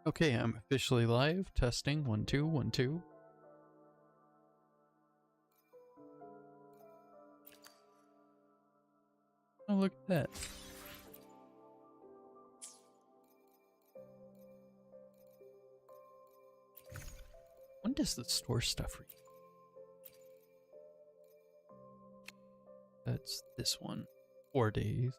Okay, I'm officially live. Testing. 1 2 1 2. Oh, look at that. When does the store stuff read? That's this one. 4 days.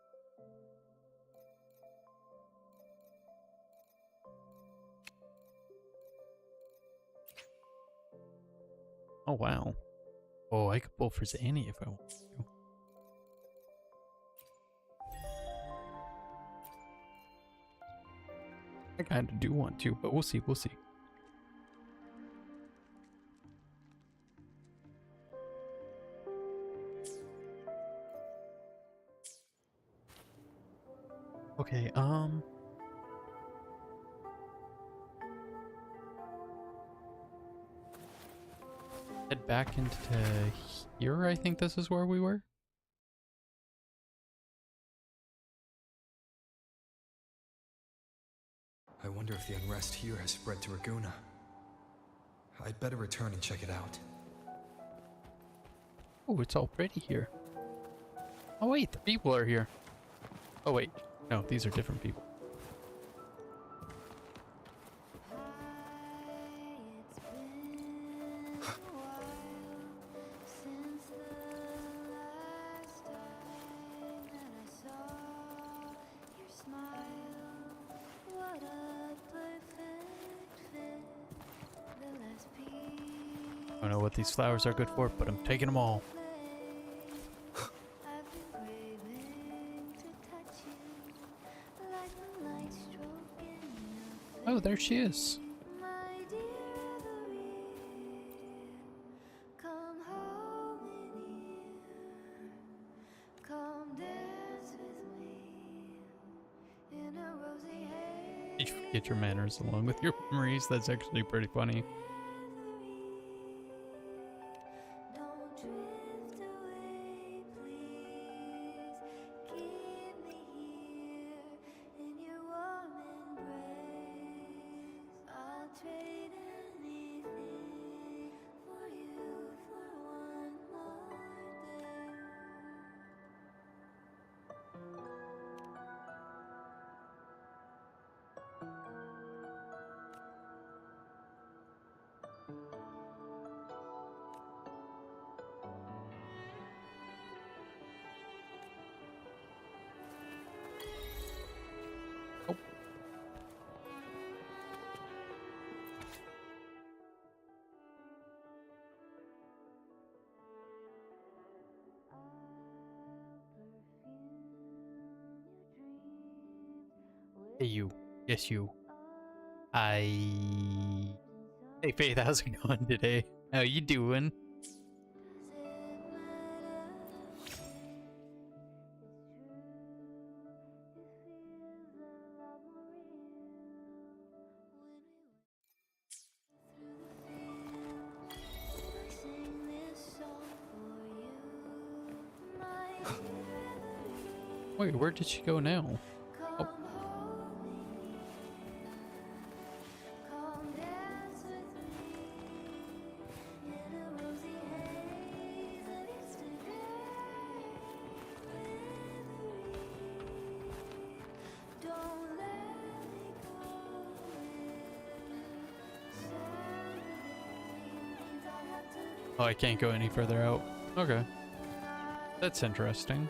Oh, wow. Oh, I could pull for Zanny if I want to. I kind of do want to, but we'll see. We'll see. Okay, head back into here. I think this is where we were. I wonder if the unrest here has spread to Raguna. I'd better return and check it out. Oh, it's all pretty here. Oh wait, the people are here. Oh wait, no, these are different people. I don't know what these flowers are good for, but I'm taking them all. Oh, there she is. You forget your manners along with your memories. That's actually pretty funny. Oh. Hey, you. Yes, you. Hey, Faith, how's it going today? How you doing? Wait, where did she go now? Oh. Oh, I can't go any further out. Okay. That's interesting.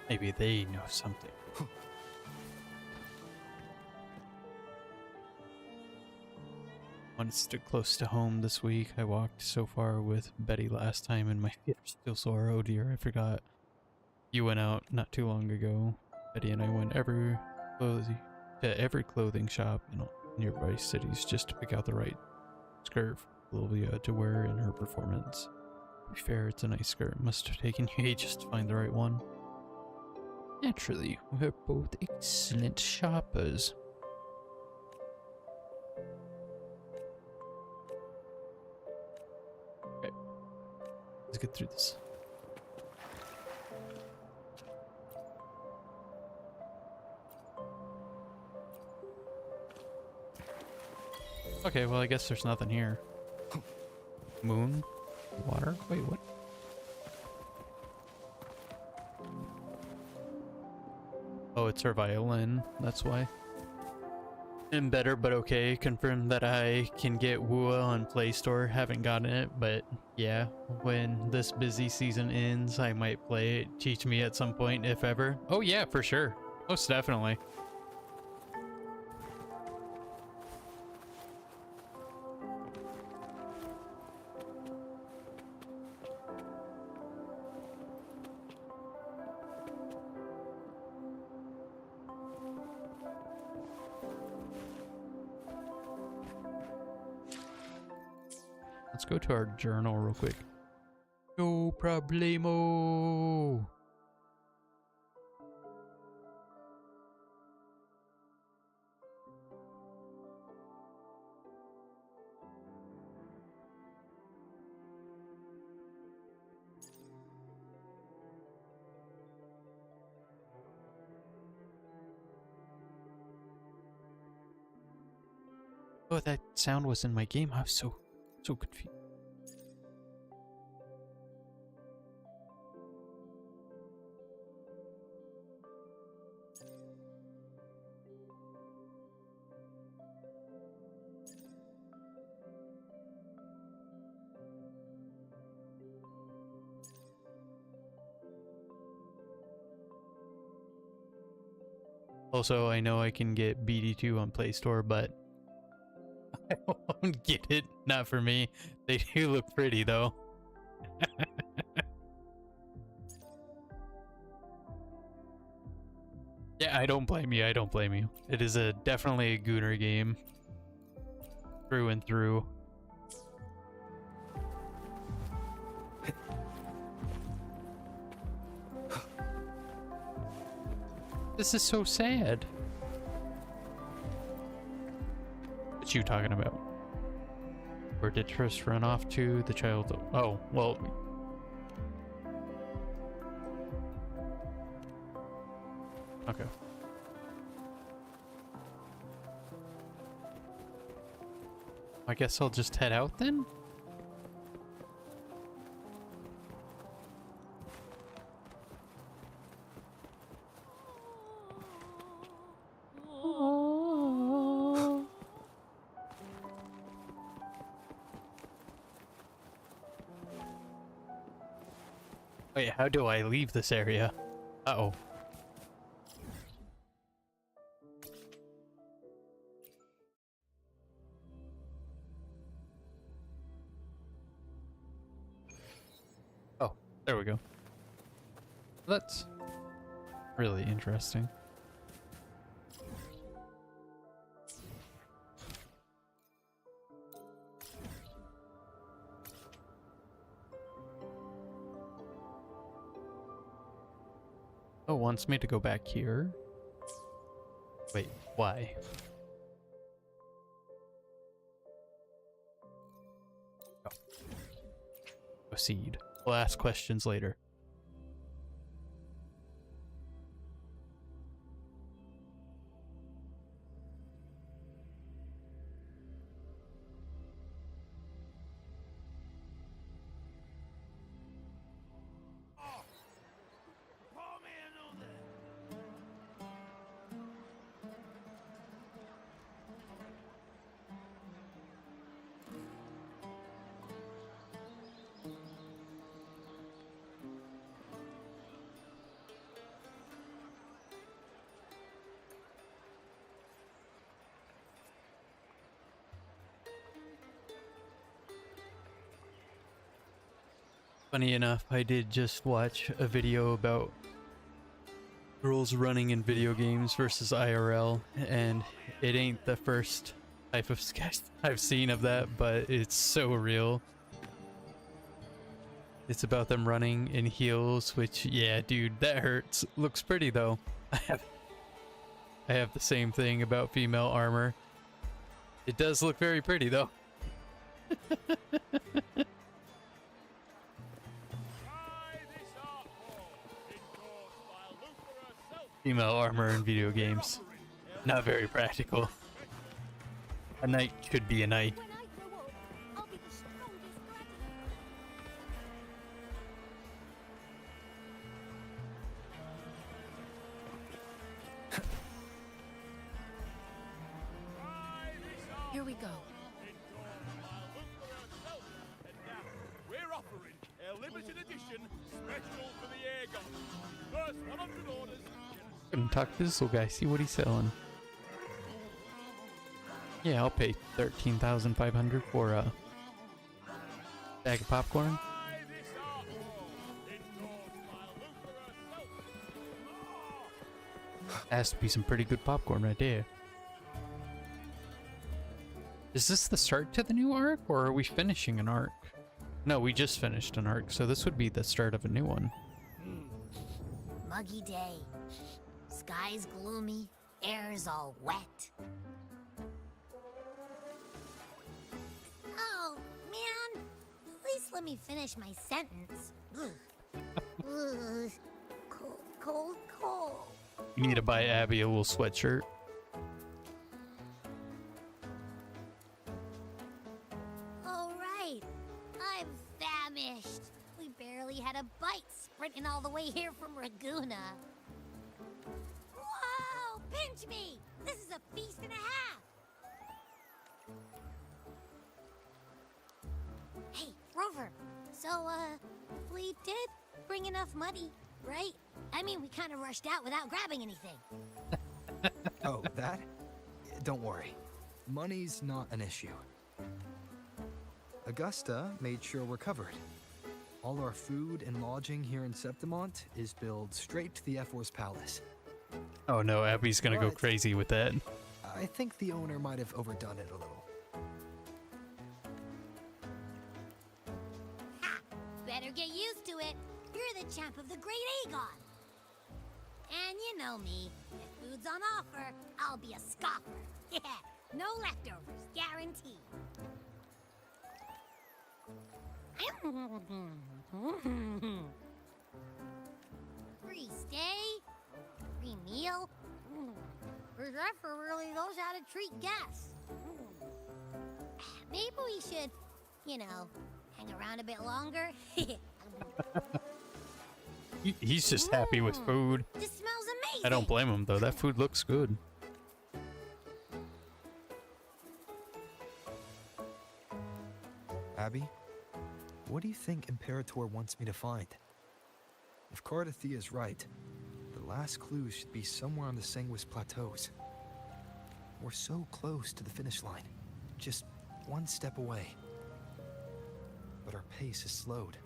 Maybe they know something. When it stood close to home this week, I walked so far with Betty last time and my feet are still sore. Oh dear, I forgot. You went out not too long ago. Betty and I went to every clothing shop in nearby cities just to pick out the right skirt for Olivia to wear in her performance. To be fair, it's a nice skirt. It must have taken you ages to find the right one. Naturally, we're both excellent shoppers. Okay. Let's get through this. Okay, well, I guess there's nothing here. Moon? Water? Wait, what? Oh, it's her violin. That's why. And better, but okay. Confirm that I can get Wuwa on Play Store. Haven't gotten it, but yeah. When this busy season ends, I might play it. Teach me at some point, if ever. Oh yeah, for sure. Most definitely. Let's go to our journal real quick. No problemo. Oh, that sound was in my game. I was so confused. Also, I know I can get BD2 on Play Store, but I won't get it. Not for me. They do look pretty, though. Yeah, I don't blame you. I don't blame you. It is definitely a Gooner game. Through and through. This is so sad. What you talking about? Where did Trish run off to? The child. Oh, well. Okay. I guess I'll just head out then? Wait, how do I leave this area? Uh-oh. Oh, there we go. That's really interesting. Oh, wants me to go back here? Wait, why? Oh. Proceed. We'll ask questions later. Funny enough, I did just watch a video about girls running in video games versus IRL, and it ain't the first type of sketch I've seen of that, but it's so real. It's about them running in heels, which, yeah, dude, that hurts. Looks pretty though. I have the same thing about female armor. It does look very pretty though. Female armor in video games. Not very practical. A knight should be a knight. When I grow up, I'll be the strongest gladiator. Here we go. We're offering a limited edition special for the air gun. First 100 orders. Gonna talk to this little guy, see what he's selling. Yeah, I'll pay 13,500 for a bag of popcorn. Try this out. Endorsed by Luca herself. Has to be some pretty good popcorn right there. Is this the start to the new arc, or are we finishing an arc? No, we just finished an arc, so this would be the start of a new one. Muggy day. Sky's gloomy. Air's all wet. Oh, man. At least let me finish my sentence. Ugh. Ugh. Cold, cold, cold. You need to buy Abby a little sweatshirt. All right. I'm famished. We barely had a bite sprinting all the way here from Raguna. Whoa! Pinch me! This is a feast and a half! Hey, Rover. So, we did bring enough money, right? I mean, we kind of rushed out without grabbing anything. Oh, that? Don't worry. Money's not an issue. Augusta made sure we're covered. All our food and lodging here in Septimont is billed straight to the F-Force Palace. Oh no, Abby's gonna go What? crazy with that. I think the owner might have overdone it a little. Ha! Better get used to it. You're the champ of the Great Aegon. And you know me. If food's on offer, I'll be a scoffer. Yeah, no leftovers, guaranteed. Free stay, free meal. Zephyr really knows how to treat guests. Maybe we should, you know, hang around a bit longer. He's just happy with food. This smells amazing. I don't blame him though, that food looks good. Abby, what do you think Imperator wants me to find? If Cardathea's right, the last clues should be somewhere on the Sanguis Plateaus. We're so close to the finish line, just one step away. But our pace is slowed.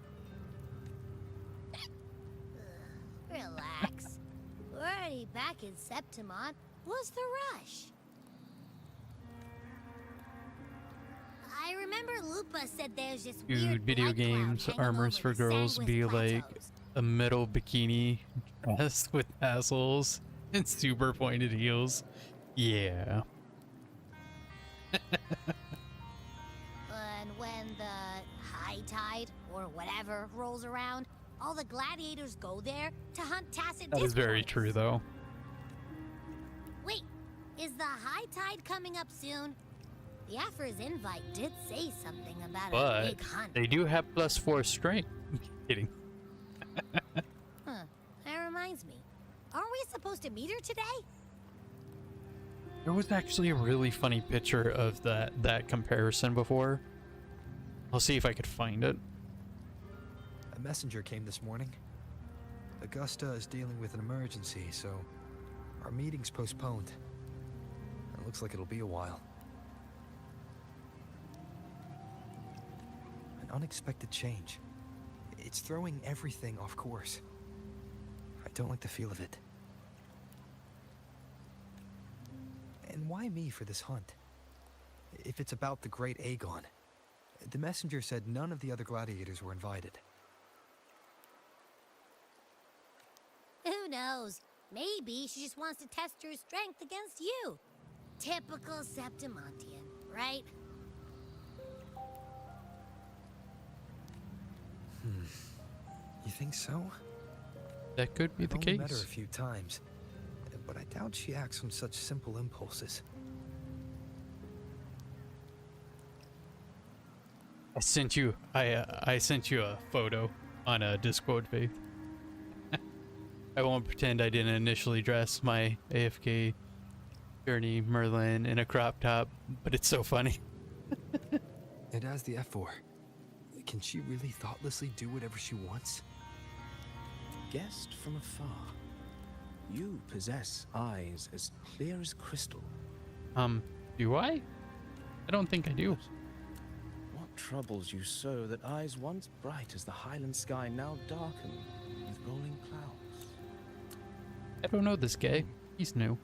Relax. We're already back in Septimont. What's the rush? I remember Lupa said there's this Dude, weird video blood cloud games, hanging armors over for the girls Sanguis be like Plateaus. a metal bikini dress with tassels and super pointed heels. Yeah. And when the high tide, or whatever, rolls around, all the gladiators go there to hunt tacit That is very discords. true though. Wait, is the high tide coming up soon? The Afra's invite did say something about a But big hunt. they do have +4 strength. Kidding. Huh. That reminds me. Aren't we supposed to meet her today? There was actually a really funny picture of that comparison before. I'll see if I could find it. A messenger came this morning. Augusta is dealing with an emergency, so our meeting's postponed. It looks like it'll be a while. An unexpected change. It's throwing everything off course. I don't like the feel of it. And why me for this hunt? If it's about the Great Aegon. The messenger said none of the other gladiators were invited. Who knows? Maybe she just wants to test her strength against you. Typical Septimontian, right? You think so? That could be I've the only met her a case. few times. but I doubt she acts on such simple impulses. I sent you a photo on a Discord, Faith. I won't pretend I didn't initially dress my AFK journey Merlin in a crop top, but it's so funny. It has the F4. Can she really thoughtlessly do whatever she wants? Guessed from afar, you possess eyes as clear as crystal. Do I? I don't think I do. What troubles you so that eyes once bright as the highland sky now darken with rolling clouds? I don't know this guy. He's new.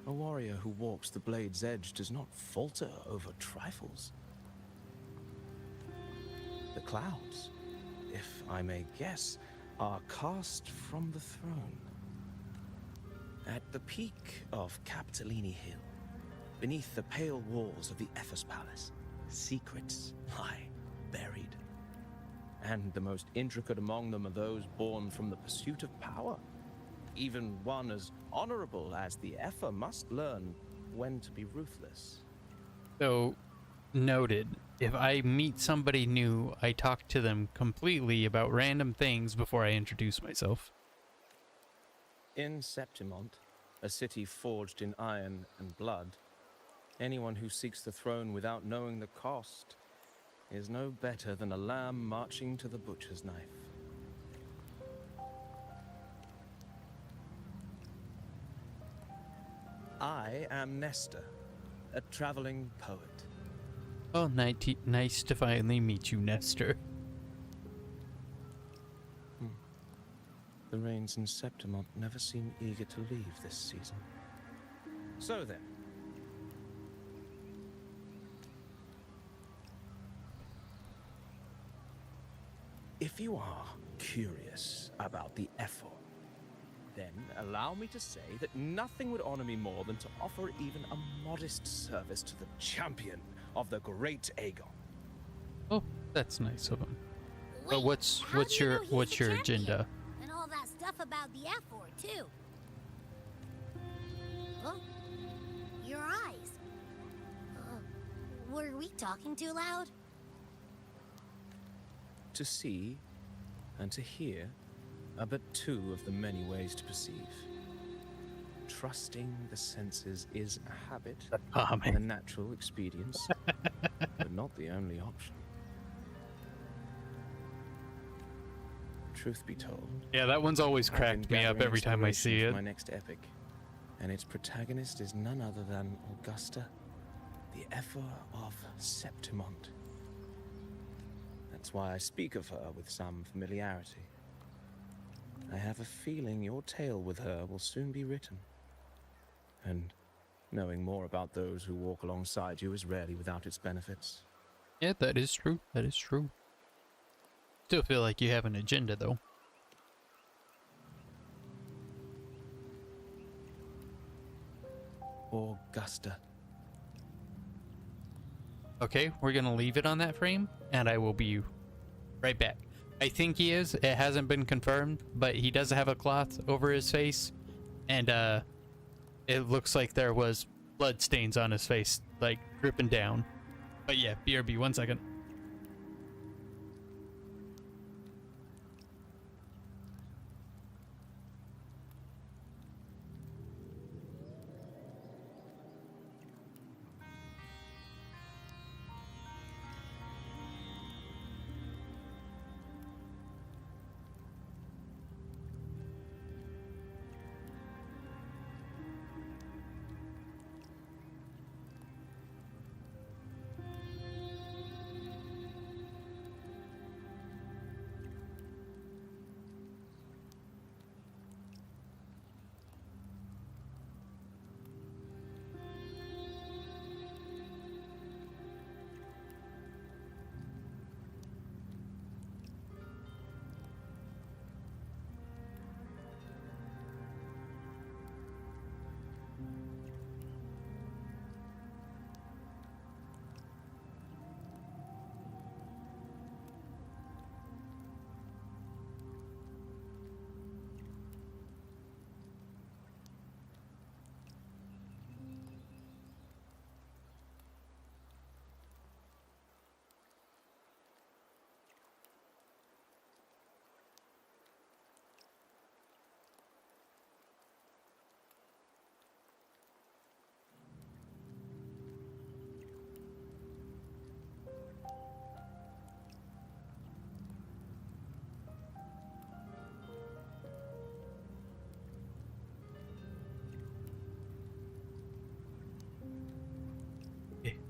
A warrior who walks the blade's edge does not falter over trifles. The clouds, if I may guess, are cast from the throne. At the peak of Capitolini Hill, beneath the pale walls of the Ephes Palace, secrets lie buried. And the most intricate among them are those born from the pursuit of power. Even one as honorable as the Epher must learn when to be ruthless. So, noted. If I meet somebody new, I talk to them completely about random things before I introduce myself. In Septimont, a city forged in iron and blood, anyone who seeks the throne without knowing the cost is no better than a lamb marching to the butcher's knife. I am Nestor, a traveling poet. Oh, nice to finally meet you, Nestor. The rains in Septimont never seem eager to leave this season. So then, if you are curious about the Epher, then allow me to say that nothing would honor me more than to offer even a modest service to the champion of the great Aegon. Oh, that's nice of him. Wait, But what's how do you know he's what's the your champion? agenda? And all that stuff about the F4 too. Oh, your eyes. Were we talking too loud? To see and to hear are but two of the many ways to perceive. Trusting the senses is a habit, Calming. a natural expedience, but not the only option. Truth be told, Yeah, that one's always I've cracked been me up gathering every time I see inspiration it. for my next epic, and its protagonist is none other than Augusta, the Epher of Septimont. That's why I speak of her with some familiarity. I have a feeling your tale with her will soon be written. And knowing more about those who walk alongside you is rarely without its benefits. Yeah, that is true. That is true. Still feel like you have an agenda, though. Augusta. Okay, we're gonna leave it on that frame, and I will be right back. I think he is. It hasn't been confirmed, but he does have a cloth over his face, and it looks like there was blood stains on his face, like dripping down. But yeah, BRB, 1 second.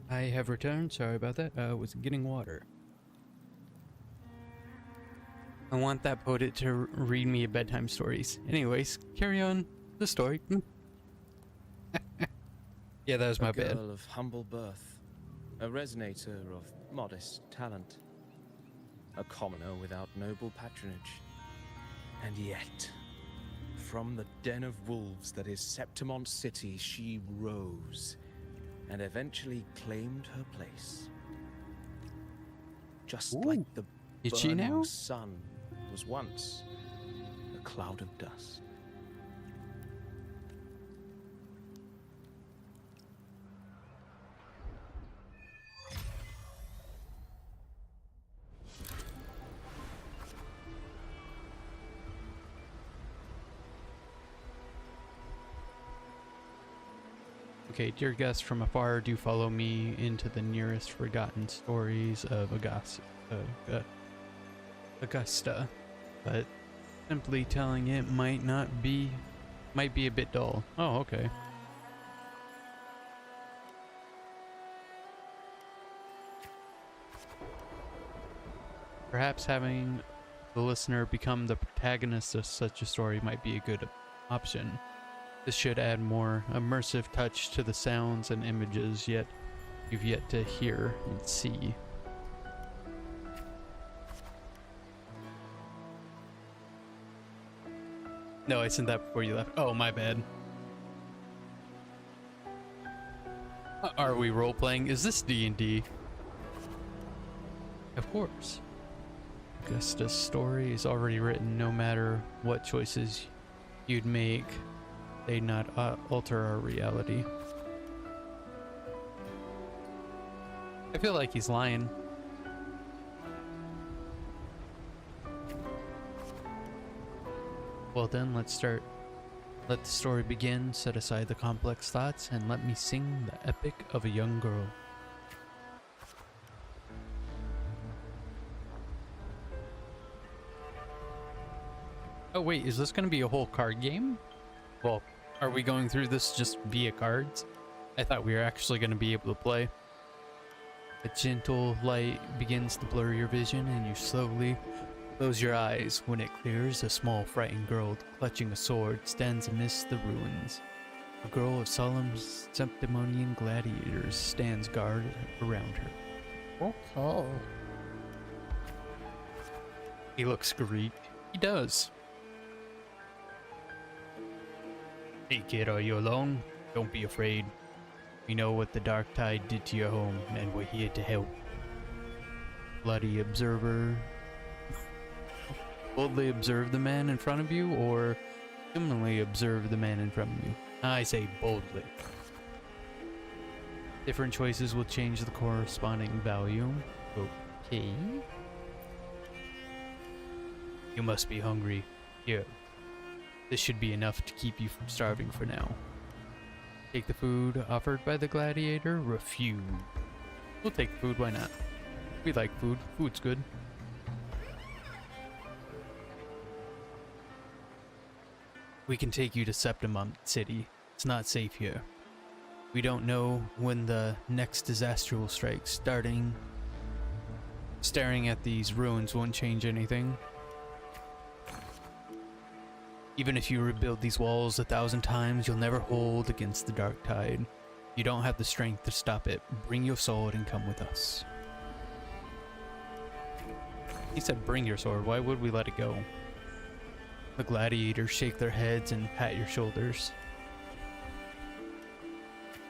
I have returned. Sorry about that. I was getting water. I want that poet to read me bedtime stories. Anyways, carry on the story. Yeah, that was my A bad. girl of humble birth, a resonator of modest talent, a commoner without noble patronage. And yet, from the den of wolves that is Septimont City, she rose and eventually claimed her place. Just Ooh. like the Is she now? burning sun was once a cloud of dust. Okay, dear guests from afar, do follow me into the nearest forgotten stories of Augusta. But simply telling it might be a bit dull. Oh, okay. Perhaps having the listener become the protagonist of such a story might be a good option. This should add more immersive touch to the sounds and images you've yet to hear and see. No, I sent that before you left. Oh, my bad. Are we role-playing? Is this D&D? Of course. Augusta's story is already written. No matter what choices you'd make, they'd not alter our reality. I feel like he's lying. Well then, let's start. Let the story begin, set aside the complex thoughts, and let me sing the epic of a young girl. Oh wait, is this gonna be a whole card game? Well, are we going through this just via cards? I thought we were actually gonna be able to play. A gentle light begins to blur your vision, and you slowly close your eyes. When it clears, a small frightened girl clutching a sword stands amidst the ruins. A girl of solemn Septimonian gladiators stands guard around her. Okay. He looks Greek. He does. Hey kid, are you alone? Don't be afraid. We know what the Dark Tide did to your home, and we're here to help. Bloody observer. Boldly observe the man in front of you, or similarly observe the man in front of you? I say boldly. Different choices will change the corresponding value. Okay. You must be hungry. Here. This should be enough to keep you from starving for now. Take the food offered by the gladiator. Refuse. We'll take the food, why not? We like food. Food's good. We can take you to Septimont City. It's not safe here. We don't know when the next disaster will strike. Staring at these ruins won't change anything. Even if you rebuild these walls 1,000 times, you'll never hold against the Dark Tide. You don't have the strength to stop it. Bring your sword and come with us. He said bring your sword. Why would we let it go? The gladiators shake their heads and pat your shoulders.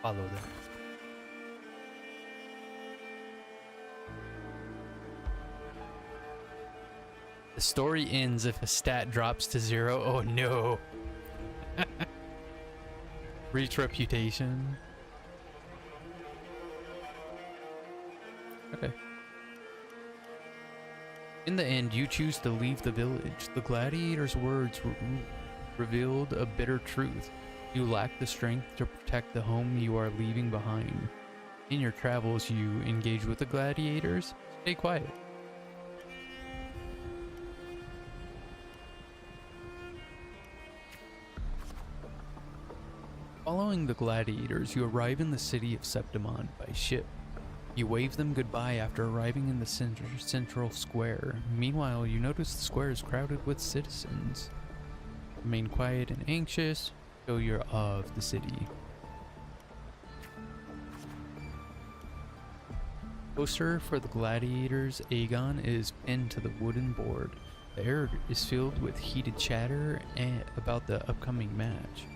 Follow them. The story ends if a stat drops to 0. Oh no. Reach reputation. Okay. In the end, you choose to leave the village. The gladiator's words revealed a bitter truth. You lack the strength to protect the home you are leaving behind. In your travels, you engage with the gladiators. Stay quiet. Following the gladiators, you arrive in the city of Septimon by ship. You wave them goodbye after arriving in the central square. Meanwhile, you notice the square is crowded with citizens. Remain quiet and anxious. Show your awe of the city. Poster for the gladiators Aegon is pinned to the wooden board. The air is filled with heated chatter about the upcoming match.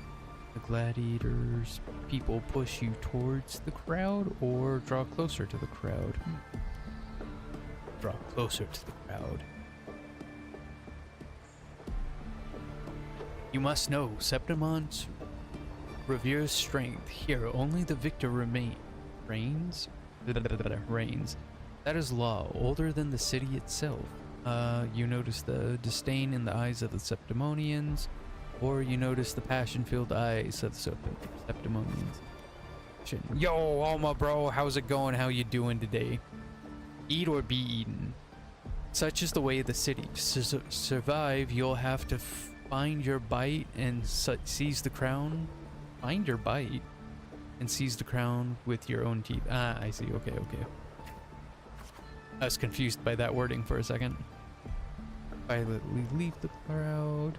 The gladiators people push you towards the crowd or draw closer to the crowd. Draw closer to the crowd. You must know, Septimont reveres strength. Here, only the victor reigns. That is law, older than the city itself. You notice the disdain in the eyes of the Septimonians, or you notice the passion-filled eyes of the Septimonians. Yo, Alma bro, how's it going? How you doing today? Eat or be eaten. Such is the way of the city. To survive, you'll have to find your bite and seize the crown. Find your bite and seize the crown with your own teeth. Ah, I see. Okay. I was confused by that wording for a second. Violently leave the crowd.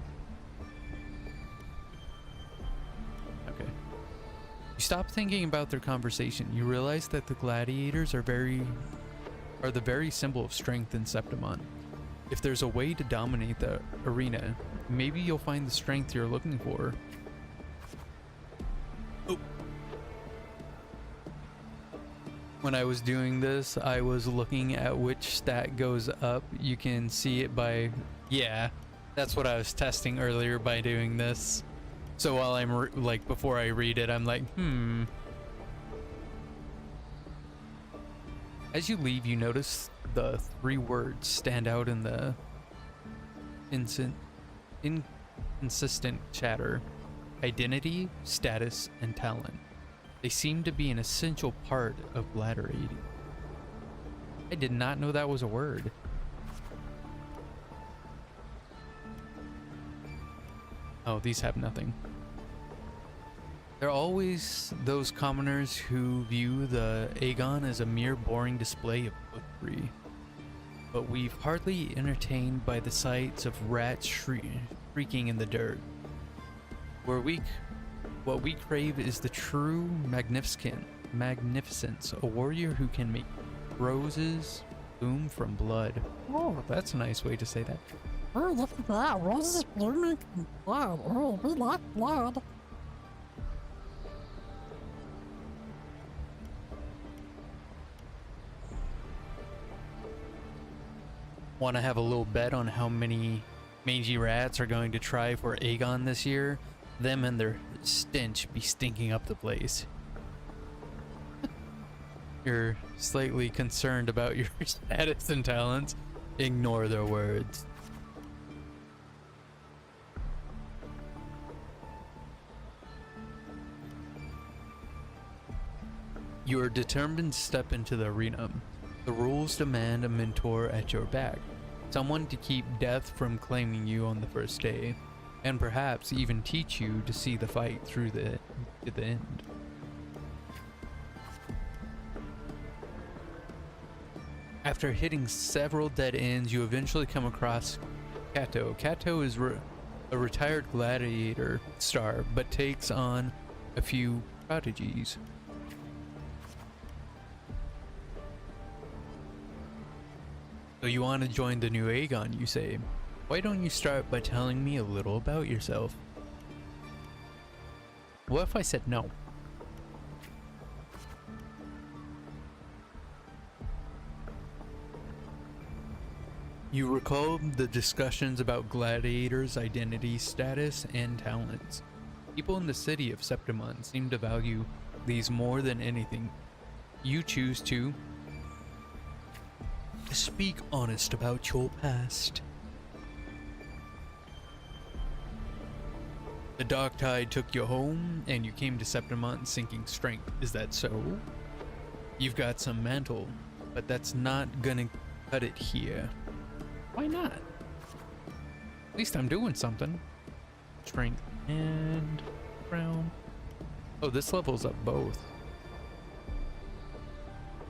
Okay. You stop thinking about their conversation. You realize that the gladiators are the very symbol of strength in Septimon. If there's a way to dominate the arena, maybe you'll find the strength you're looking for. Oh. When I was doing this, I was looking at which stat goes up. You can see it by... Yeah, that's what I was testing earlier by doing this. So while I'm like, before I read it, I'm like, As you leave, you notice the 3 words stand out in the inconsistent chatter: identity, status, and talent. They seem to be an essential part of gladiating. I did not know that was a word. Oh, these have nothing. There are always those commoners who view the Aegon as a mere boring display of butchery. But we've hardly entertained by the sights of rats shrieking in the dirt. What we crave is the true magnificence, a warrior who can make roses bloom from blood. Oh, that's a nice way to say that. Oh, look at that. Roses blooming from blood. Oh, we like blood. Want to have a little bet on how many mangy rats are going to try for Aegon this year? Them and their stench be stinking up the place. You're slightly concerned about your status and talents. Ignore their words. You are determined to step into the arena. The rules demand a mentor at your back, someone to keep death from claiming you on the first day, and perhaps even teach you to see the fight through to the end. After hitting several dead ends, you eventually come across Kato. Kato is a retired gladiator star, but takes on a few prodigies. So you want to join the new Aegon, you say. Why don't you start by telling me a little about yourself? What if I said no? You recall the discussions about gladiators' identity, status, and talents. People in the city of Septimon seem to value these more than anything. You choose to speak honest about your past. The dark tide took you home, and you came to Septimon sinking strength. Is that so? You've got some mantle, but that's not gonna cut it here. Why not? At least I'm doing something. Strength and crown. Oh, this levels up both.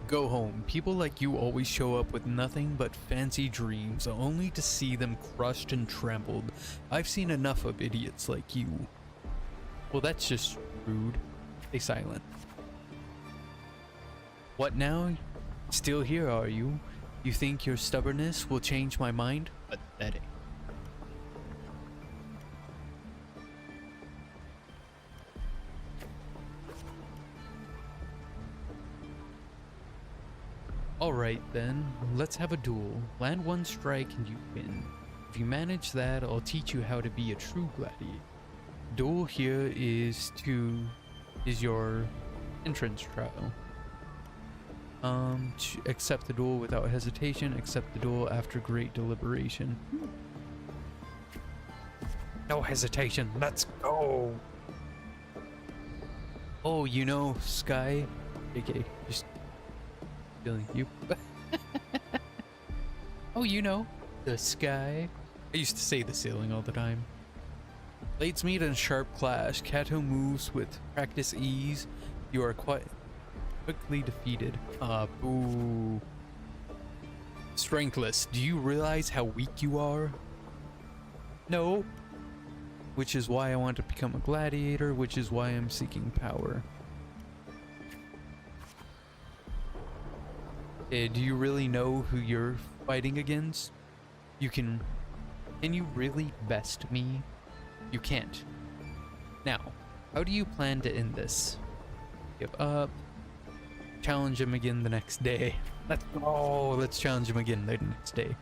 Go home. People like you always show up with nothing but fancy dreams, only to see them crushed and trampled. I've seen enough of idiots like you. Well, that's just rude. Stay silent. What now? Still here, are you? You think your stubbornness will change my mind? Pathetic. Alright then, let's have a duel. Land one strike and you win. If you manage that, I'll teach you how to be a true gladiator. Duel here is your entrance trial. Accept the duel without hesitation, accept the duel after great deliberation. No hesitation, let's go! Oh, you know, Sky. Okay, just feeling you. Oh, you know, the sky. I used to say the ceiling all the time. Blades meet in a sharp clash. Kato moves with practice ease. You are quite quickly defeated. Boo. Strengthless. Do you realize how weak you are? No. Which is why I want to become a gladiator, which is why I'm seeking power. Do you really know who you're fighting against? Can you really best me? You can't. Now, how do you plan to end this? Give up. Challenge him again the next day. Let's challenge him again the next day.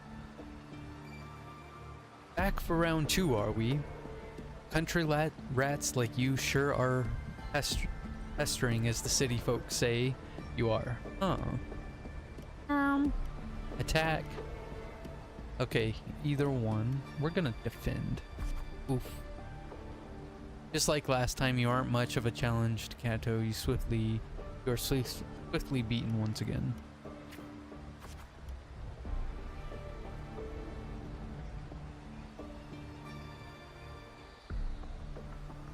Back for round 2, are we? Country rats like you sure are pestering, as the city folks say. You are. Huh. Attack. Okay, either one. We're gonna defend. Oof. Just like last time, you aren't much of a challenge to Kato. You are swiftly beaten once again.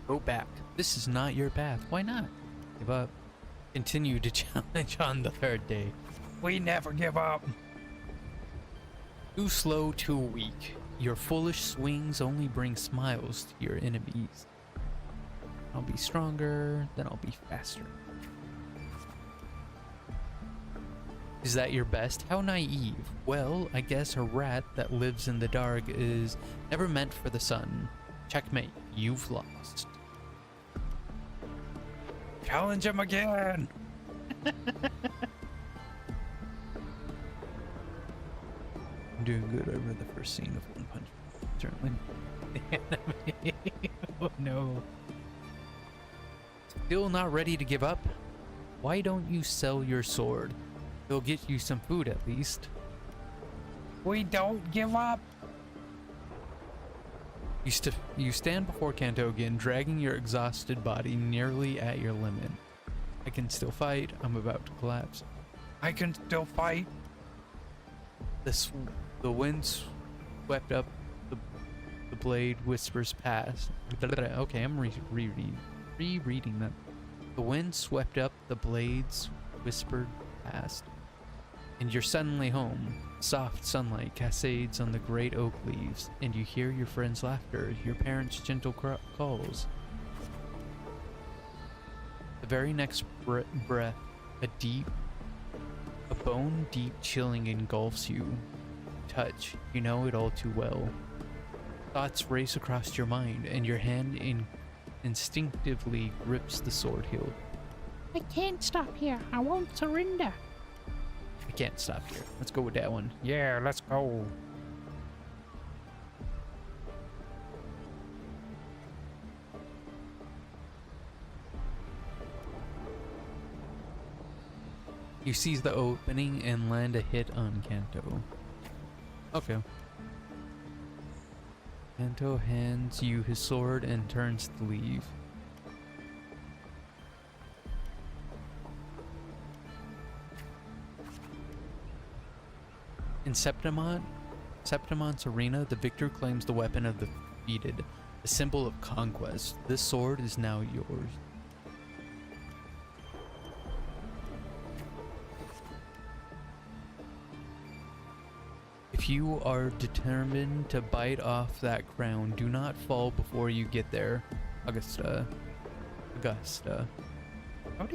Go back. This is not your path. Why not? Give up. Continue to challenge on the 3rd day. We never give up. Too slow, too weak. Your foolish swings only bring smiles to your enemies. I'll be stronger, then I'll be faster. Is that your best? How naive. Well, I guess a rat that lives in the dark is never meant for the sun. Checkmate. You've lost. Challenge him again! I'm doing good. I read the first scene of One Punch Man. Certainly. Oh no. Still not ready to give up? Why don't you sell your sword? It'll get you some food at least. We don't give up! You stand before Kanto again, dragging your exhausted body nearly at your limit. I can still fight. I'm about to collapse. I can still fight. The wind swept up the blade, whispers past. Okay, I'm rereading that. The wind swept up the blades, whispered past. And you're suddenly home. Soft sunlight cascades on the great oak leaves, and you hear your friend's laughter, your parents' gentle calls. The very next breath, a bone-deep chilling engulfs you. Touch, you know it all too well. Thoughts race across your mind, and your hand instinctively grips the sword hilt. I can't stop here. I won't surrender. I can't stop here. Let's go with that one. Yeah, let's go. You seize the opening and land a hit on Kanto. Okay. Kanto hands you his sword and turns to leave. In Septimon's arena, the victor claims the weapon of the defeated, a symbol of conquest. This sword is now yours. If you are determined to bite off that crown, do not fall before you get there. Augusta. How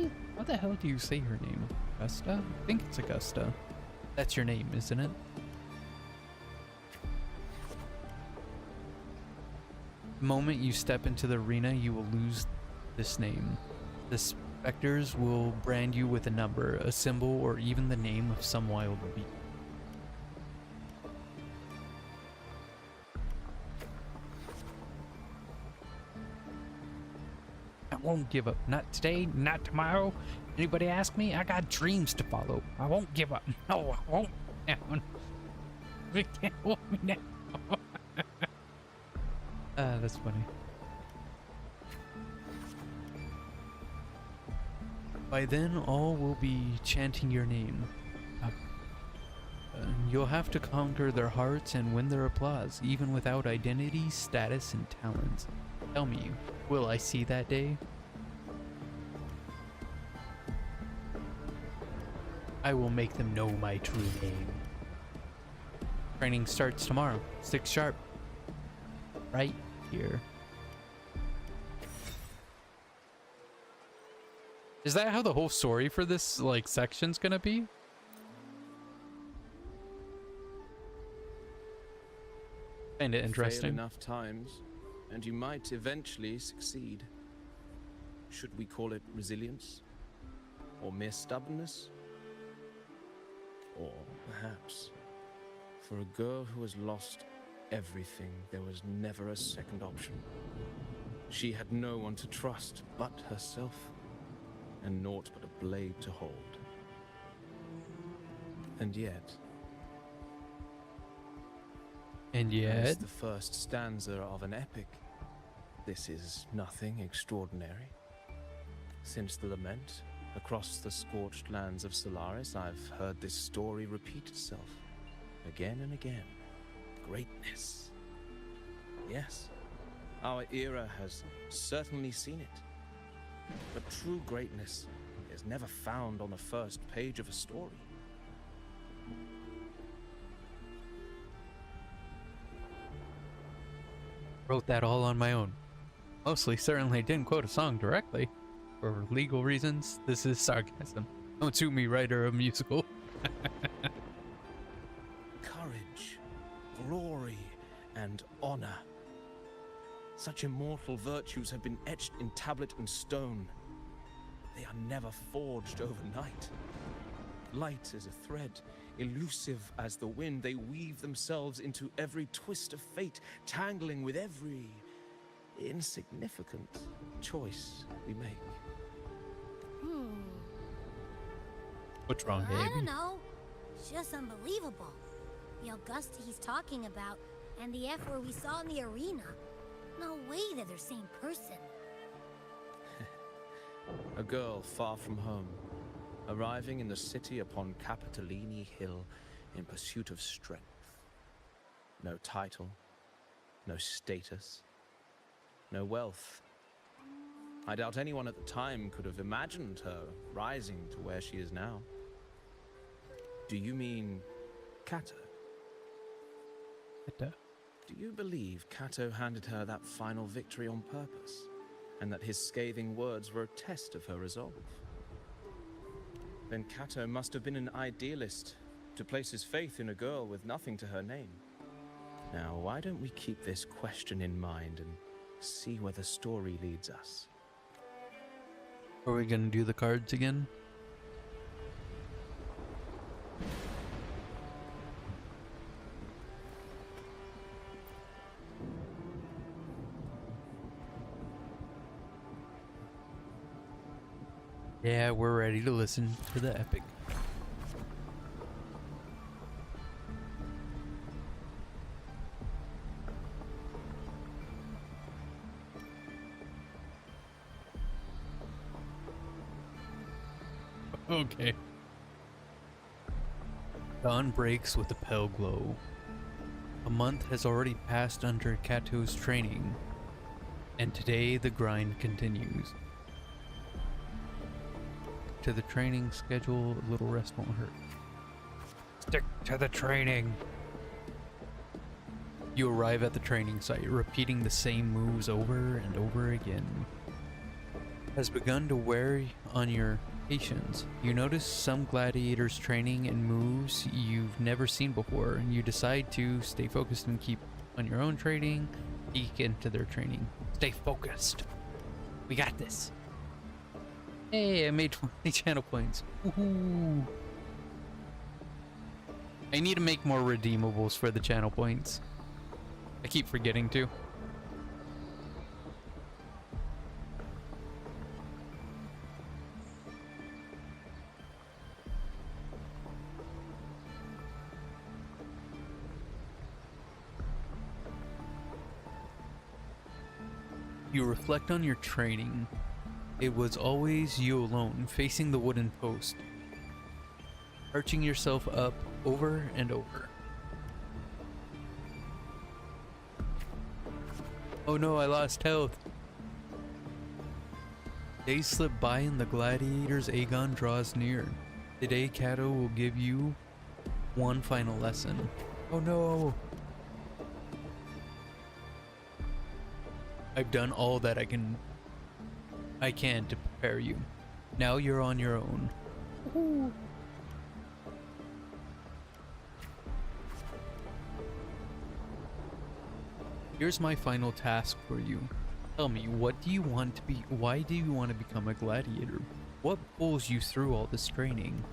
the hell do you say her name? Augusta? I think it's Augusta. That's your name, isn't it? The moment you step into the arena, you will lose this name. The specters will brand you with a number, a symbol, or even the name of some wild beast. I won't give up. Not today, not tomorrow. Anybody ask me? I got dreams to follow. I won't give up. No, I won't. Down. You can't hold me down. That's funny. By then, all will be chanting your name. You'll have to conquer their hearts and win their applause, even without identity, status, and talents. Tell me, will I see that day? I will make them know my true name. Training starts tomorrow, 6 sharp. Right here. Is that how the whole story for this, like, section's gonna be? Kinda interesting. Fail enough times, and you might eventually succeed. Should we call it resilience? Or mere stubbornness? Or perhaps, for a girl who has lost everything, there was never a second option. She had no one to trust but herself, and naught but a blade to hold. And yet, as the first stanza of an epic, this is nothing extraordinary. Since the lament, across the scorched lands of Solaris, I've heard this story repeat itself, again and again. Greatness. Yes, our era has certainly seen it. But true greatness is never found on the first page of a story. Wrote that all on my own. Mostly, certainly didn't quote a song directly. For legal reasons, this is sarcasm. Don't sue me, writer of musical. Courage, glory, and honor. Such immortal virtues have been etched in tablet and stone. They are never forged overnight. Light as a thread, elusive as the wind, they weave themselves into every twist of fate, tangling with every insignificant choice we make. What's wrong, I Gabe? don't know. It's just unbelievable. The Augusta he's talking about, and the F word we saw in the arena. No way they're the same person. A girl far from home, arriving in the city upon Capitolini Hill in pursuit of strength. No title, no status, no wealth. I doubt anyone at the time could have imagined her rising to where she is now. Do you mean Kato? Do you believe Kato handed her that final victory on purpose, and that his scathing words were a test of her resolve? Then Kato must have been an idealist, to place his faith in a girl with nothing to her name. Now, why don't we keep this question in mind and see where the story leads us? Are we gonna do the cards again? Yeah, we're ready to listen to the epic. Okay. Dawn breaks with a pale glow. A month has already passed under Kato's training, and today the grind continues. To the training schedule, a little rest won't hurt. Stick to the training. You arrive at the training site, repeating the same moves over and over again. Has begun to wear on your patience. You notice some gladiators training and moves you've never seen before, and you decide to stay focused and keep on your own training, peek into their training. Stay focused. We got this. Hey, I made 20 channel points. Woohoo! I need to make more redeemables for the channel points. I keep forgetting to. You reflect on your training. It was always you alone, facing the wooden post, arching yourself up over and over. Oh no, I lost health. Days slip by and the gladiator's Aegon draws near. Today, Kato will give you one final lesson. Oh no! I've done all that I can to prepare you. Now you're on your own. Woohoo. Here's my final task for you. Tell me, what do you want to be? Why do you want to become a gladiator? What pulls you through all this training?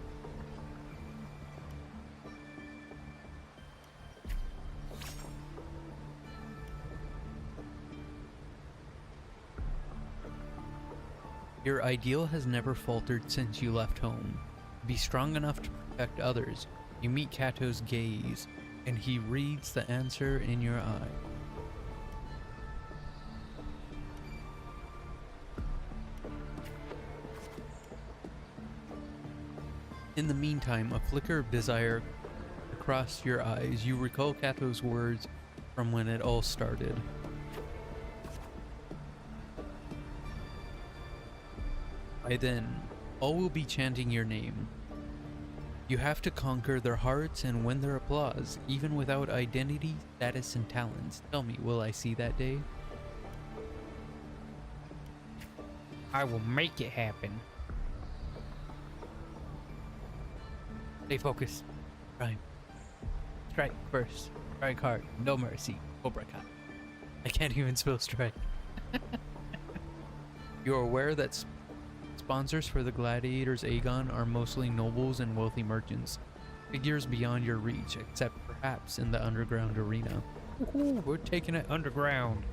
Your ideal has never faltered since you left home. Be strong enough to protect others. You meet Kato's gaze, and he reads the answer in your eye. In the meantime, a flicker of desire across your eyes. You recall Kato's words from when it all started. By then, all will be chanting your name. You have to conquer their hearts and win their applause, even without identity, status, and talents. Tell me, will I see that day? I will make it happen. Stay focused. Prime. Strike first. Strike hard. No mercy. Cobra Kai. I can't even spell strike. You're aware that sponsors for the gladiators Aegon are mostly nobles and wealthy merchants. Figures beyond your reach, except perhaps in the underground arena. Woohoo, we're taking it underground.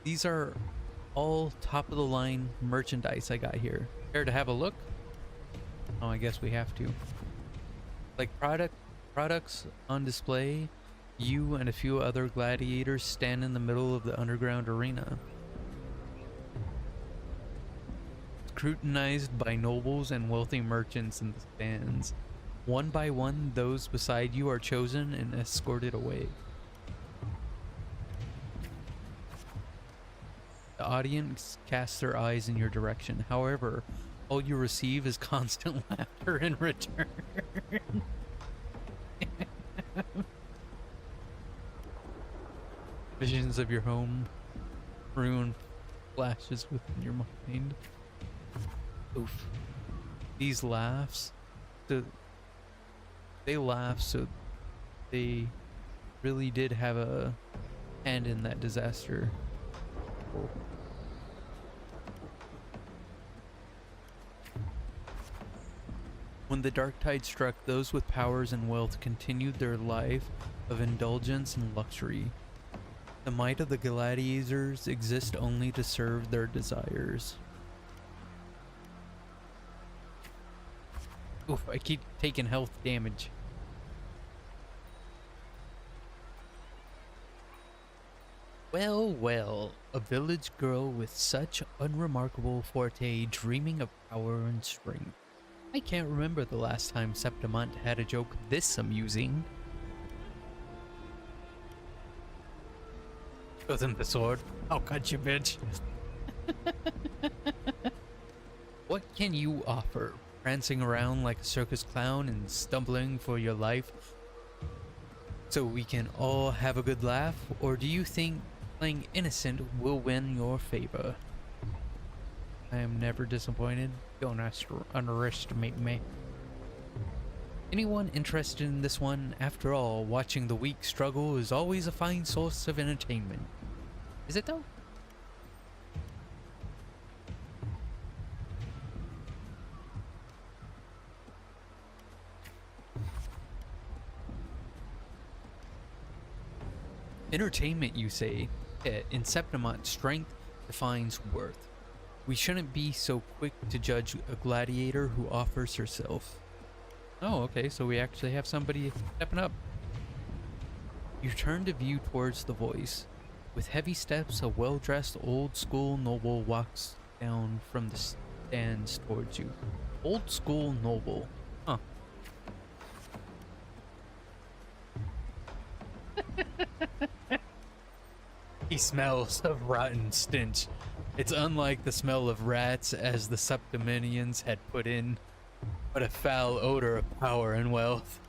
These are all top of the line merchandise I got here. Care to have a look? Oh, I guess we have to. Like products on display, you and a few other gladiators stand in the middle of the underground arena. Scrutinized by nobles and wealthy merchants in the stands. One by one, those beside you are chosen and escorted away. The audience casts their eyes in your direction. However, all you receive is constant laughter in return. Visions of your home, ruin flashes within your mind. Oof. These laughs, they laugh so they really did have a hand in that disaster. Oh. When the dark tide struck, those with powers and wealth continued their life of indulgence and luxury. The might of the gladiators exists only to serve their desires. Oof, I keep taking health damage. Well, well, a village girl with such unremarkable forte dreaming of power and strength. I can't remember the last time Septimont had a joke this amusing. Show them the sword. I'll cut you, bitch. What can you offer? prancing around like a circus clown and stumbling for your life so we can all have a good laugh? Or do you think playing innocent will win your favor? I am never disappointed. Don't underestimate me. Anyone interested in this one? After all, watching the weak struggle is always a fine source of entertainment. Is it though? Entertainment, you say? In Septimont, strength defines worth. We shouldn't be so quick to judge a gladiator who offers herself. Oh, okay, so we actually have somebody stepping up. You turn to view towards the voice. With heavy steps, a well-dressed old-school noble walks down from the stands towards you. Old-school noble. Huh. He smells of rotten stench. It's unlike the smell of rats as the Septimonians had put in, but a foul odor of power and wealth.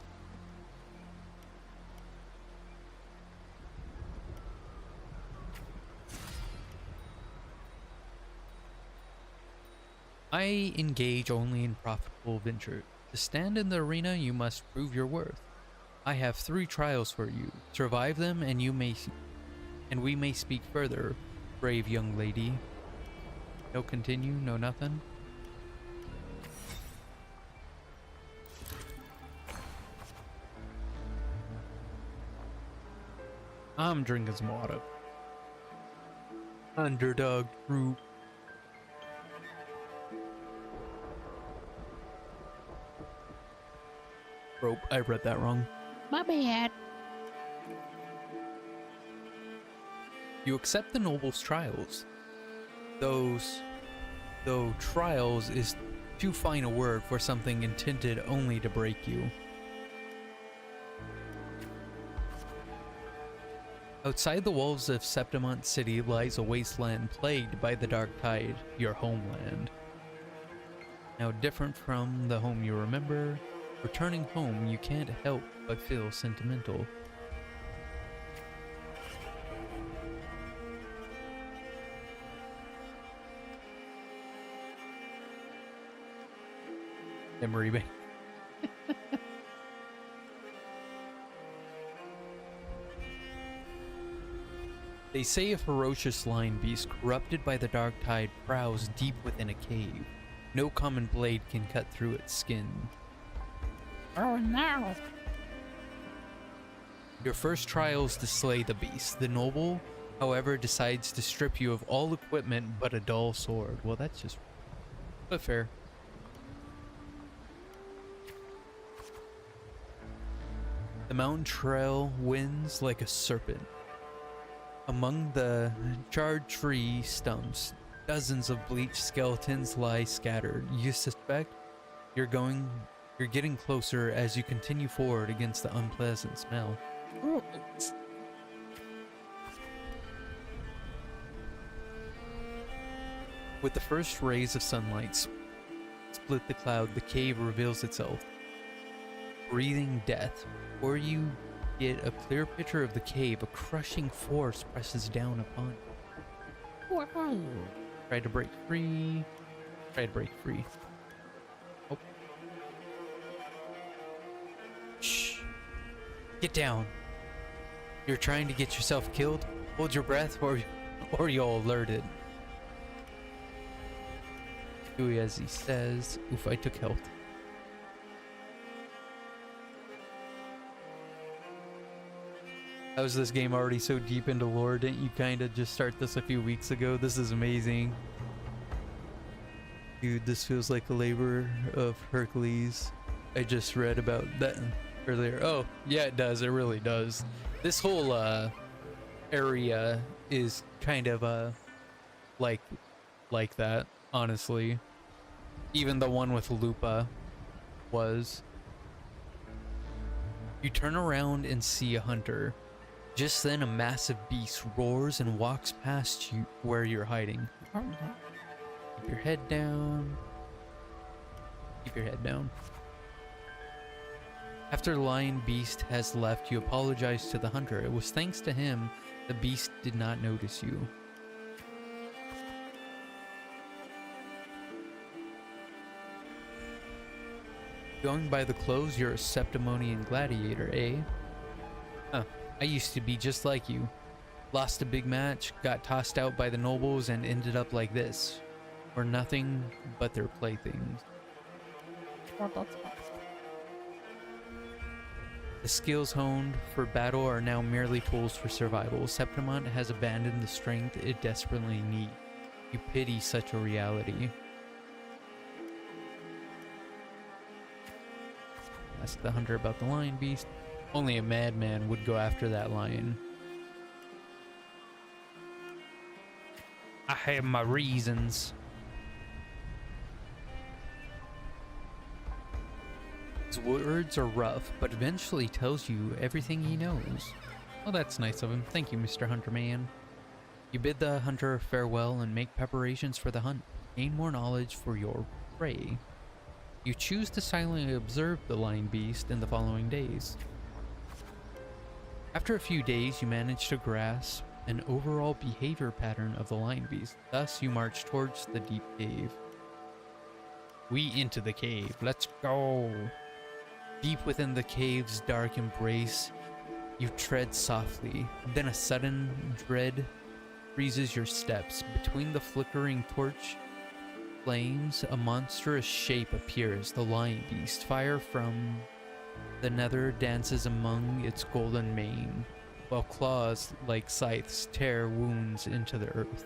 I engage only in profitable venture. To stand in the arena, you must prove your worth. I have 3 trials for you. Survive them, and we may speak further, brave young lady. No continue, no nothing. I'm drinking some water. Underdog fruit. Rope, I read that wrong. My bad. You accept the noble's trials. Though trials is too fine a word for something intended only to break you. Outside the walls of Septimont City lies a wasteland plagued by the Dark Tide, your homeland. Now different from the home you remember, returning home you can't help but feel sentimental. Memory bank. They say a ferocious lion beast corrupted by the dark tide prowls deep within a cave. No common blade can cut through its skin. Oh no. Your first trial is to slay the beast. The noble, however, decides to strip you of all equipment but a dull sword. Well, that's just but fair. The mountain trail winds like a serpent. Among the charred tree stumps, dozens of bleached skeletons lie scattered. You suspect you're getting closer as you continue forward against the unpleasant smell. With the first rays of sunlight split the cloud, the cave reveals itself. Breathing death. Before you get a clear picture of the cave, a crushing force presses down upon you. Who are you? Try to break free. Try to break free. Oh. Shh. Get down. You're trying to get yourself killed? Hold your breath or you'll alert it. Do as he says. Oof, I took health. How is this game already so deep into lore? Didn't you kind of just start this a few weeks ago? This is amazing. Dude, this feels like a labor of Hercules. I just read about that earlier. Oh, yeah, it does. It really does. This whole area is kind of like that, honestly. Even the one with Lupa was. You turn around and see a hunter. Just then, a massive beast roars and walks past you where you're hiding. Keep your head down. Keep your head down. After the lion beast has left, you apologize to the hunter. It was thanks to him the beast did not notice you. Going by the clothes, you're a Septimonian gladiator, eh? Huh, I used to be just like you. Lost a big match, got tossed out by the nobles, and ended up like this. We're nothing but their playthings. Well, that's nice. The skills honed for battle are now merely tools for survival. Septimont has abandoned the strength it desperately needs. You pity such a reality. Ask the hunter about the lion beast. Only a madman would go after that lion. I have my reasons. His words are rough, but eventually tells you everything he knows. Well, that's nice of him. Thank you, Mr. Hunter Man. You bid the hunter farewell and make preparations for the hunt. Gain more knowledge for your prey. You choose to silently observe the lion beast in the following days. After a few days, you manage to grasp an overall behavior pattern of the lion beast. Thus, you march towards the deep cave. We into the cave. Let's go. Deep within the cave's dark embrace, you tread softly. Then a sudden dread freezes your steps. Between the flickering torch flames, a monstrous shape appears, the lion beast. Fire from the nether dances among its golden mane, while claws like scythes tear wounds into the earth.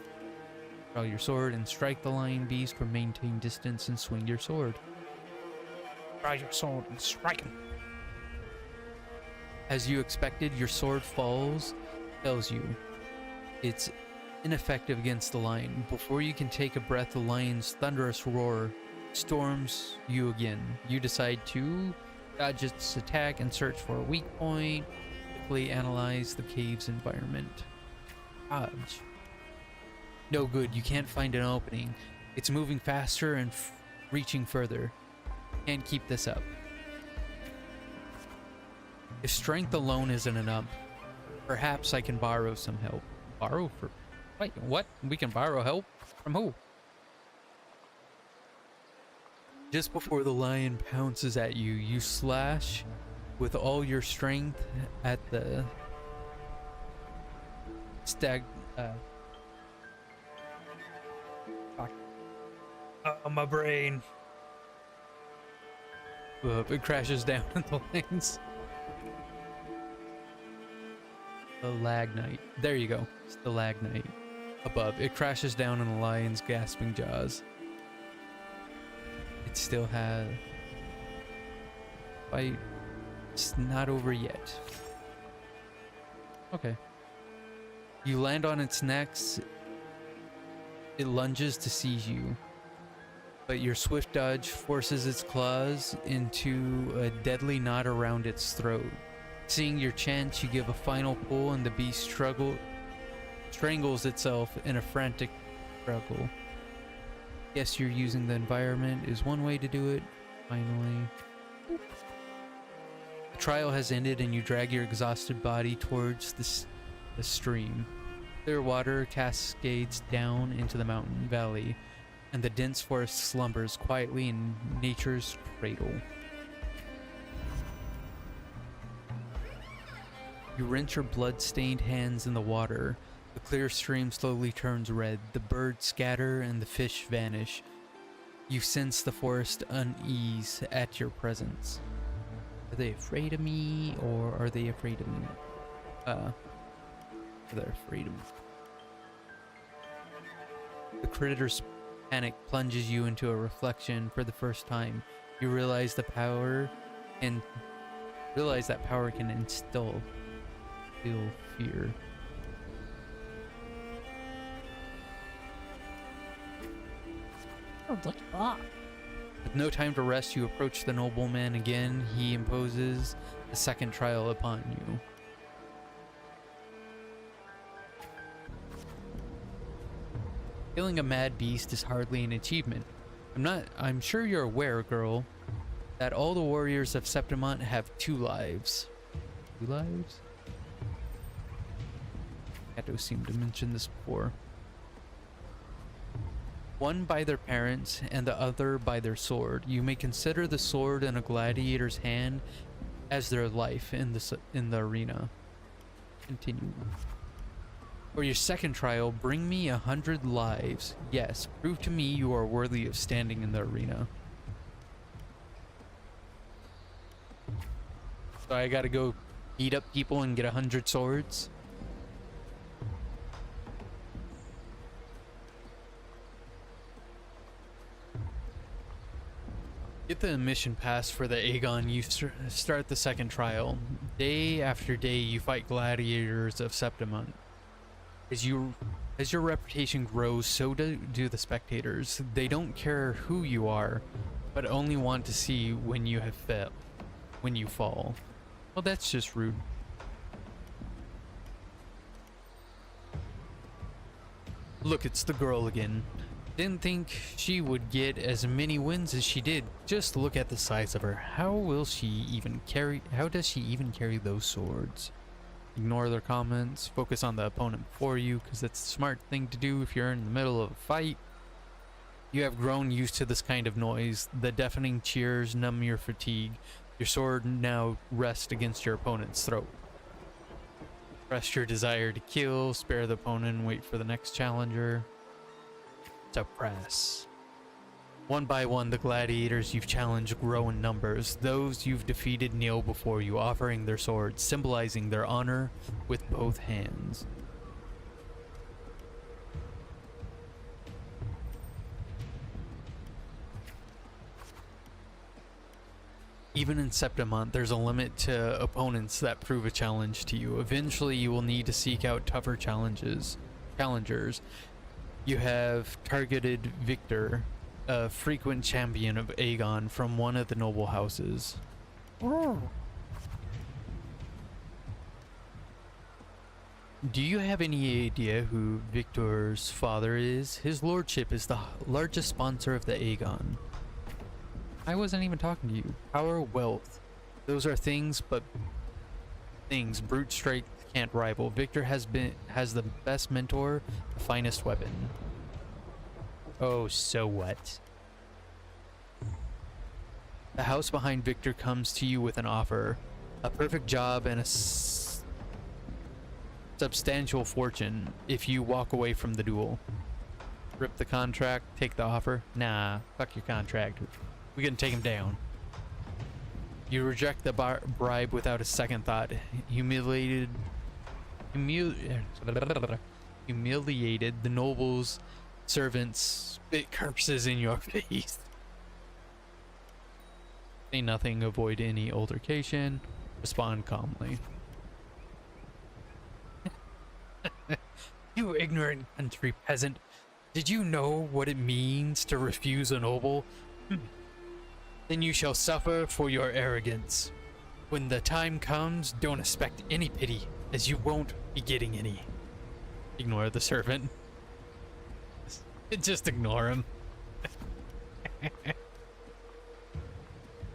Draw your sword and strike the lion beast, or maintain distance and swing your sword. Draw your sword and strike him. As you expected, your sword falls, tells you it's ineffective against the lion. Before you can take a breath, the lion's thunderous roar storms you again. You decide to dodge its attack and search for a weak point. Quickly analyze the cave's environment. Dodge. No good, you can't find an opening. It's moving faster and reaching further. Can't keep this up. If strength alone isn't enough, perhaps I can borrow some help. Borrow for... Wait, what? We can borrow help? From who? Just before the lion pounces at you, you slash with all your strength at the Oh, my brain. It crashes down in the lanes. The Lagnite. There you go. It's the Lagnite. Above. It crashes down in the lion's gasping jaws. It still has... Fight. It's not over yet. Okay. You land on its neck. It lunges to seize you, but your swift dodge forces its claws into a deadly knot around its throat. Seeing your chance, you give a final pull and the beast strangles itself in a frantic struggle. Guess you're using the environment is one way to do it. Finally. The trial has ended and you drag your exhausted body towards the stream. Clear water cascades down into the mountain valley, and the dense forest slumbers quietly in nature's cradle. You rinse your blood-stained hands in the water. The clear stream slowly turns red. The birds scatter and the fish vanish. You sense the forest unease at your presence. Are they afraid of me, or are they afraid of me? They're afraid of me. The critter's panic plunges you into a reflection for the first time. You realize that power can instill fear. Oh, look at that. With no time to rest, you approach the nobleman again. He imposes a second trial upon you. Killing a mad beast is hardly an achievement. I'm sure you're aware, girl, that all the warriors of Septimont have 2 lives. 2 lives? Kato seemed to mention this before. One by their parents and the other by their sword. You may consider the sword in a gladiator's hand as their life in the arena. Continue. For your second trial, bring me 100 lives. Yes, prove to me you are worthy of standing in the arena. So I gotta go beat up people and get 100 swords? Get the mission pass for the Aegon. You start the second trial. Day after day, you fight gladiators of Septimont. As your reputation grows, so do the spectators. They don't care who you are, but only want to see when you fall. Well, that's just rude. Look, it's the girl again. Didn't think she would get as many wins as she did. Just look at the size of her. How does she even carry those swords? Ignore their comments. Focus on the opponent before you, because that's the smart thing to do if you're in the middle of a fight. You have grown used to this kind of noise. The deafening cheers numb your fatigue. Your sword now rests against your opponent's throat. Rest your desire to kill, spare the opponent, and wait for the next challenger. Suppress. One by one, the gladiators you've challenged grow in numbers. Those you've defeated kneel before you, offering their swords, symbolizing their honor with both hands. Even in Septimont, there's a limit to opponents that prove a challenge to you. Eventually, you will need to seek out tougher challengers. You have targeted Victor, a frequent champion of Aegon from one of the noble houses. Oh, Do you have any idea who Victor's father is? His lordship is the largest sponsor of the Aegon. I wasn't even talking to you. Power, wealth. Those are things, but things brute strength can't rival. Victor has the best mentor, the finest weapon. Oh, so what? The house behind Victor comes to you with an offer. A perfect job and a substantial fortune if you walk away from the duel. Rip the contract, take the offer. Nah, fuck your contract. We can take him down. You reject the bribe without a second thought. Humiliated, the noble's servants spit curses in your face. Say nothing, avoid any altercation. Respond calmly. You ignorant country peasant. Did you know what it means to refuse a noble? Then you shall suffer for your arrogance. When the time comes, don't expect any pity, as you won't be getting any. Ignore the servant. Just ignore him.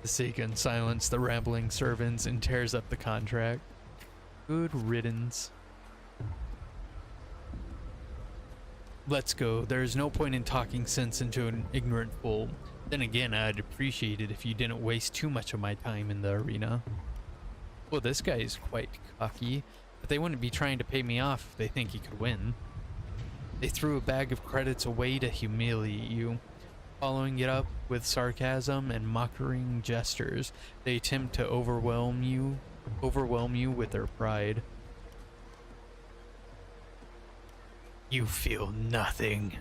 The Sagan silences the rambling servants and tears up the contract. Good riddance. Let's go. There is no point in talking sense into an ignorant fool. Then again, I'd appreciate it if you didn't waste too much of my time in the arena. Well, this guy is quite cocky, but they wouldn't be trying to pay me off if they think he could win. They threw a bag of credits away to humiliate you. Following it up with sarcasm and mocking gestures, they attempt to overwhelm you with their pride. You feel nothing.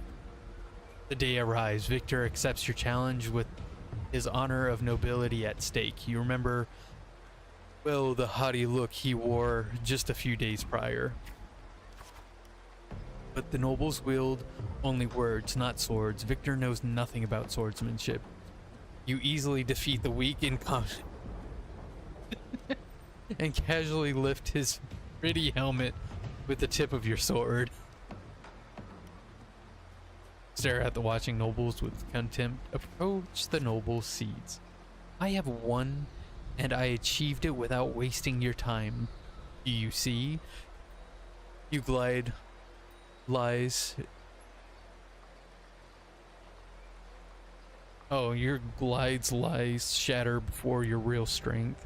The day arrives. Victor accepts your challenge with his honor of nobility at stake. You remember, well, the haughty look he wore just a few days prior. But the nobles wield only words, not swords. Victor knows nothing about swordsmanship. You easily defeat the weak and and casually lift his pretty helmet with the tip of your sword. Stare at the watching nobles with contempt. Approach the noble seats. I have won, and I achieved it without wasting your time. Do you see? You glide lies. Oh, your glides lies shatter before your real strength.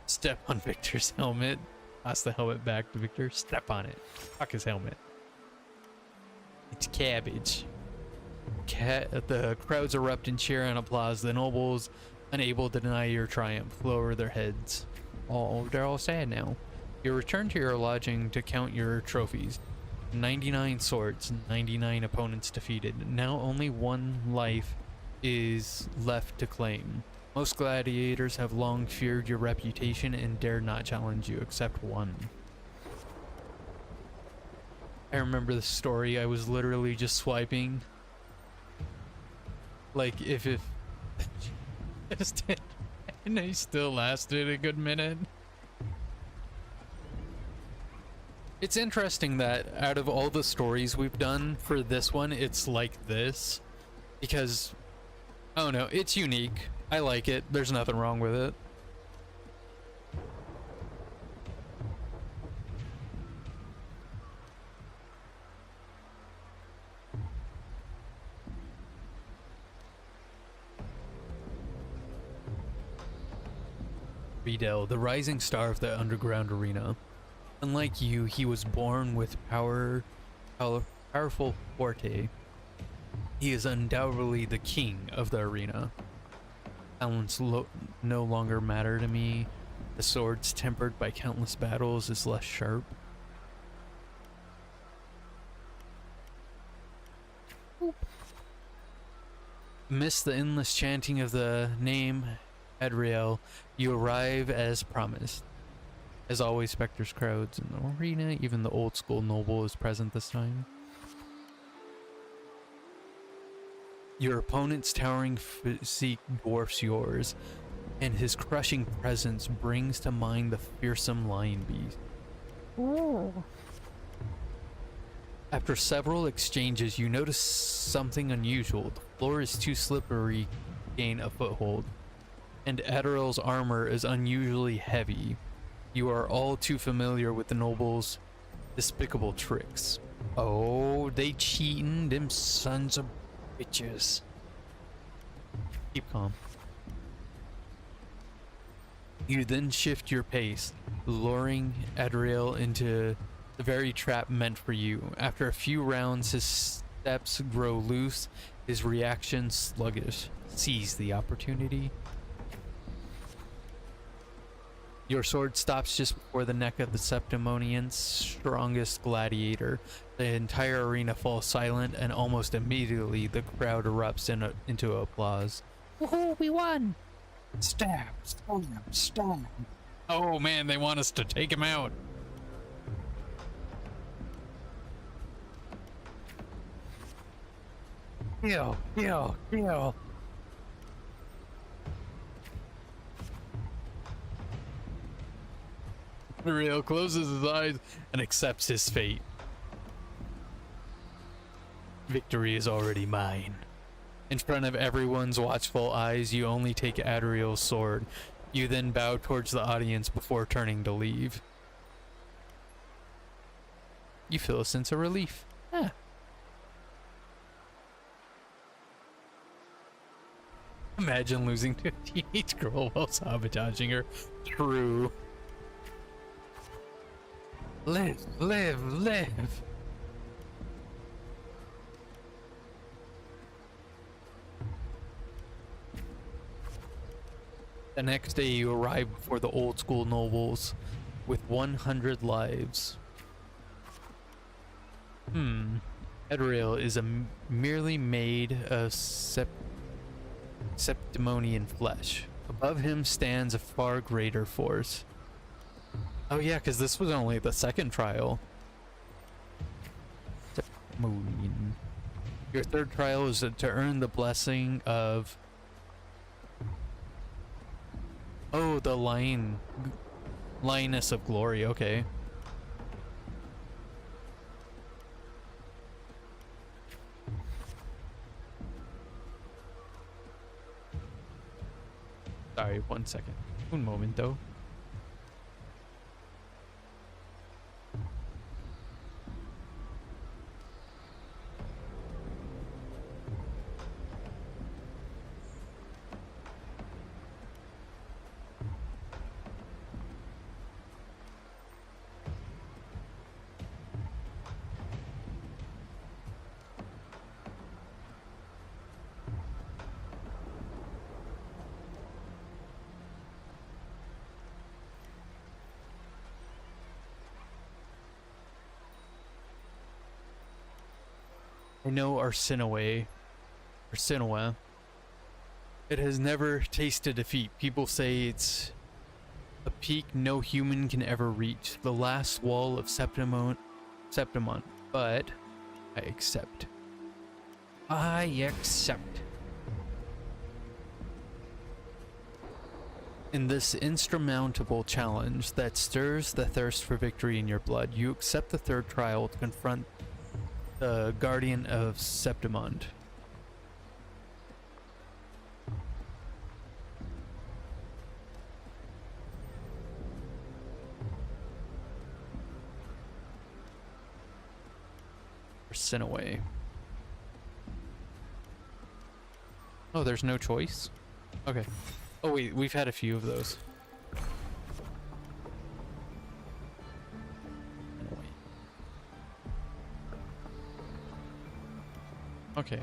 Step on Victor's helmet. Toss the helmet back to Victor. Step on it. Fuck his helmet. It's cabbage. The crowds erupt in cheer and applause. The nobles, unable to deny your triumph, lower their heads. They're all sad now. You return to your lodging to count your trophies. 99 swords, 99 opponents defeated. Now only one life is left to claim. Most gladiators have long feared your reputation and dare not challenge you, except one. I remember the story. I was literally just swiping. Like, if it and they still lasted a good minute. It's interesting that out of all the stories we've done for this one, it's like this. Because, I don't know, it's unique. I like it. There's nothing wrong with it. Riedel, the rising star of the underground arena. Unlike you, he was born with powerful forte. He is undoubtedly the king of the arena. Talents no longer matter to me. The swords tempered by countless battles is less sharp. Amidst the endless chanting of the name Adriel, you arrive as promised. As always, specters crowds in the arena. Even the old school noble is present this time. Your opponent's towering physique dwarfs yours, and his crushing presence brings to mind the fearsome lion beast. Ooh. After several exchanges, you notice something unusual. The floor is too slippery to gain a foothold, and Adderall's armor is unusually heavy. You are all too familiar with the noble's despicable tricks. Oh, they cheating, them sons of bitches. Keep calm. You then shift your pace, luring Adriel into the very trap meant for you. After a few rounds, his steps grow loose, his reaction sluggish. Seize the opportunity. Your sword stops just before the neck of the Septimonian's strongest gladiator. The entire arena falls silent, and almost immediately the crowd erupts into applause. Woohoo, we won! Stab, stab, stab. Oh man, they want us to take him out. Kill, kill, kill. Adriel closes his eyes and accepts his fate. Victory is already mine. In front of everyone's watchful eyes, you only take Adriel's sword. You then bow towards the audience before turning to leave. You feel a sense of relief. Ah. Imagine losing to a teenage girl while sabotaging her. True. Live, live, live. The next day you arrive before the old school nobles with 100 lives. Adriel is merely made of Septimonian flesh. Above him stands a far greater force. Oh yeah, because this was only the second trial. Septimonian. Your third trial is to earn the blessing of... Oh, the lioness of glory, okay. Alright, 1 second. Un momento. I know Arsinoe, it has never tasted defeat. People say it's a peak no human can ever reach, the last wall of Septimon, but I accept. I accept. In this insurmountable challenge that stirs the thirst for victory in your blood, you accept the third trial to confront the Guardian of Septimond. Sinaway. Oh, there's no choice? Okay. Oh wait, we've had a few of those. Okay.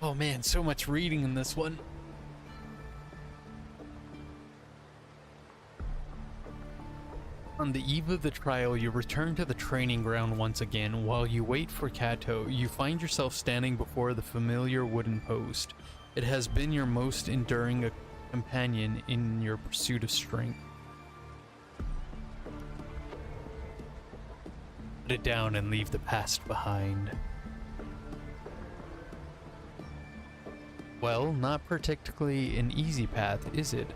Oh man, so much reading in this one. On the eve of the trial, you return to the training ground once again. While you wait for Kato, you find yourself standing before the familiar wooden post. It has been your most enduring companion in your pursuit of strength. Put it down and leave the past behind. Well, not particularly an easy path, is it?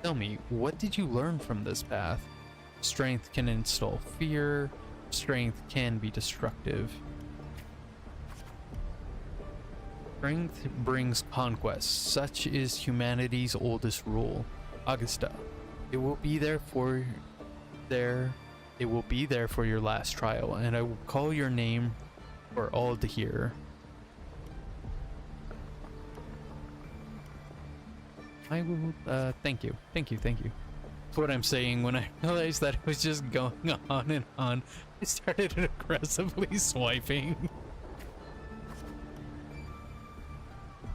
Tell me, what did you learn from this path? Strength can install fear. Strength can be destructive. Strength brings conquest. Such is humanity's oldest rule. Augusta, it will be there for your last trial, and I will call your name for all to hear. I will, thank you. That's what I'm saying. When I realized that it was just going on and on, I started aggressively swiping.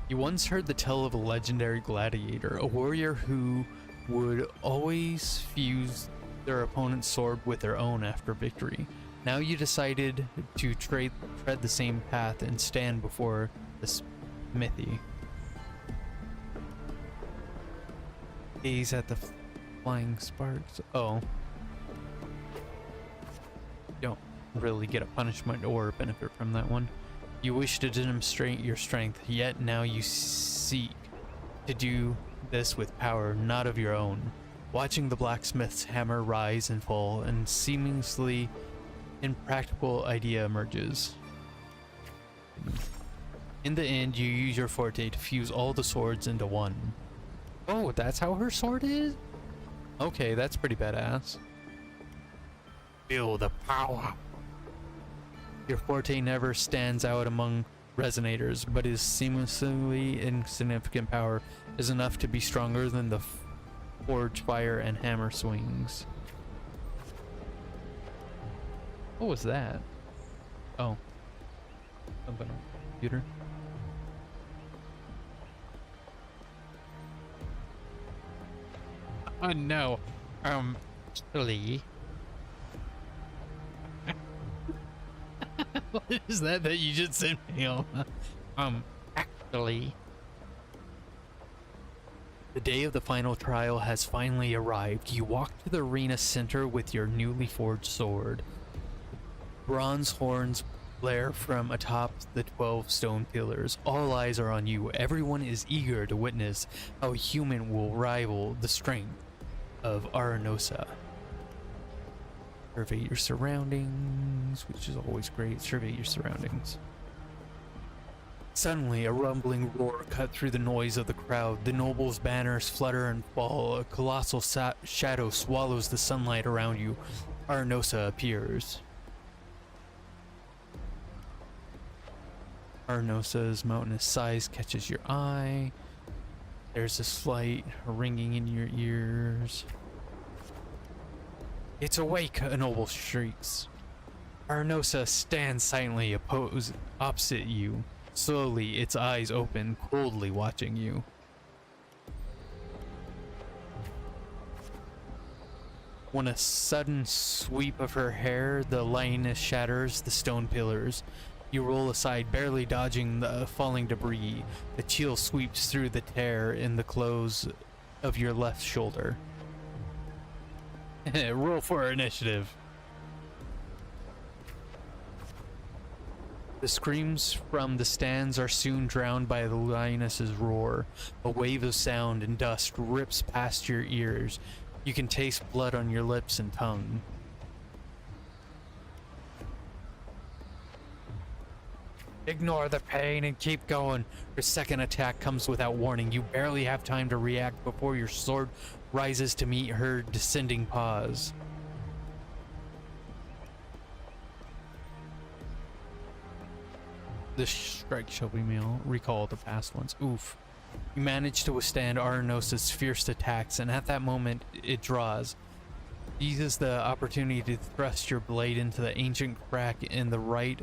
You once heard the tale of a legendary gladiator, a warrior who would always fuse their opponent's sword with their own after victory. Now you decided to tread the same path and stand before the smithy. Gaze at the flying sparks. Oh. Don't really get a punishment or a benefit from that one. You wish to demonstrate your strength, yet now you seek to do this with power not of your own. Watching the blacksmith's hammer rise and fall, and seemingly impractical idea emerges. In the end, you use your forte to fuse all the swords into one. Oh, that's how her sword is? Okay, that's pretty badass. Feel the power. Your forte never stands out among resonators, but his seemingly insignificant power is enough to be stronger than the forge fire and hammer swings. What was that? Oh. Something on the computer. Oh no. Actually. What is that you just sent me on? Actually. The day of the final trial has finally arrived. You walk to the arena center with your newly forged sword. Bronze horns blare from atop the 12 stone pillars. All eyes are on you. Everyone is eager to witness how a human will rival the strength of Aranosa. Survey your surroundings, which is always great. Survey your surroundings. Suddenly, a rumbling roar cut through the noise of the crowd. The nobles' banners flutter and fall. A colossal shadow swallows the sunlight around you. Arnosa appears. Arnosa's mountainous size catches your eye. There's a slight ringing in your ears. It's awake, a noble shrieks. Arnosa stands silently opposite you. Slowly, its eyes open, coldly watching you. When a sudden sweep of her hair, the lioness shatters the stone pillars. You roll aside, barely dodging the falling debris. The chill sweeps through the tear in the clothes of your left shoulder. Roll for initiative. The screams from the stands are soon drowned by the lioness's roar. A wave of sound and dust rips past your ears. You can taste blood on your lips and tongue. Ignore the pain and keep going. Your second attack comes without warning. You barely have time to react before your sword rises to meet her descending paws. This strike shall be meal. Recall the past ones. Oof. You manage to withstand Arnosa's fierce attacks, and at that moment, it draws. Seizes the opportunity to thrust your blade into the ancient crack in the right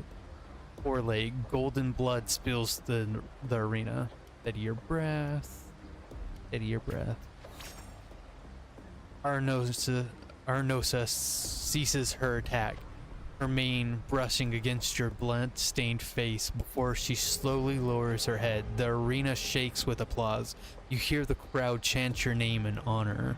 foreleg. Golden blood spills the arena. Steady your breath. Steady your breath. Arnosa ceases her attack, her mane brushing against your blood-stained face before she slowly lowers her head. The arena shakes with applause. You hear the crowd chant your name in honor.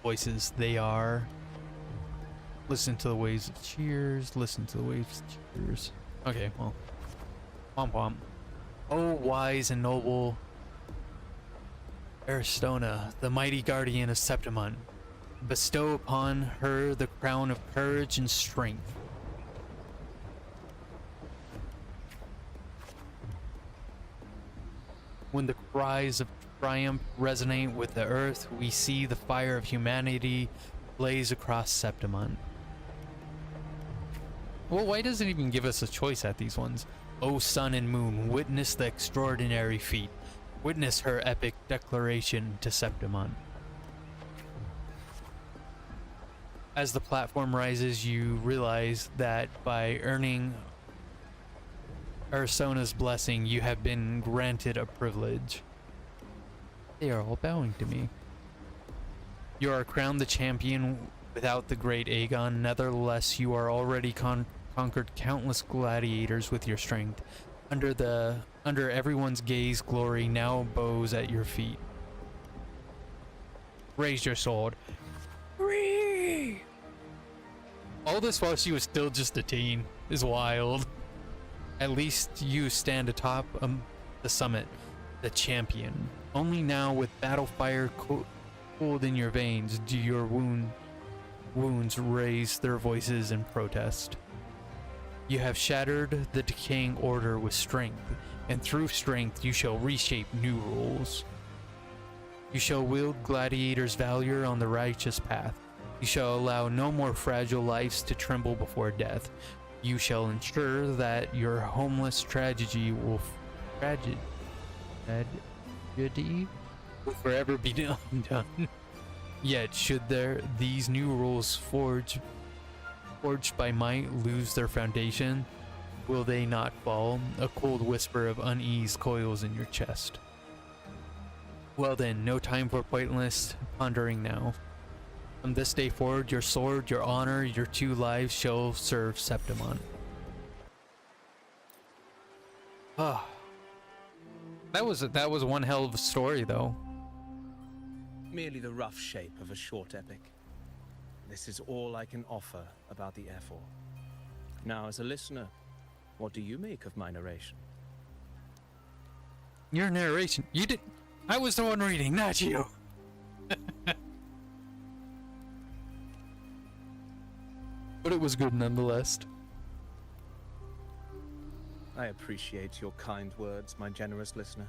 Voices, they are. Listen to the waves of cheers. Listen to the waves of cheers. Okay, well. Pom pom. Oh, wise and noble Aristona, the mighty guardian of Septimon, bestow upon her the crown of courage and strength. When the cries of triumph resonate with the earth, we see the fire of humanity blaze across Septimon. Well, why doesn't it even give us a choice at these ones? O sun and moon, witness the extraordinary feat. Witness her epic declaration to Septimon. As the platform rises, you realize that by earning Aristona's blessing, you have been granted a privilege. They are all bowing to me. You are crowned the champion without the great Aegon. Nevertheless, you are already conquered countless gladiators with your strength. Under everyone's gaze, glory now bows at your feet. Raise your sword. Whee! All this while she was still just a teen is wild. At least you stand atop the summit, the champion. Only now, with battle fire cooled in your veins, do your wounds raise their voices in protest. You have shattered the decaying order with strength, and through strength you shall reshape new rules. You shall wield gladiators' valor on the righteous path. You shall allow no more fragile lives to tremble before death. You shall ensure that your homeless tragedy will forever be undone. Yet, should these new rules forged by might lose their foundation, will they not fall? A cold whisper of unease coils in your chest. Well then, no time for pointless pondering now. From this day forward, your sword, your honor, your 2 lives shall serve Septimon. Ah, that was one hell of a story, though. Merely the rough shape of a short epic. This is all I can offer about the Airfall. Now, as a listener, what do you make of my narration? Your narration? You did. I was the one reading, not you. But it was good nonetheless. I appreciate your kind words, my generous listener.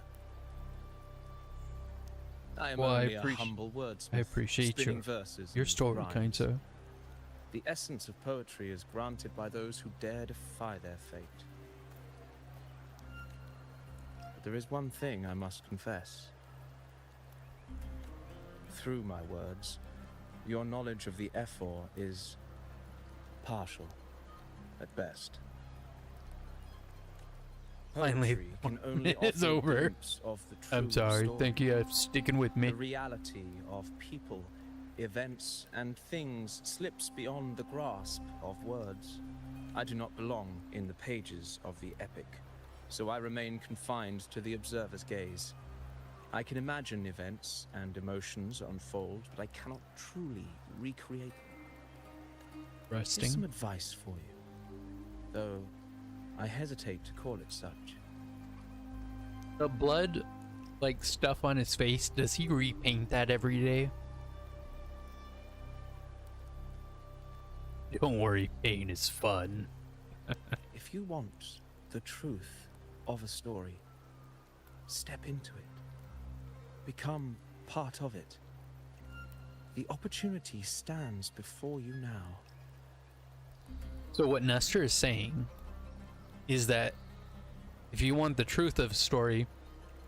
I am Well, only a humble wordsmith, I appreciate spinning verses your and story, rhymes. kind sir. The essence of poetry is granted by those who dare defy their fate. But there is one thing I must confess. Through my words, your knowledge of the Ephor is partial, at best. Finally, Poetry can only it's offer a over. glimpse of the true I'm sorry. story. Thank you for sticking with me. The reality of people, events, and things slips beyond the grasp of words. I do not belong in the pages of the epic, so I remain confined to the observer's gaze. I can imagine events and emotions unfold, but I cannot truly recreate them. Here's some Resting. advice for you, though I hesitate to call it such. The blood, like, stuff on his face, does he repaint that every day? Don't worry, pain is fun. If you want the truth of a story, step into it. Become part of it. The opportunity stands before you now. So what Nestor is saying is that if you want the truth of a story,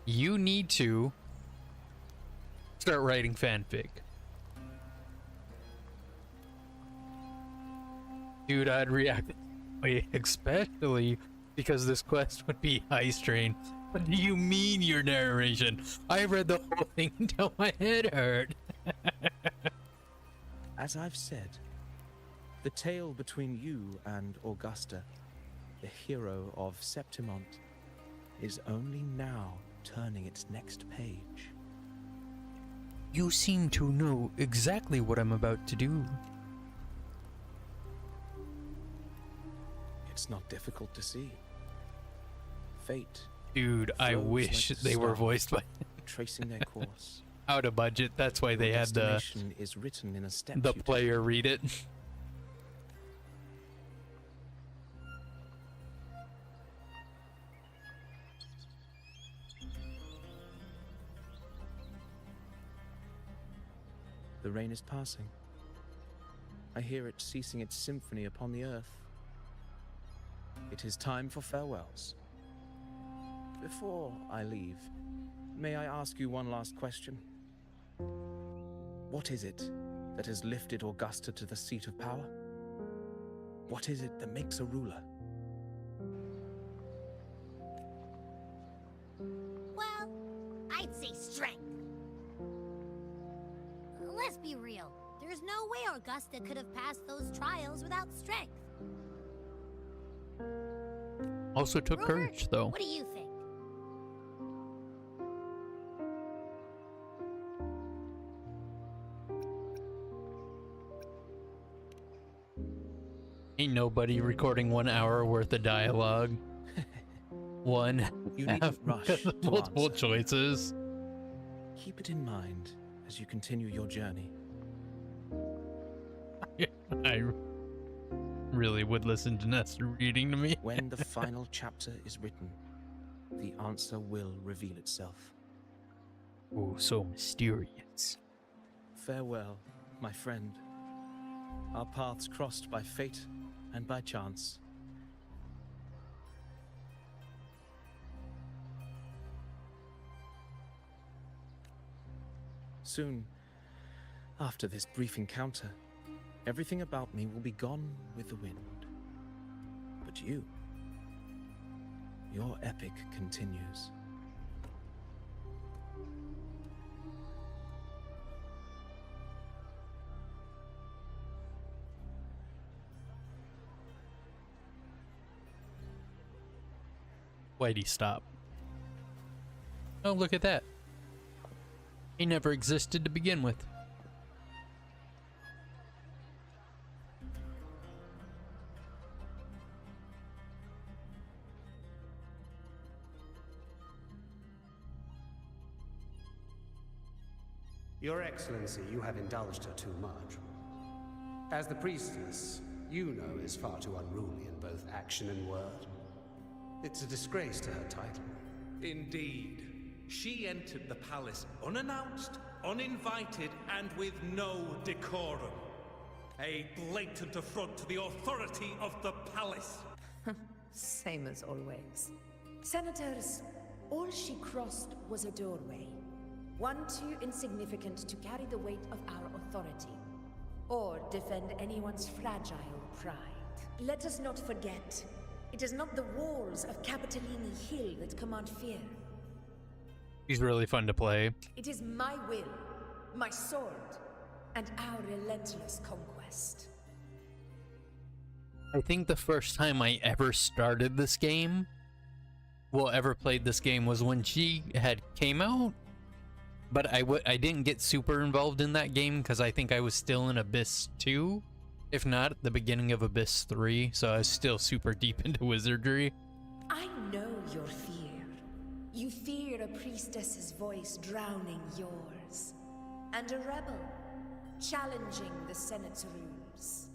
you need to start writing fanfic. Dude, I'd react that way, especially because this quest would be high strain. What do you mean your narration? I read the whole thing until my head hurt. As I've said, the tale between you and Augusta, the hero of Septimont, is only now turning its next page. You seem to know exactly what I'm about to do. It's not difficult to see. Fate, Dude, I Flows wish like a they were star. voiced by tracing their course. out of budget. That's why they Your had the destination is written in a step player read it. The rain is passing. I hear it ceasing its symphony upon the earth. It is time for farewells. Before I leave, may I ask you one last question? What is it that has lifted Augusta to the seat of power? What is it that makes a ruler? Well, I'd say strength. Let's be real. There's no way Augusta could have passed those trials without strength. Also took Rover, courage, though. What do you think? Ain't nobody recording 1 hour worth of dialogue. One You needn't rush to multiple answer. choices. Keep it in mind as you continue your journey. I really would listen to Nestor reading to me. When the final chapter is written, the answer will reveal itself. Oh, so mysterious. Farewell, my friend. Our paths crossed by fate and by chance. Soon, after this brief encounter, everything about me will be gone with the wind. But you, your epic continues. Why'd he stop? Oh, look at that. He never existed to begin with. Your Excellency, you have indulged her too much. As the priestess, Yuno is far too unruly in both action and word. It's a disgrace to her title. Indeed. She entered the palace unannounced, uninvited, and with no decorum. A blatant affront to the authority of the palace. Same as always. Senators, all she crossed was a doorway. One too insignificant to carry the weight of our authority, or defend anyone's fragile pride. Let us not forget, it is not the walls of Capitolini Hill that command fear. He's really fun to play. It is my will, my sword, and our relentless conquest. I think the first time I ever started this game, well, ever played this game, was when she had came out. But I didn't get super involved in that game because I think I was still in Abyss 2, if not the beginning of Abyss 3, so I was still super deep into wizardry. I know your fear. You fear a priestess's voice drowning yours, and a rebel challenging the Senate's rules.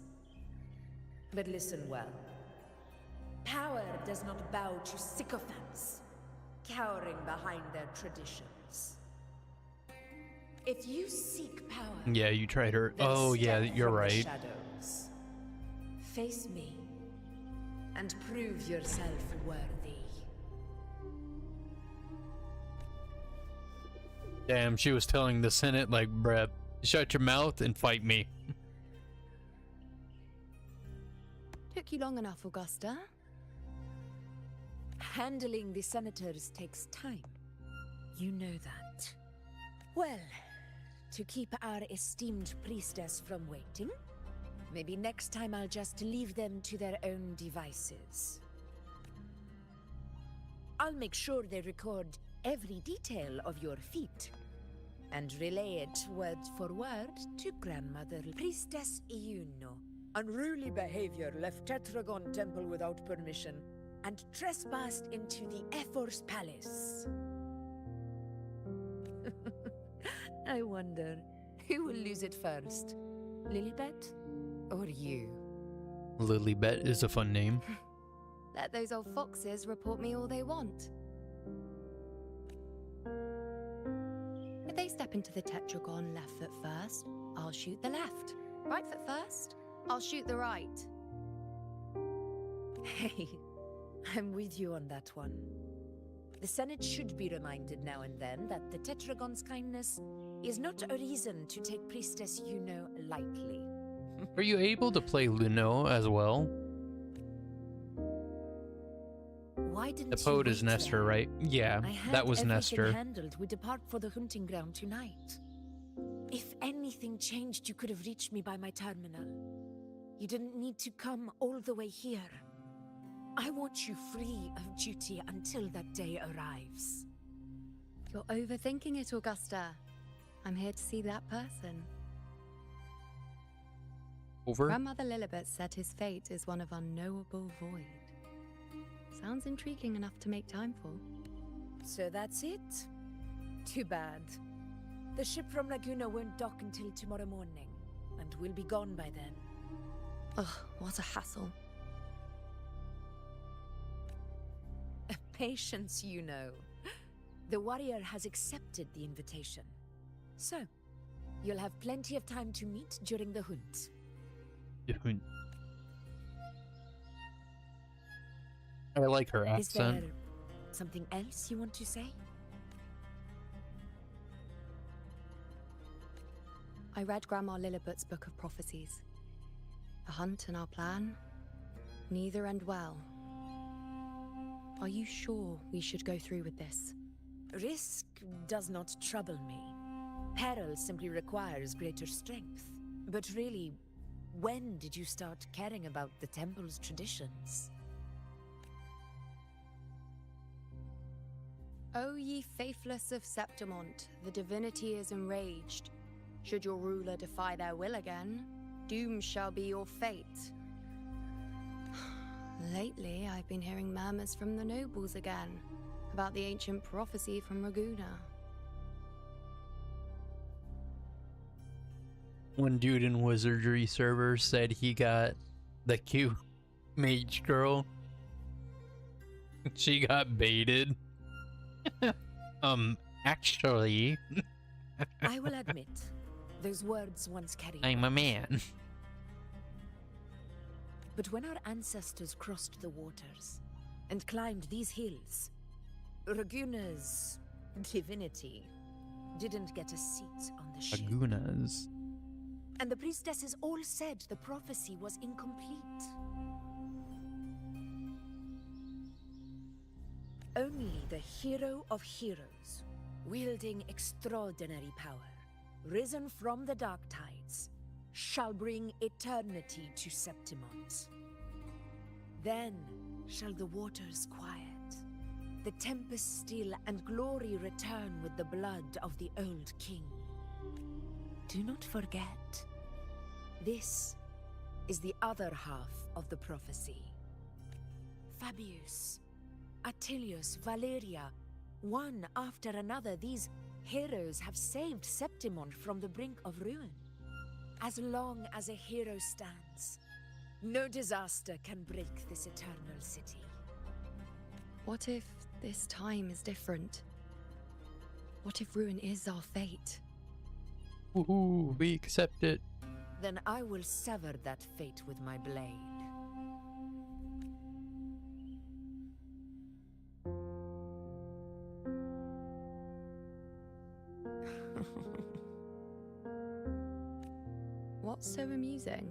But listen well. Power does not bow to sycophants, cowering behind their traditions. If you seek power, Yeah, you tried her. then Oh, yeah, step you're from the right. shadows. Face me, and prove yourself worthy. Damn, she was telling the Senate, like, bruh, shut your mouth and fight me. Took you long enough, Augusta. Handling the senators takes time. You know that. Well, to keep our esteemed priestess from waiting, maybe next time I'll just leave them to their own devices. I'll make sure they record every detail of your feat and relay it word for word to Grandmother Priestess Yuno. Unruly behavior left Tetragon Temple without permission and trespassed into the Ephor's palace. I wonder, who will lose it first? Lilibet or you? Lilibet is a fun name. Let those old foxes report me all they want. If they step into the tetragon left foot first, I'll shoot the left. Right foot first, I'll shoot the right. Hey, I'm with you on that one. The Senate should be reminded now and then that the Tetragon's kindness is not a reason to take Priestess Yuno lightly. Are you able to play Luno as well? Why didn't The poet you is wait Nestor, there? right? Yeah, I had that was everything Nestor. handled. We depart for the hunting ground tonight. If anything changed, you could have reached me by my terminal. You didn't need to come all the way here. I want you free of duty until that day arrives. You're overthinking it, Augusta. I'm here to see that person. Over? Grandmother Lilibet said his fate is one of unknowable void. Sounds intriguing enough to make time for. So that's it? Too bad. The ship from Laguna won't dock until tomorrow morning, and we'll be gone by then. Ugh, what a hassle. Patience, you know. The warrior has accepted the invitation. So, you'll have plenty of time to meet during the hunt. I like her Is there accent. something else you want to say? I read Grandma Lilibet's Book of Prophecies. The hunt and our plan, neither end well. Are you sure we should go through with this? Risk does not trouble me. Peril simply requires greater strength. But really, when did you start caring about the temple's traditions? O ye faithless of Septimont, the divinity is enraged. Should your ruler defy their will again, doom shall be your fate. Lately, I've been hearing murmurs from the nobles again about the ancient prophecy from Raguna. One dude in wizardry servers said he got The cute mage girl. She got baited. Actually, I will admit, those words once carried I'm a weight. man. But when our ancestors crossed the waters and climbed these hills, Raguna's divinity didn't get a seat on the ship. Lagunas. And the priestesses all said the prophecy was incomplete. Only the hero of heroes, wielding extraordinary power, risen from the dark tides, shall bring eternity to Septimont. Then shall the waters quiet, the tempest still, and glory return with the blood of the old king. Do not forget, this is the other half of the prophecy. Fabius, Attilius, Valeria, one after another, these heroes have saved Septimont from the brink of ruin. As long as a hero stands, no disaster can break this eternal city. What if this time is different? What if ruin is our fate? Woohoo, we accept it. Then I will sever that fate with my blade. What's so amusing?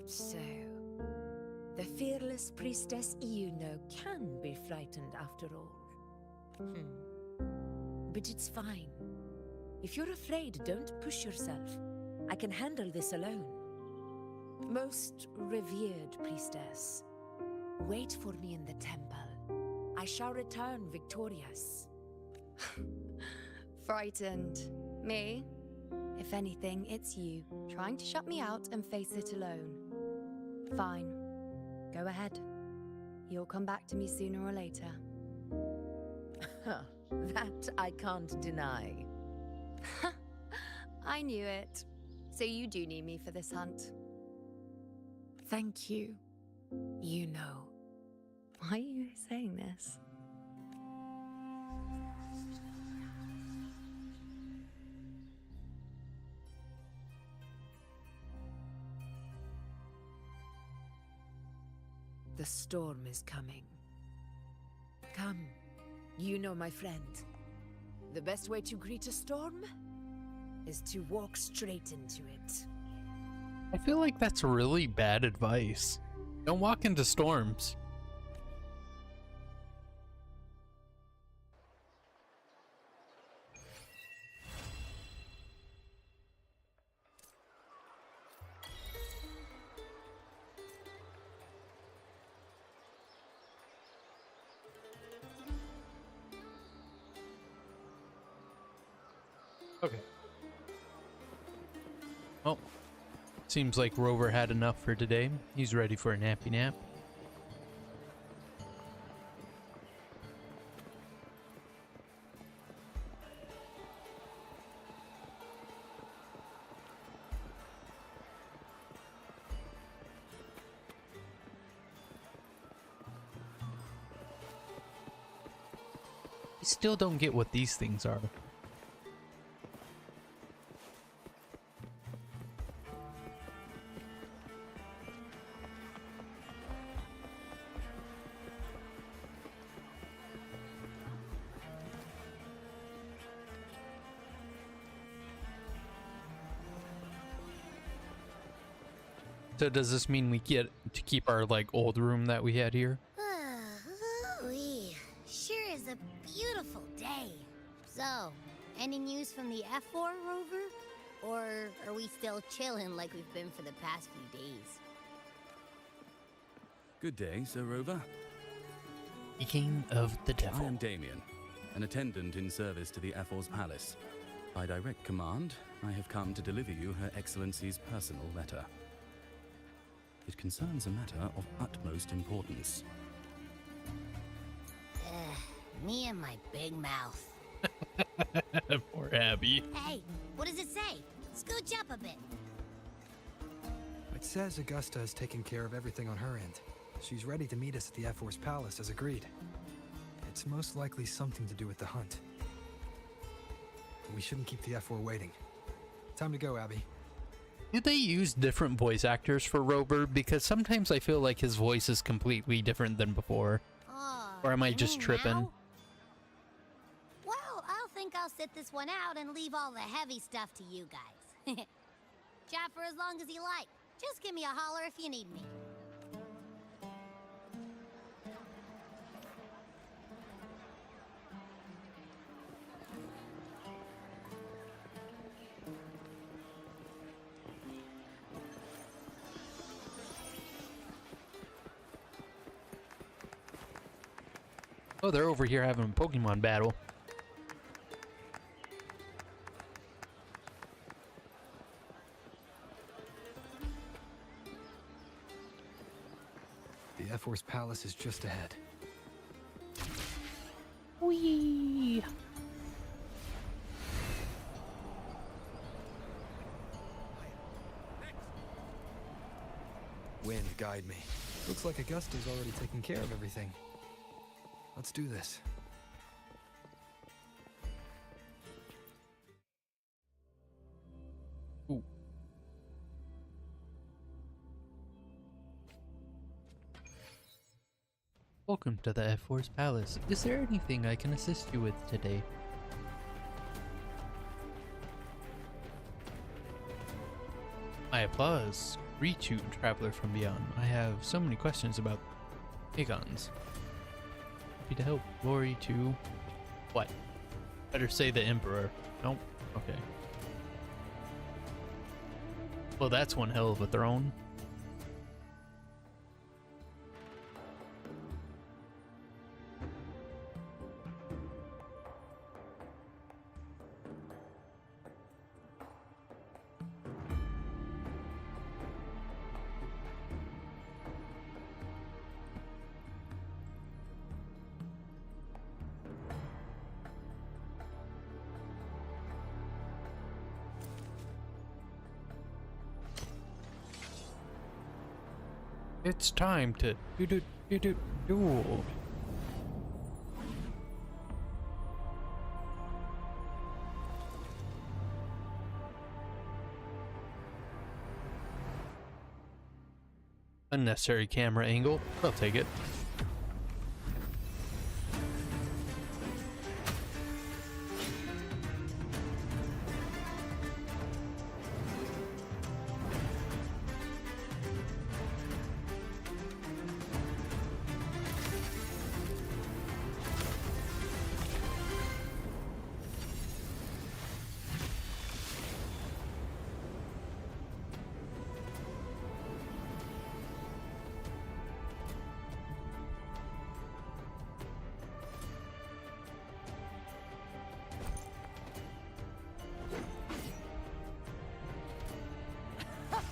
So, the fearless priestess Iuno can be frightened after all. But it's fine. If you're afraid, don't push yourself. I can handle this alone. Most revered priestess, wait for me in the temple. I shall return victorious. Frightened. Me? If anything, it's you, trying to shut me out and face it alone. Fine. Go ahead. You'll come back to me sooner or later. That I can't deny. I knew it. So you do need me for this hunt. Thank you. You know. Why are you saying this? The storm is coming. Come, you know my friend. The best way to greet a storm is to walk straight into it. I feel like that's really bad advice. Don't walk into storms. Okay. Well, seems like Rover had enough for today. He's ready for a nappy nap. I still don't get what these things are. So does this mean we get to keep our like old room that we had here? Ooh-wee. Sure is a beautiful day. So, any news from the F4 rover? Or are we still chilling like we've been for the past few days? Good day, Sir Rover. Speaking of the devil. I am Damien, an attendant in service to the F4's palace. By direct command, I have come to deliver you Her Excellency's personal letter. It concerns a matter of utmost importance. Me and my big mouth. Poor Abby. Hey, what does it say? Scooch up a bit. It says Augusta has taken care of everything on her end. She's ready to meet us at the F-Force Palace as agreed. It's most likely something to do with the hunt. We shouldn't keep the F4 waiting. Time to go, Abby. Do they use different voice actors for Rover? Because sometimes I feel like his voice is completely different than before. Or am I just tripping? Now? Well, I'll think I'll sit this one out and leave all the heavy stuff to you guys. Chat for as long as you like. Just give me a holler if you need me. Oh, they're over here having a Pokemon battle. The F-Force Palace is just ahead. Whee! Wind, guide me. Looks like Augusta's already taken care of everything. Let's do this. Ooh. Welcome to the F-Force Palace. Is there anything I can assist you with today? My applause. Greet you, traveler from beyond. I have so many questions about Agons. Happy to help. Glory to... what? Better say the Emperor. Nope. Okay. Well, that's one hell of a throne. It's time to duel. Unnecessary camera angle. I'll take it.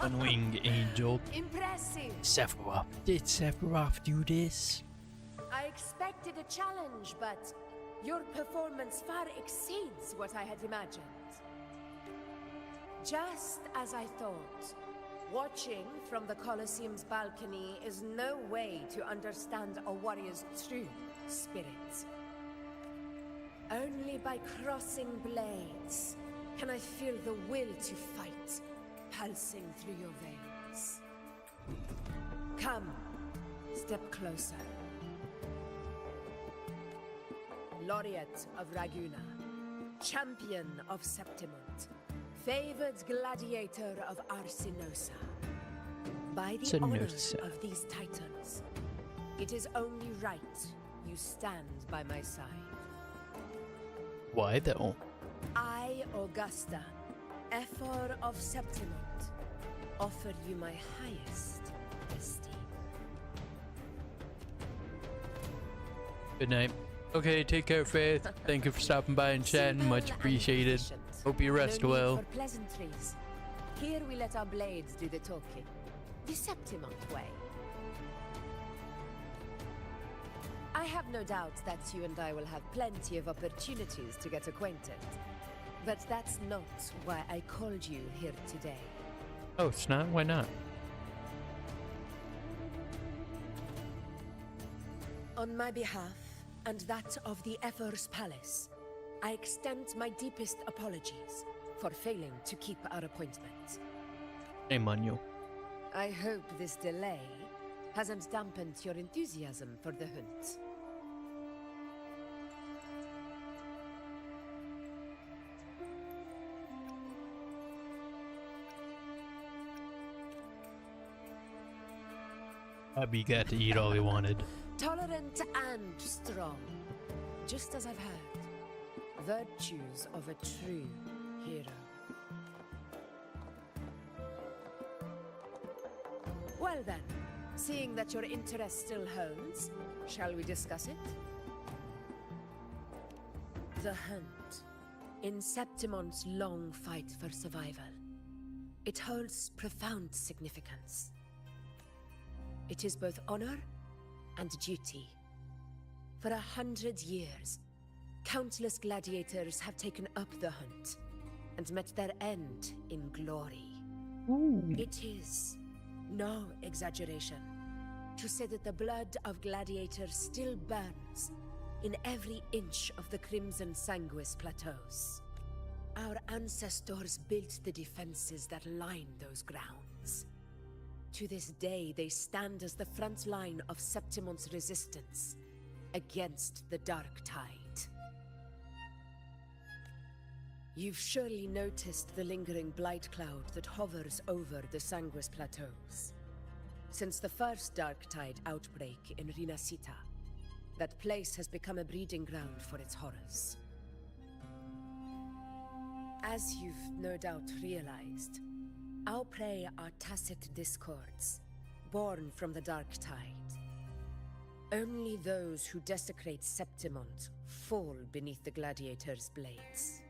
One-winged angel. Impressive. Sephiroth. Did Sephiroth do this? I expected a challenge, but your performance far exceeds what I had imagined. Just as I thought, watching from the Colosseum's balcony is no way to understand a warrior's true spirit. Only by crossing blades can I feel the will to fight pulsing through your veins. Come, step closer. Laureate of Raguna, champion of Septimont, favored gladiator of Arsinosa. By the honors of these titans, it is only right you stand by my side. Why though? I, Augusta, Ephor of Septimont, offer you my highest esteem. Good night. Okay, take care, Faith. Thank you for stopping by and chatting. Much appreciated. Hope you rest well. For pleasantries. Here we let our blades do the talking. The Septimont way. I have no doubt that you and I will have plenty of opportunities to get acquainted. But that's not why I called you here today. Oh, it's not? Why not? On my behalf, and that of the Ephor's Palace, I extend my deepest apologies for failing to keep our appointment. Hey, Manuel. I hope this delay hasn't dampened your enthusiasm for the hunt. Abby got to eat all he wanted. Tolerant and strong, just as I've heard. Virtues of a true hero. Well then, seeing that your interest still holds, shall we discuss it? The hunt. In Septimon's long fight for survival, it holds profound significance. It is both honor and duty. For 100 years, countless gladiators have taken up the hunt and met their end in glory. It is no exaggeration to say that the blood of gladiators still burns in every inch of the Crimson Sanguis plateaus. Our ancestors built the defenses that line those grounds. To this day, they stand as the front line of Septimon's resistance against the Dark Tide. You've surely noticed the lingering blight cloud that hovers over the Sanguis plateaus. Since the first Dark Tide outbreak in Rinasita, that place has become a breeding ground for its horrors. As you've no doubt realized, our prey are tacit discords, born from the Dark Tide. Only those who desecrate Septimont fall beneath the gladiators' blades.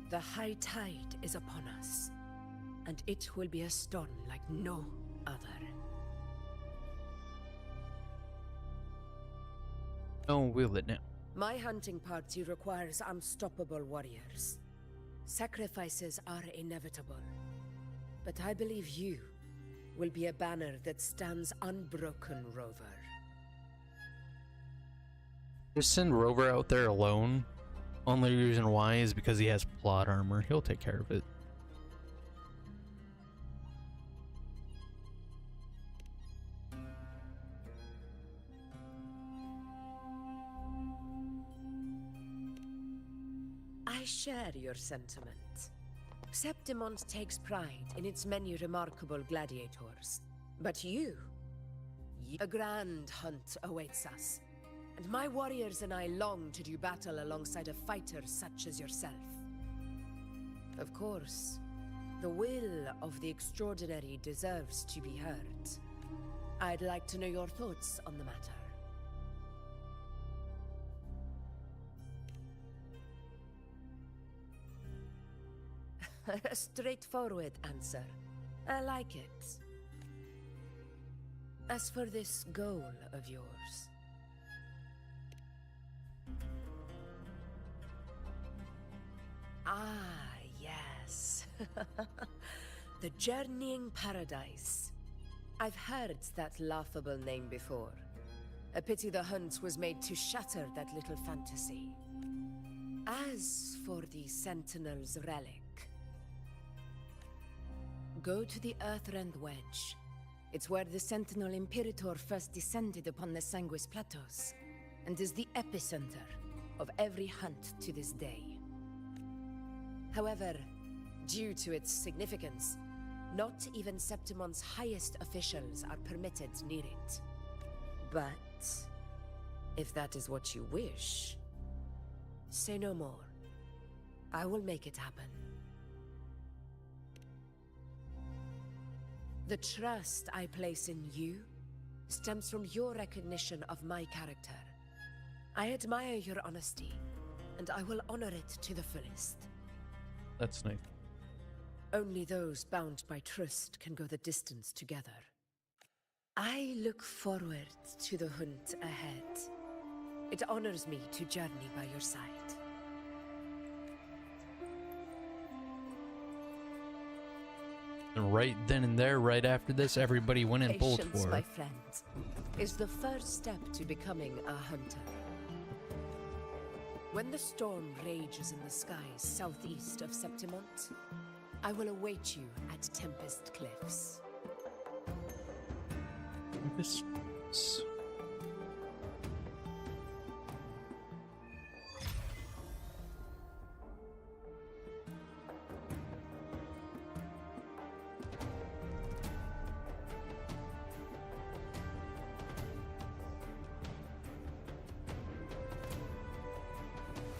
The high tide is upon us, and it will be a storm like no other. Oh, will it now? My hunting party requires unstoppable warriors. Sacrifices are inevitable, but I believe you will be a banner that stands unbroken, Rover. Just send Rover out there alone. Only reason why is because he has plot armor. He'll take care of it. I share your sentiment. Septimont takes pride in its many remarkable gladiators. But a grand hunt awaits us. And my warriors and I long to do battle alongside a fighter such as yourself. Of course, the will of the extraordinary deserves to be heard. I'd like to know your thoughts on the matter. A straightforward answer. I like it. As for this goal of yours... Ah, yes. The Journeying Paradise. I've heard that laughable name before. A pity the hunt was made to shatter that little fantasy. As for the Sentinel's relic, go to the Earthrend Wedge. It's where the Sentinel Imperator first descended upon the Sanguis Plateaus, and is the epicenter of every hunt to this day. However, due to its significance, not even Septimon's highest officials are permitted near it. But, if that is what you wish, say no more. I will make it happen. The trust I place in you stems from your recognition of my character. I admire your honesty, and I will honor it to the fullest. That's nice. Only those bound by trust can go the distance together. I look forward to the hunt ahead. It honors me to journey by your side. And right then and there, right after this, everybody went in bolt Patience, war. my friend, is the first step to becoming a hunter. When the storm rages in the skies southeast of Septimont, I will await you at Tempest Cliffs. This.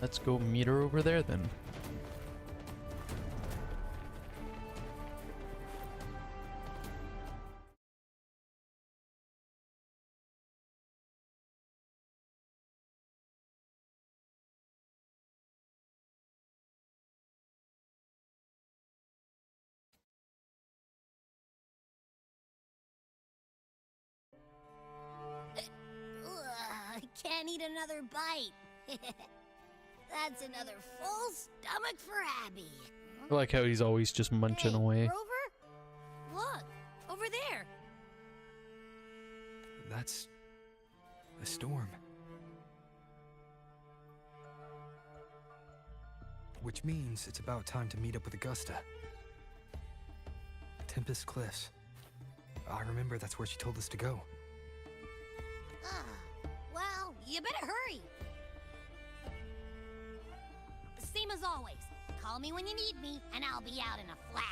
Let's go meet her over there then. I can't eat another bite. That's another full stomach for Abby. I like how he's always just munching away. Rover? Look, over there. That's a storm. Which means it's about time to meet up with Augusta. Tempest Cliffs. I remember that's where she told us to go. Well, you better hurry. Same as always. Call me when you need me, and I'll be out in a flash.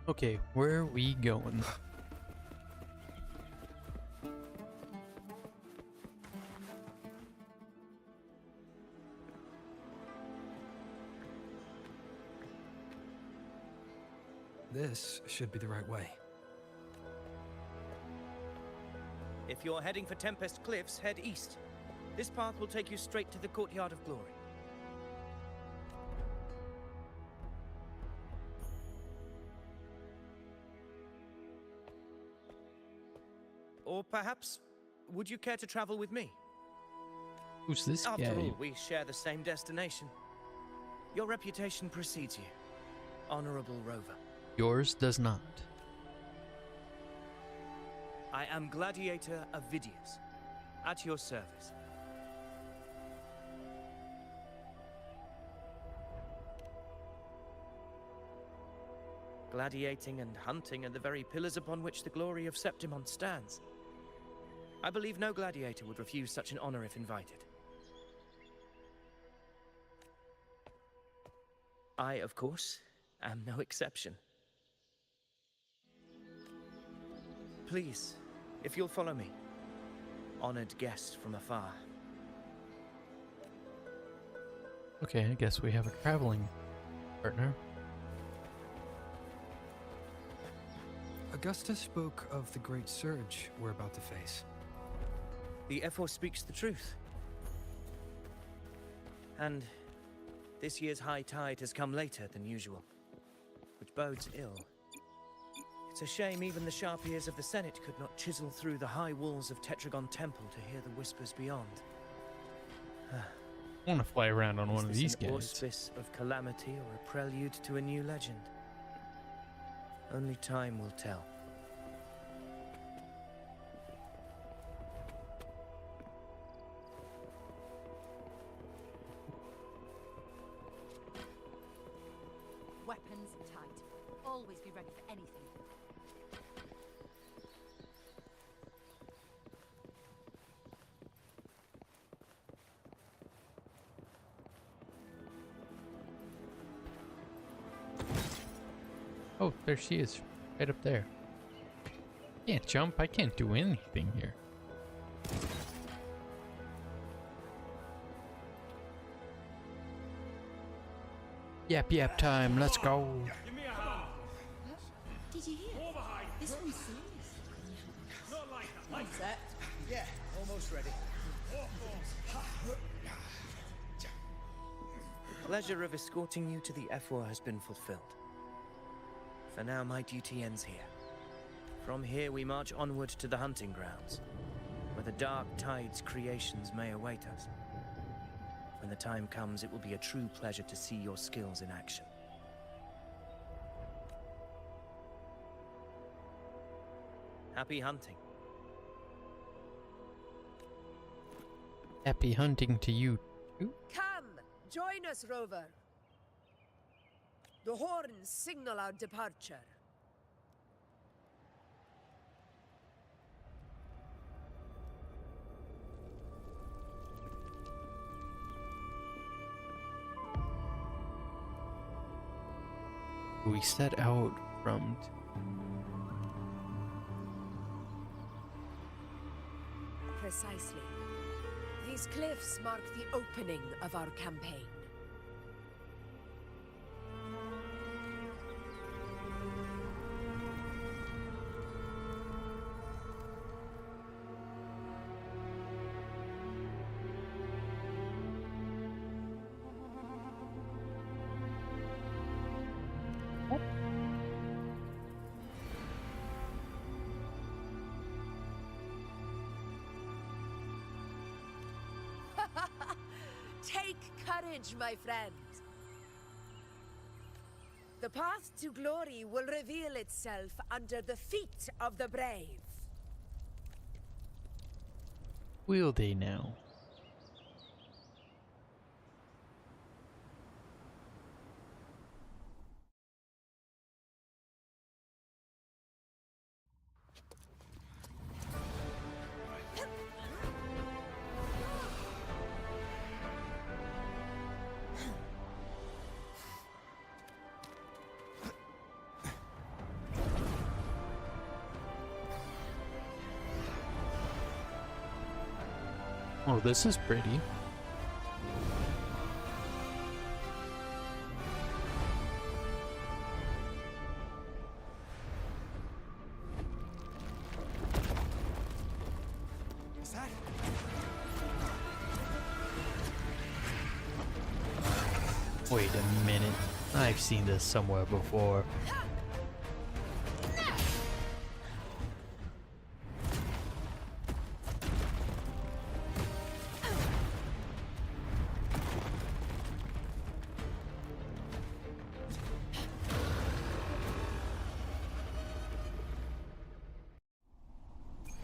Okay, where are we going? This should be the right way. If you're heading for Tempest Cliffs, head east. This path will take you straight to the Courtyard of Glory. Or perhaps, would you care to travel with me? Who's this guy? After all, we share the same destination. Your reputation precedes you, Honorable Rover. Yours does not. I am Gladiator Avidius, at your service. Gladiating and hunting are the very pillars upon which the glory of Septimont stands. I believe no gladiator would refuse such an honor if invited. I, of course, am no exception. Please, if you'll follow me, honored guest from afar. Okay, I guess we have a traveling partner. Augusta spoke of the great surge we're about to face. The Ephor speaks the truth. And this year's high tide has come later than usual, which bodes ill. It's a shame even the sharp ears of the Senate could not chisel through the high walls of Tetragon Temple to hear the whispers beyond. I want to fly around on one of these Is this an guys. auspice of calamity or a prelude to a new legend? Only time will tell. Weapons tight. Always be ready for anything. Oh, there she is. Right up there. Can't jump. I can't do anything here. Yap time. Let's go. Give me a hand. Did you hear? This one's serious. Not like that. Like Set. Yeah, almost ready. The pleasure of escorting you to the Ephor has been fulfilled. For now, my duty ends here. From here, we march onward to the hunting grounds, where the dark tide's creations may await us. When the time comes, it will be a true pleasure to see your skills in action. Happy hunting. Happy hunting to you, too. Come, join us, Rover. The horns signal our departure. We set out from... Precisely. These cliffs mark the opening of our campaign. Take courage, my friend. The path to glory will reveal itself under the feet of the brave. Will they now? Oh, this is pretty. Is that? Wait a minute. I've seen this somewhere before.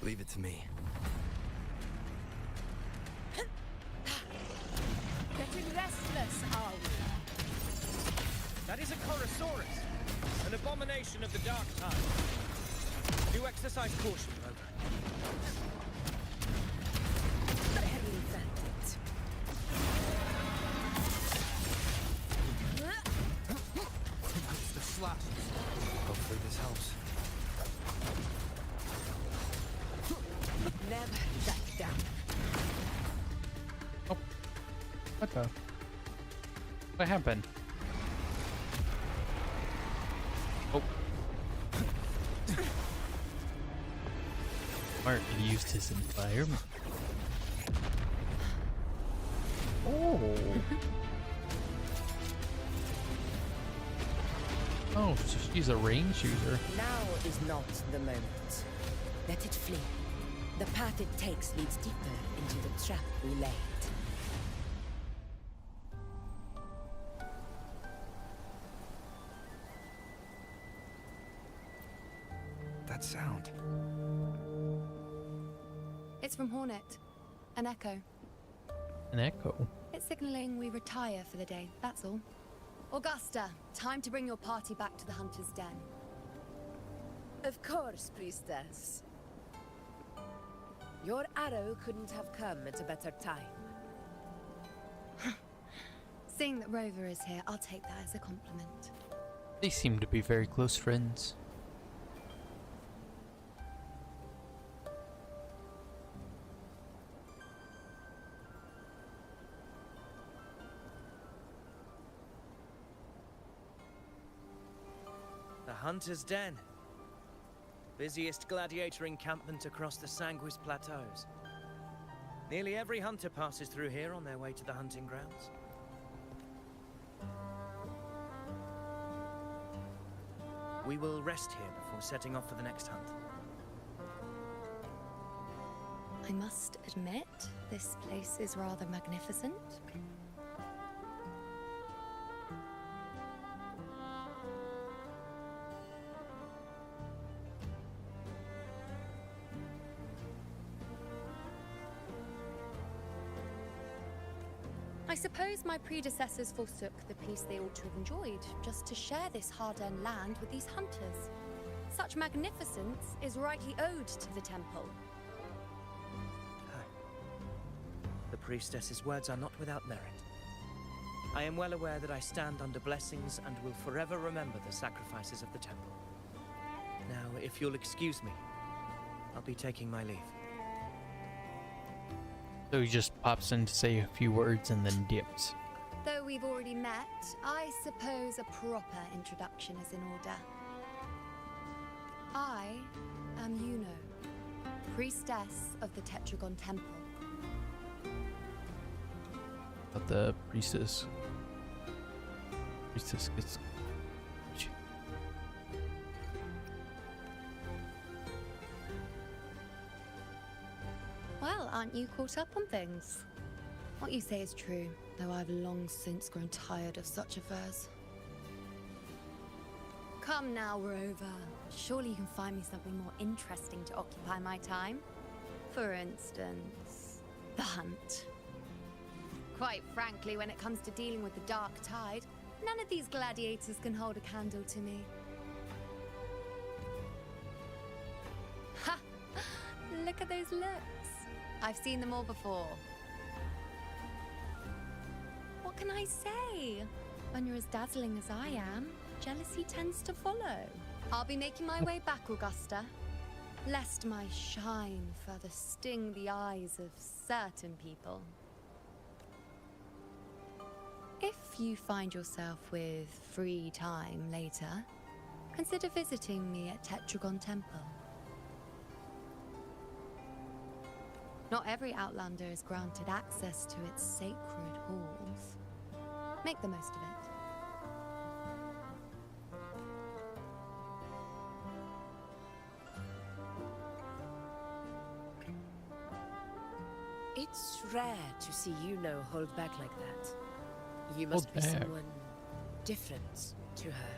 Leave it to me. Getting restless, are we? That is a Chorosaurus, an abomination of the dark time. Do exercise caution, Rover. Barely felt it. That's the slashes. Hopefully this helps. Never back down. Oh. What the? What happened? Oh. Martin used his environment. Oh. Oh, so she's a range shooter. Now is not the moment. Let it flee. The path it takes leads deeper into the trap we laid. That sound. It's from Hornet. An echo. An echo? It's signaling we retire for the day, that's all. Augusta, time to bring your party back to the Hunter's Den. Of course, priestess. Your arrow couldn't have come at a better time. Seeing that Rover is here, I'll take that as a compliment. They seem to be very close friends. The Hunter's Den. Busiest gladiator encampment across the Sanguis Plateaus. Nearly every hunter passes through here on their way to the hunting grounds. We will rest here before setting off for the next hunt. I must admit, this place is rather magnificent. I suppose my predecessors forsook the peace they ought to have enjoyed just to share this hard-earned land with these hunters. Such magnificence is rightly owed to the temple. The priestess's words are not without merit. I am well aware that I stand under blessings and will forever remember the sacrifices of the temple. Now, if you'll excuse me, I'll be taking my leave. So he just pops in to say a few words and then dips. Though we've already met, I suppose a proper introduction is in order. I am Yuno, priestess of the Tetragon Temple. But the priestess gets... Well, aren't you caught up on things? What you say is true, though I've long since grown tired of such affairs. Come now, Rover. Surely you can find me something more interesting to occupy my time. For instance, the hunt. Quite frankly, when it comes to dealing with the dark tide, none of these gladiators can hold a candle to me. Ha! Look at those looks. I've seen them all before. What can I say? When you're as dazzling as I am, jealousy tends to follow. I'll be making my way back, Augusta, lest my shine further sting the eyes of certain people. If you find yourself with free time later, consider visiting me at Tetragon Temple. Not every Outlander is granted access to its sacred halls. Make the most of it. It's rare to see Yuno hold back like that. You must be someone different to her.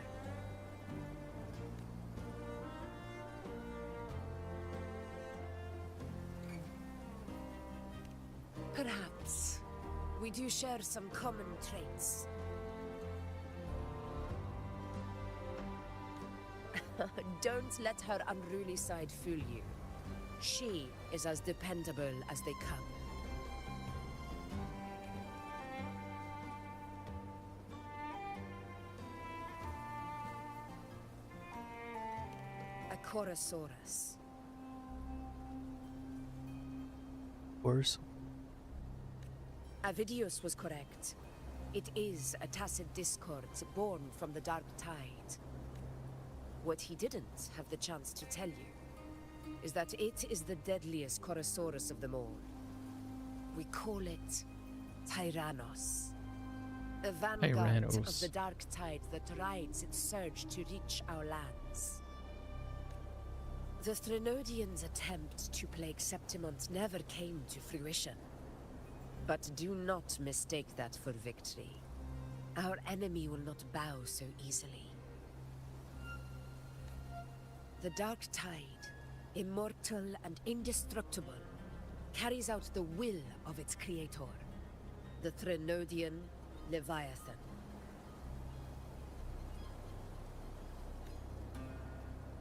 Perhaps. We do share some common traits. Don't let her unruly side fool you. She is as dependable as they come. A Chorosaurus. Worse. Avidius was correct. It is a tacit discord born from the dark tide. What he didn't have the chance to tell you is that it is the deadliest Chorosaurus of them all. We call it Tyrannos. A vanguard of the dark tide that rides its surge to reach our lands. The Threnodians' attempt to plague Septimont never came to fruition. But do not mistake that for victory. Our enemy will not bow so easily. The Dark Tide, immortal and indestructible, carries out the will of its creator, the Threnodian Leviathan.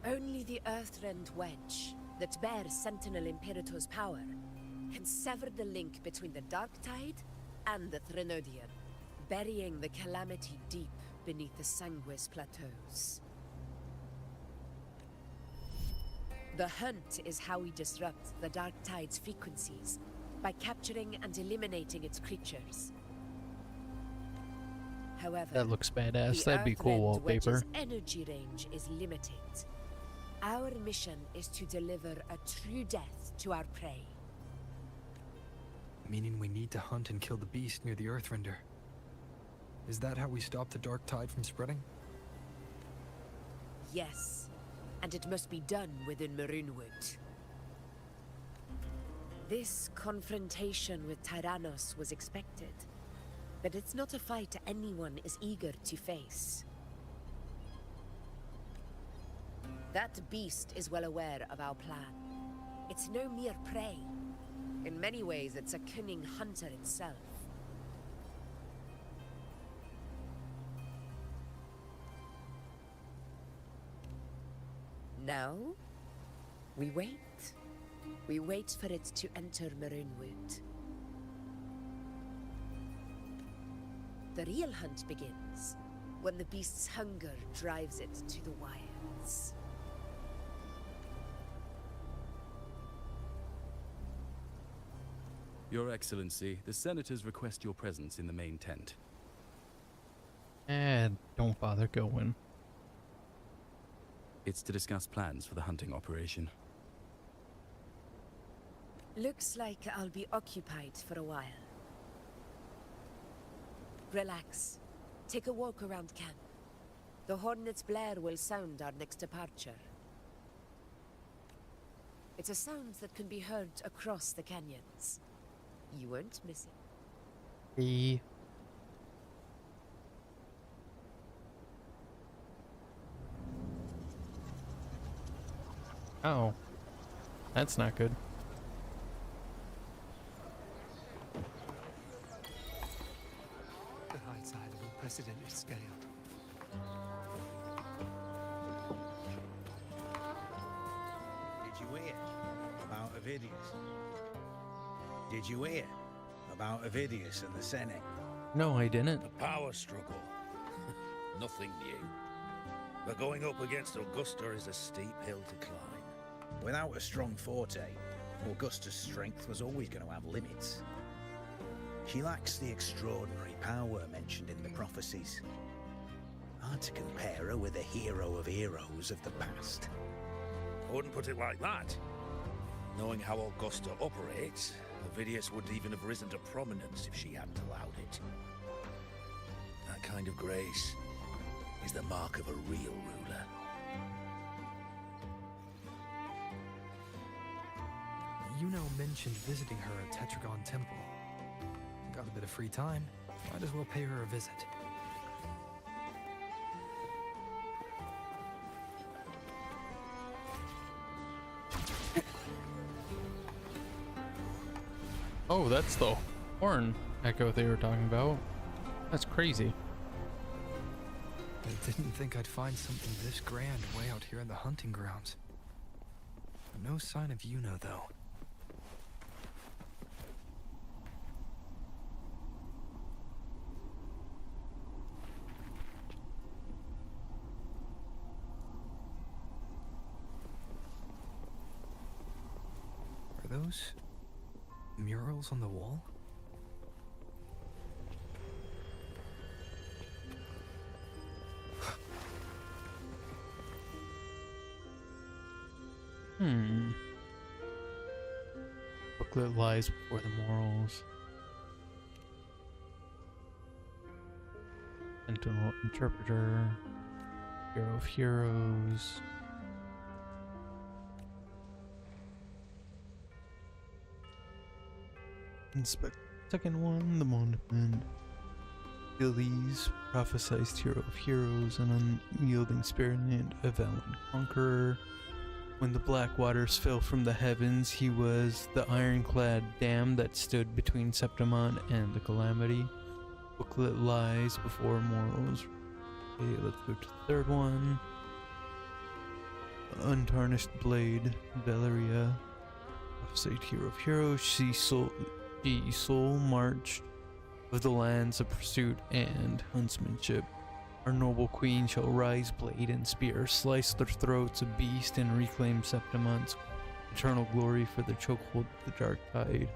Only the Earthrend Wedge, that bears Sentinel Imperator's power, can sever the link between the Dark Tide and the Threnodian, burying the calamity deep beneath the Sanguis plateaus. The hunt is how we disrupt the Dark Tide's frequencies, by capturing and eliminating its creatures. However, that looks badass. That'd be cool wallpaper. Energy range is limited. Our mission is to deliver a true death to our prey. Meaning we need to hunt and kill the beast near the Earthrender. Is that how we stop the Dark Tide from spreading? Yes, and it must be done within Maroonwood. This confrontation with Tyrannos was expected, but it's not a fight anyone is eager to face. That beast is well aware of our plan. It's no mere prey. In many ways, it's a cunning hunter itself. Now, we wait. We wait for it to enter Maroonwood. The real hunt begins when the beast's hunger drives it to the wilds. Your Excellency, the senators request your presence in the main tent. Don't bother going. It's to discuss plans for the hunting operation. Looks like I'll be occupied for a while. Relax. Take a walk around camp. The hornet's blare will sound our next departure. It's a sound that can be heard across the canyons. You won't miss it. Oh. That's not good. The high side of unprecedented scale. Did you hear about Avidius? Did you hear about Avidius and the Senate? No, I didn't. A power struggle. Nothing new. But going up against Augusta is a steep hill to climb. Without a strong forte, Augusta's strength was always going to have limits. She lacks the extraordinary power mentioned in the prophecies. Hard to compare her with a hero of heroes of the past. I wouldn't put it like that. Knowing how Augusta operates, Avidius wouldn't even have risen to prominence if she hadn't allowed it. That kind of grace is the mark of a real ruler. Yuno mentioned visiting her at Tetragon Temple. Got a bit of free time, might as well pay her a visit. Oh, that's the horn echo they were talking about. That's crazy. I didn't think I'd find something this grand way out here in the hunting grounds. No sign of Yuno, though. Are those murals on the wall? Booklet lies before the morals. Sentinel Interpreter. Hero of Heroes. Inspect second one, the monument. Achilles, prophesized hero of heroes, an unyielding spirit, a valiant conqueror. When the black waters fell from the heavens, he was the ironclad dam that stood between Septimon and the calamity. Booklet lies before morals. Okay, let's go to the third one. Untarnished blade, Valeria, prophesied hero of heroes. She soul marched of the lands of pursuit and huntsmanship. Our noble queen shall rise, blade and spear, slice their throats of beast, and reclaim Septimon's eternal glory for the chokehold of the dark tide.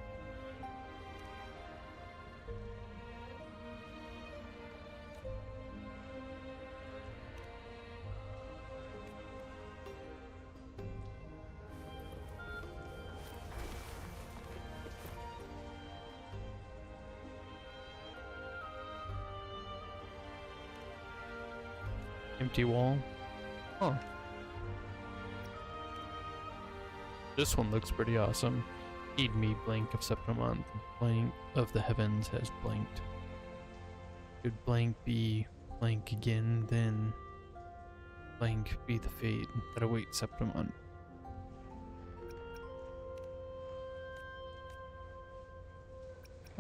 Empty wall. Huh. This one looks pretty awesome. Heed me, blank of Septimon. The blank of the heavens has blanked. Should blank be blank again, then blank be the fate that awaits Septimon.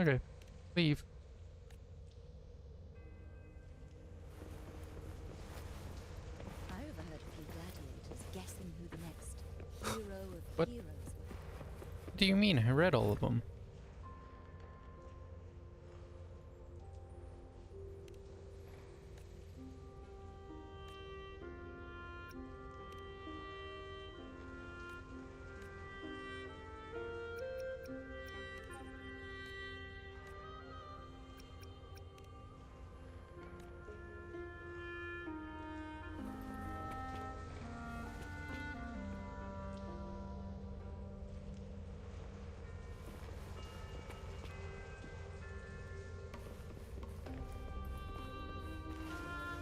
Okay, leave. I overheard a few gladiators guessing who What do you mean? I read all of them.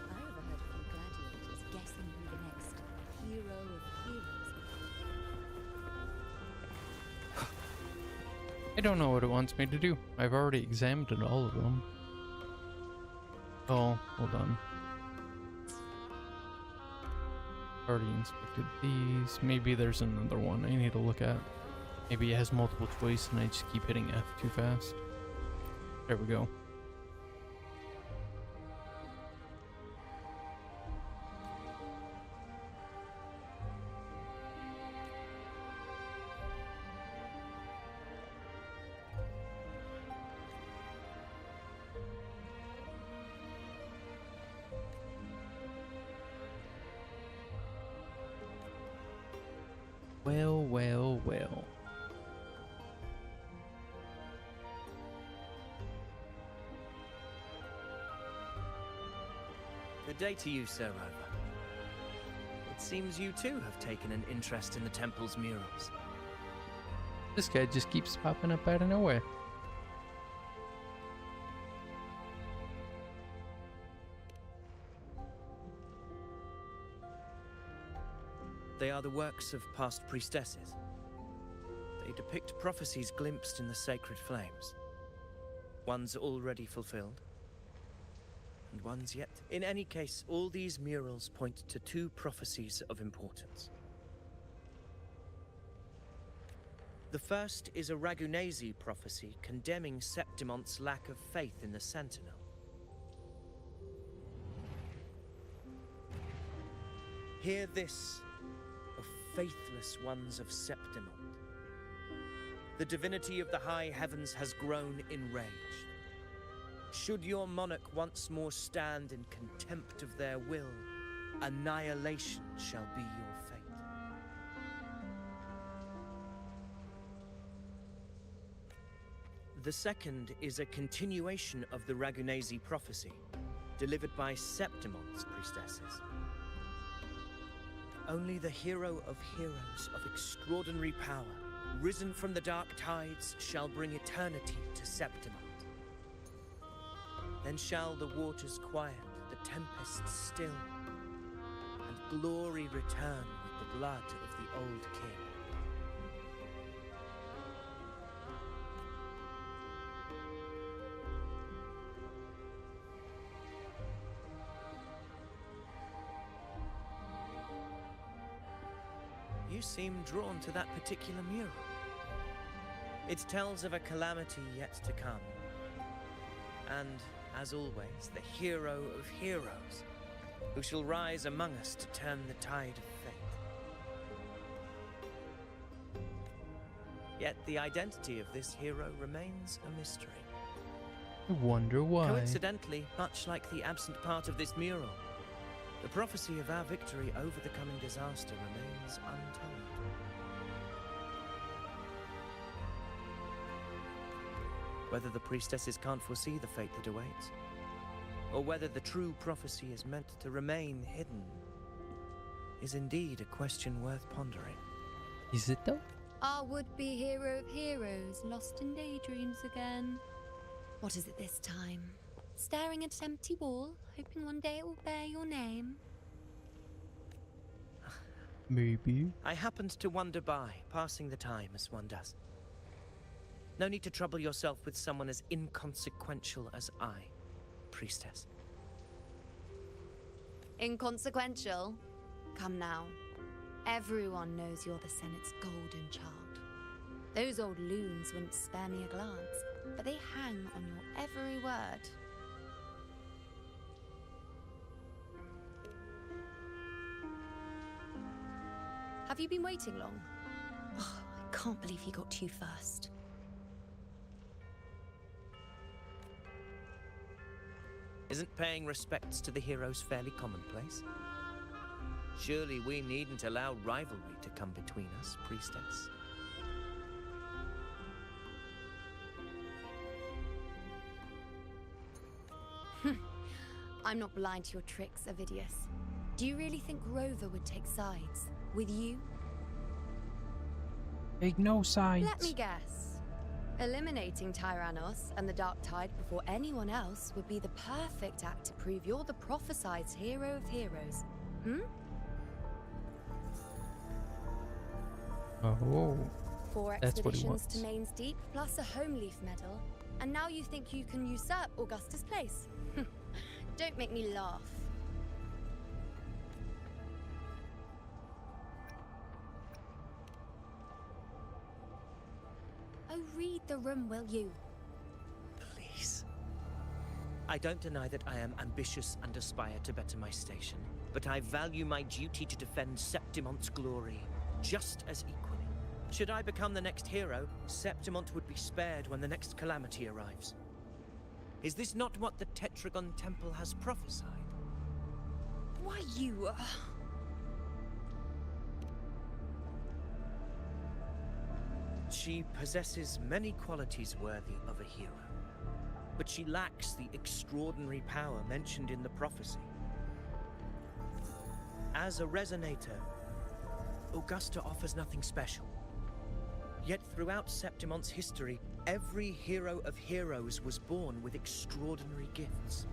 I overheard a few gladiators guessing who the next hero of heroes I don't know what it wants me to do. I've already examined all of them. Oh, hold on. Already inspected these. Maybe there's another one I need to look at. Maybe it has multiple choice and I just keep hitting F too fast. There we go. Well, well, well. Good day to you, Sir Rover. It seems you too have taken an interest in the temple's murals. This guy just keeps popping up out of nowhere. They are the works of past priestesses. They depict prophecies glimpsed in the sacred flames. Ones already fulfilled, and ones yet. In any case, all these murals point to two prophecies of importance. The first is a Ragunesi prophecy condemning Septimonte's lack of faith in the Sentinel. Hear this, O faithless ones of Septimont. The divinity of the high heavens has grown enraged. Should your monarch once more stand in contempt of their will, annihilation shall be your fate. The second is a continuation of the Ragunesi prophecy, delivered by Septimonte's priestesses. Only the hero of heroes of extraordinary power, risen from the dark tides, shall bring eternity to Septimont. Then shall the waters quiet, the tempest still, and glory return with the blood of the old king. You seem drawn to that particular mural. It tells of a calamity yet to come. And, as always, the hero of heroes, who shall rise among us to turn the tide of fate. Yet the identity of this hero remains a mystery. I wonder why. Coincidentally, much like the absent part of this mural, the prophecy of our victory over the coming disaster remains untold. Whether the priestesses can't foresee the fate that awaits, or whether the true prophecy is meant to remain hidden, is indeed a question worth pondering. Is it though? Our would-be hero of heroes, lost in daydreams again. What is it this time? Staring at an empty wall, hoping one day it will bear your name? Maybe. I happened to wander by, passing the time as one does. No need to trouble yourself with someone as inconsequential as I, priestess. Inconsequential? Come now. Everyone knows you're the Senate's golden child. Those old loons wouldn't spare me a glance, but they hang on your every word. Have you been waiting long? Oh, I can't believe he got to you first. Isn't paying respects to the heroes fairly commonplace? Surely we needn't allow rivalry to come between us, priestess. I'm not blind to your tricks, Avidius. Do you really think Rover would take sides with you? Take no sides. Let me guess. Eliminating Tyrannos and the Dark Tide before anyone else would be the perfect act to prove you're the prophesied hero of heroes. Hmm? Oh, 4 that's what he expeditions wants. to Main's Deep, plus a home leaf medal, and now you think you can usurp Augustus' place? Don't make me laugh. Oh, read the room, will you? Please. I don't deny that I am ambitious and aspire to better my station, but I value my duty to defend Septimont's glory just as equally. Should I become the next hero, Septimont would be spared when the next calamity arrives. Is this not what the Tetragon Temple has prophesied? Why, you... She possesses many qualities worthy of a hero, but she lacks the extraordinary power mentioned in the prophecy. As a resonator, Augusta offers nothing special. Yet throughout Septimont's history, every hero of heroes was born with extraordinary gifts.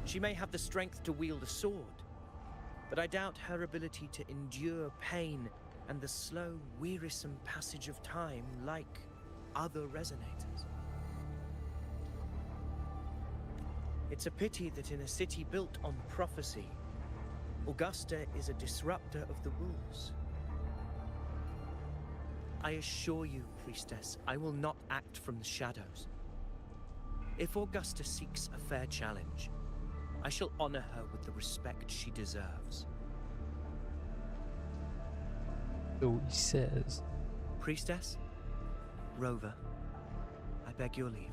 She may have the strength to wield a sword, but I doubt her ability to endure pain and the slow, wearisome passage of time like other resonators. It's a pity that in a city built on prophecy, Augusta is a disruptor of the rules. I assure you, priestess, I will not act from the shadows. If Augusta seeks a fair challenge, I shall honor her with the respect she deserves. So he says. Priestess, Rover, I beg your leave.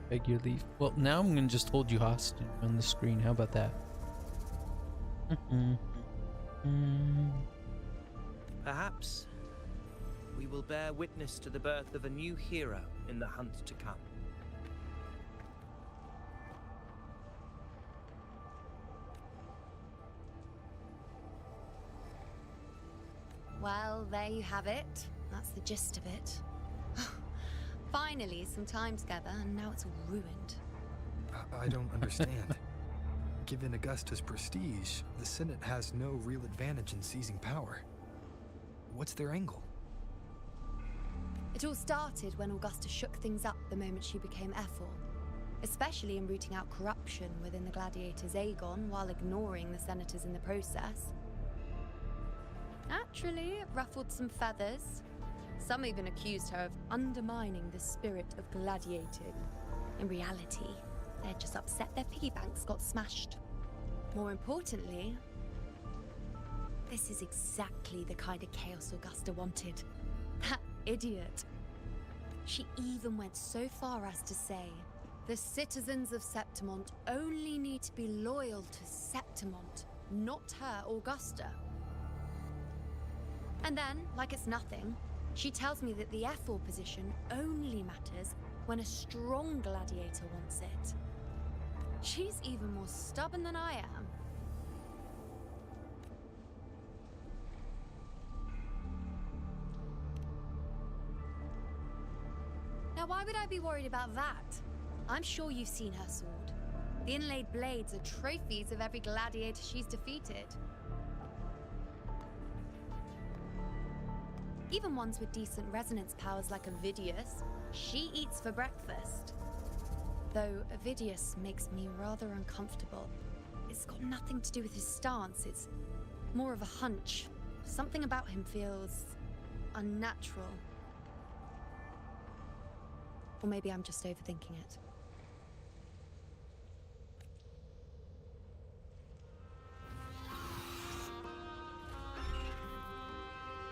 Beg your leave. Well, now I'm gonna just hold you hostage on the screen. How about that? Perhaps we will bear witness to the birth of a new hero in the hunt to come. Well, there you have it. That's the gist of it. Finally, some time together, and now it's all ruined. I don't understand. Given Augusta's prestige, the Senate has no real advantage in seizing power. What's their angle? It all started when Augusta shook things up the moment she became Ephor, especially in rooting out corruption within the gladiators Aegon while ignoring the senators in the process. Naturally, it ruffled some feathers. Some even accused her of undermining the spirit of gladiating. In reality, they're just upset their piggy banks got smashed. More importantly, this is exactly the kind of chaos Augusta wanted. That idiot. She even went so far as to say, the citizens of Septimont only need to be loyal to Septimont, not her, Augusta. And then, like it's nothing, she tells me that the Ephor position only matters when a strong gladiator wants it. She's even more stubborn than I am. Now, why would I be worried about that? I'm sure you've seen her sword. The inlaid blades are trophies of every gladiator she's defeated. Even ones with decent resonance powers like Avidius, she eats for breakfast. Though Avidius makes me rather uncomfortable. It's got nothing to do with his stance, it's more of a hunch. Something about him feels unnatural. Or maybe I'm just overthinking it.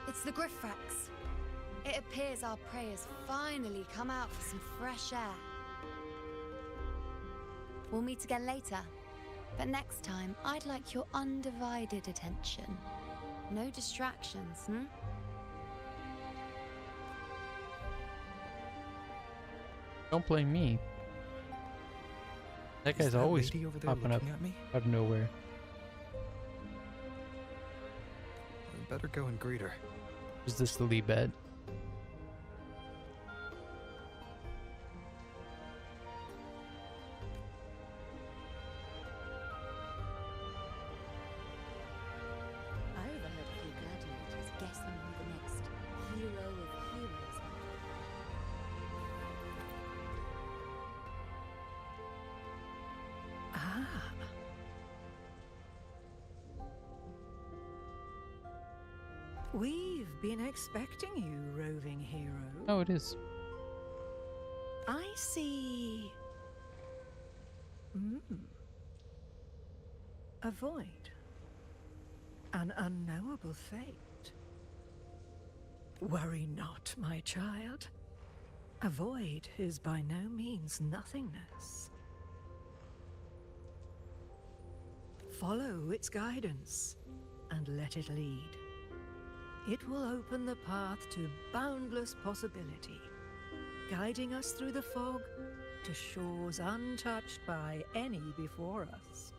It's the Griffrex. It appears our prey has finally come out for some fresh air. We'll meet again later, but next time I'd like your undivided attention. No distractions, hmm? Don't blame me. That guy's always popping up out of nowhere. I better go and greet her. Is this the lead bed? I overheard a few gladiators guessing who the next hero of heroes might be. Ah. We've been expecting you, roving hero. Oh, it is. I see. A void. An unknowable fate. Worry not, my child. A void is by no means nothingness. Follow its guidance and let it lead. It will open the path to boundless possibility, guiding us through the fog to shores untouched by any before us.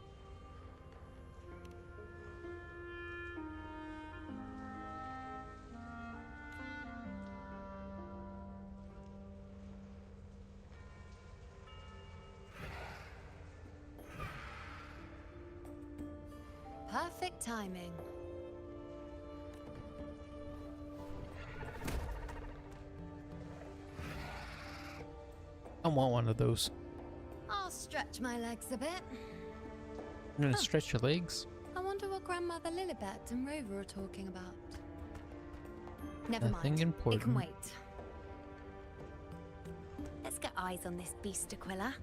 Perfect timing. I want one of those. I'll stretch my legs a bit. I'm gonna stretch your legs. I wonder what Grandmother Lilibet and Rover are talking about. Never Nothing mind. important. It can wait. Let's get eyes on this beast, Aquila.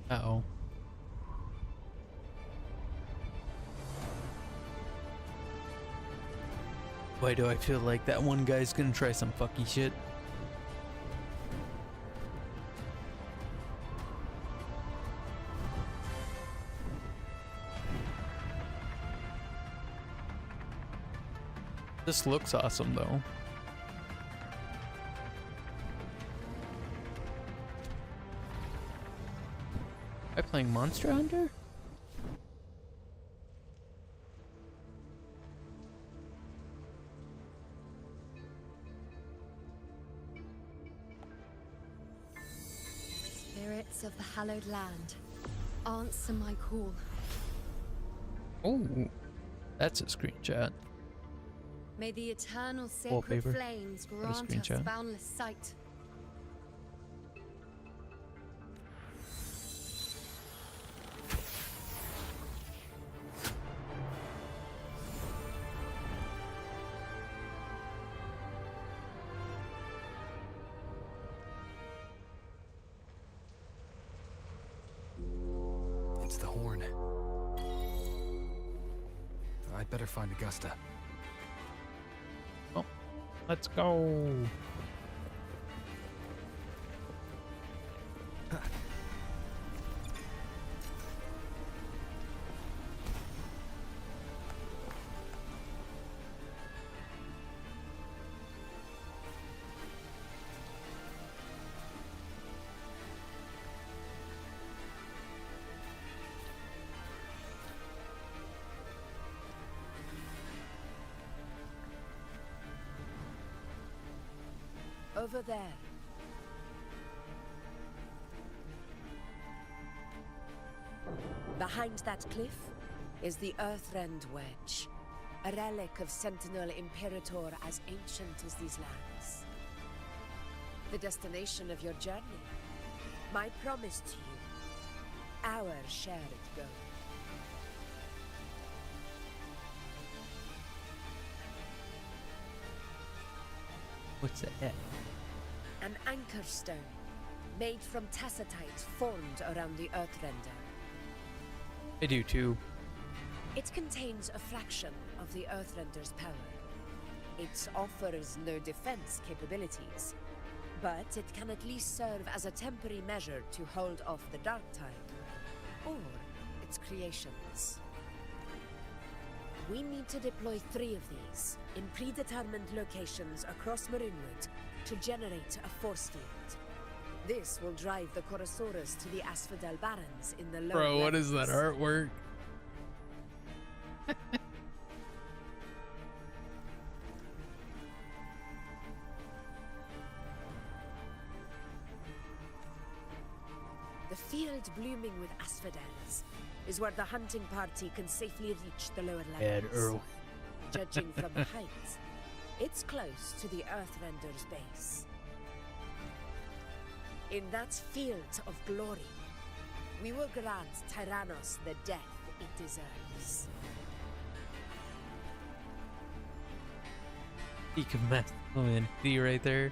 Uh-oh. Why do I feel like that one guy's gonna try some fucky shit? This looks awesome though. Am I playing Monster Hunter? Spirits of the hallowed land, answer my call. Oh, that's a screenshot. May the eternal sacred Wallpaper. flames What a grant us screenshot. boundless sight. It's the horn. I'd better find Augusta. Oh, let's go. Over there. Behind that cliff is the Earthrend Wedge, a relic of Sentinel Imperator as ancient as these lands. The destination of your journey, my promise to you, our shared goal. What's that? An anchor stone, made from tacitite formed around the Earthrender. I do too. It contains a fraction of the Earthrender's power. It offers no defense capabilities, but it can at least serve as a temporary measure to hold off the Dark Tide, or its creations. We need to deploy 3 of these in predetermined locations across Marinwood to generate a force field. This will drive the Chorosaurus to the Asphodel Barrens in the low Bro, what is that levels. artwork? The field blooming with asphodels is where the hunting party can safely reach the lower Bad levels. Earl. Judging from height, it's close to the Earthrender's base. In that field of glory, we will grant Tyrannos the death it deserves. Peak of masculinity right there.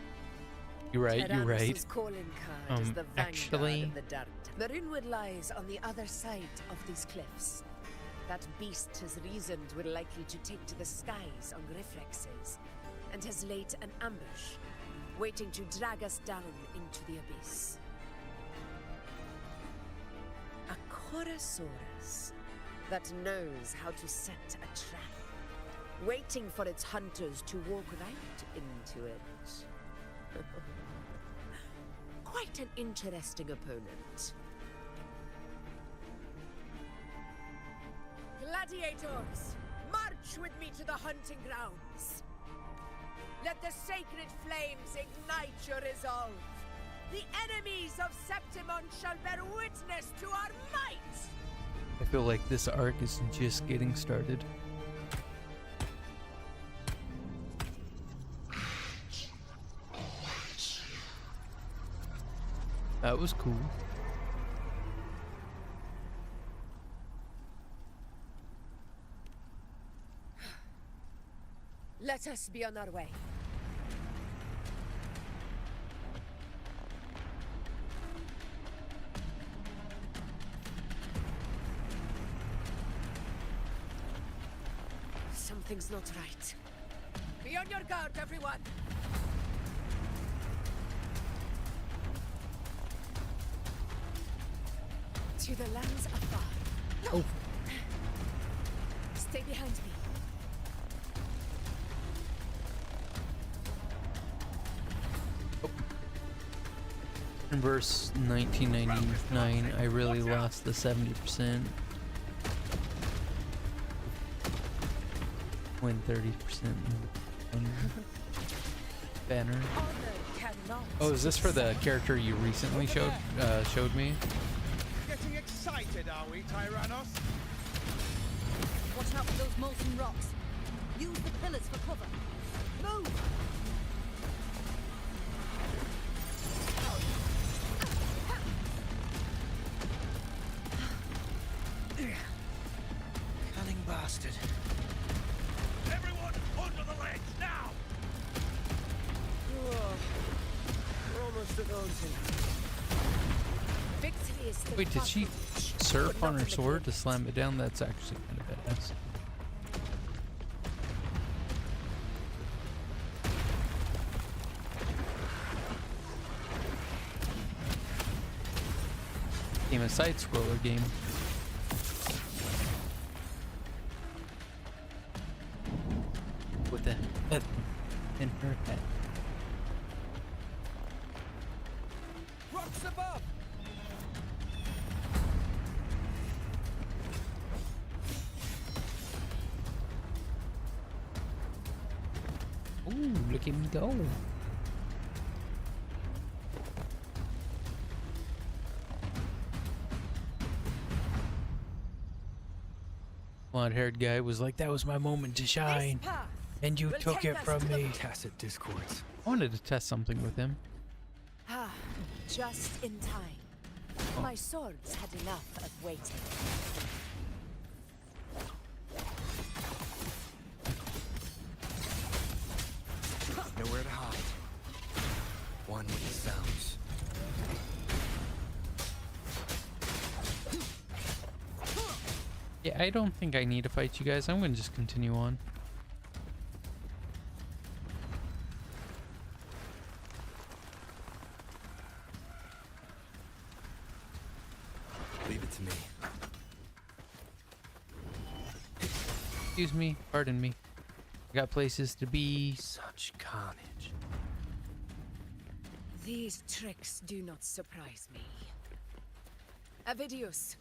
You're right, you're right. Tyrannos' calling card is the vanguard Actually, of the Dark. Marinwood lies on the other side of these cliffs. That beast has reasoned we're likely to take to the skies on reflexes, and has laid an ambush, waiting to drag us down into the abyss. A Chorosaurus that knows how to set a trap, waiting for its hunters to walk right into it. Quite an interesting opponent. Gladiators, march with me to the hunting grounds. Let the sacred flames ignite your resolve. The enemies of Septimon shall bear witness to our might! I feel like this arc is just getting started. That was cool. Let us be on our way. Something's not right. Be on your guard, everyone! To the lands afar. Oh. Stay behind me. In verse 1999, I really lost the 70%. Win 30% banner. Oh, is this for the character you recently showed me? Getting excited, are we, Tyrannos? Watch out for those molten rocks. Use the pillars for cover. Move! Cunning bastard. Everyone, under the ledge, now! We're almost at dancing. Victory is still Wait, did she possible, surf but on not her in the sword to gift. slam it down? That's actually kind of badass. Game a side scroller game. With a head in her head. Rocks above! Ooh, look at me go. Blonde-haired guy was like, that was my moment to shine. And you took it from me. Tacit discords. I wanted to test something with him. Ah, just in time. My swords had enough of waiting. Nowhere to hide. One with the sounds. Yeah, I don't think I need to fight you guys. I'm gonna just continue on. Leave it to me. Excuse me, pardon me. I got places to be. Such carnage. These tricks do not surprise me. Avidius,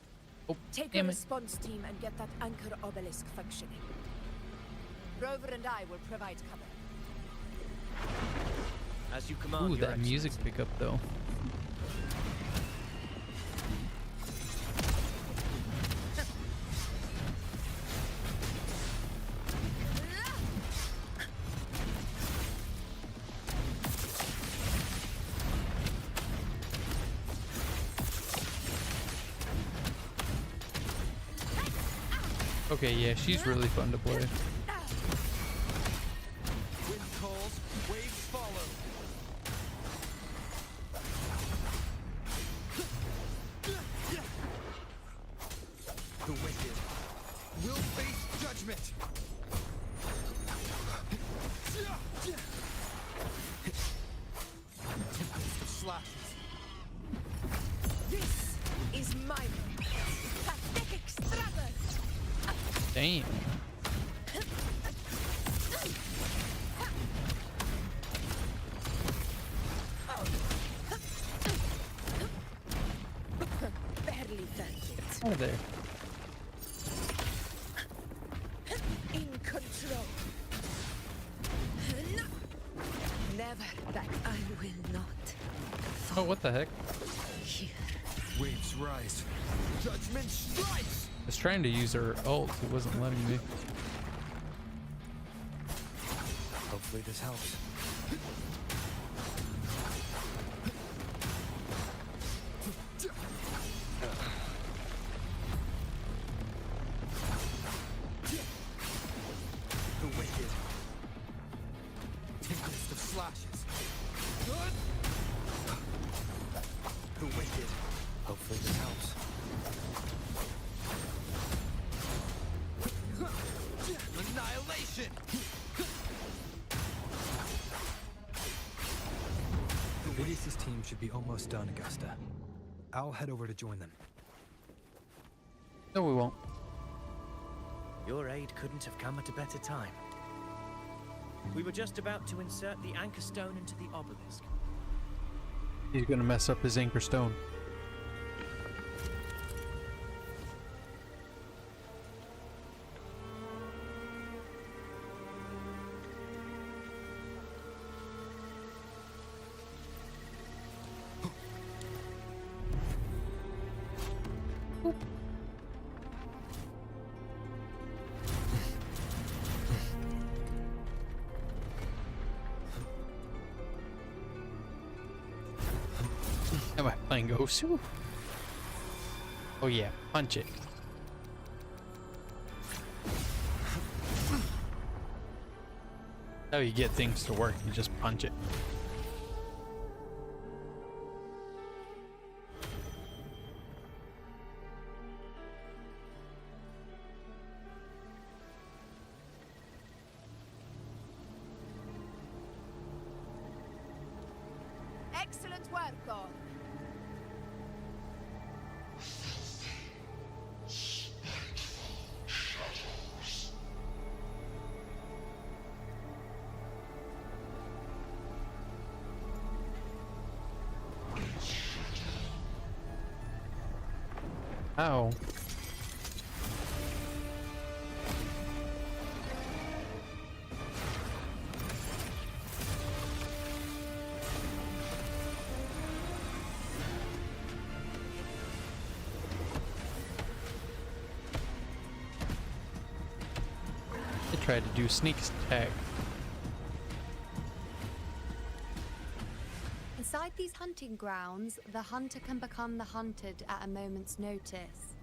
take a damn it. response team and get that anchor obelisk functioning. Rover and I will provide cover. As you command, Ooh, Your that music Excellency. pickup though. Okay, yeah, she's really fun to play. Wind calls, waves follow. The wicked will face judgment. Tempest of slashes. This is my pathetic struggle. Damn. Barely felt it. Oh, there. In control. Never back. I will not. Oh, what the heck? Here. Waves rise. Judgment strikes. I was trying to use her ult, it wasn't letting me. Hopefully this helps. The wicked. Tempest of slashes. The wicked. Hopefully this helps. Annihilation! Vidius' team should be almost done, Augusta. I'll head over to join them. No, we won't. Your aid couldn't have come at a better time. We were just about to insert the anchor stone into the obelisk. He's gonna mess up his anchor stone. Am I playing Osu? Oh yeah, punch it. How you get things to work, you just punch it. Excellent work, God. Ow. I tried to do sneak attack. Inside these hunting grounds, the hunter can become the hunted at a moment's notice.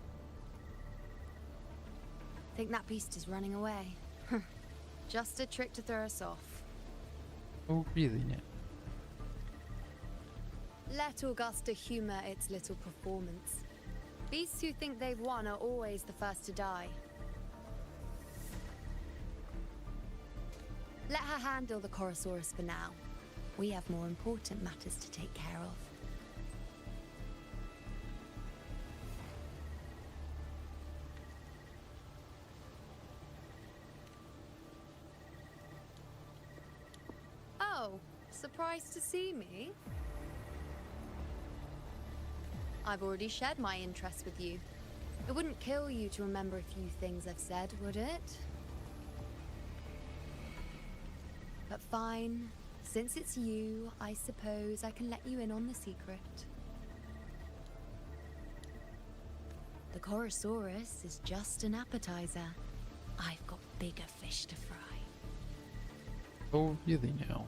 Think that beast is running away? Just a trick to throw us off. Oh, really, Nick? Let Augusta humor its little performance. Beasts who think they've won are always the first to die. Let her handle the Chorosaurus for now. We have more important matters to take care of. Oh, surprised to see me? I've already shared my interest with you. It wouldn't kill you to remember a few things I've said, would it? But fine. Since it's you, I suppose I can let you in on the secret. The Chorosaurus is just an appetizer. I've got bigger fish to fry. Oh, really now?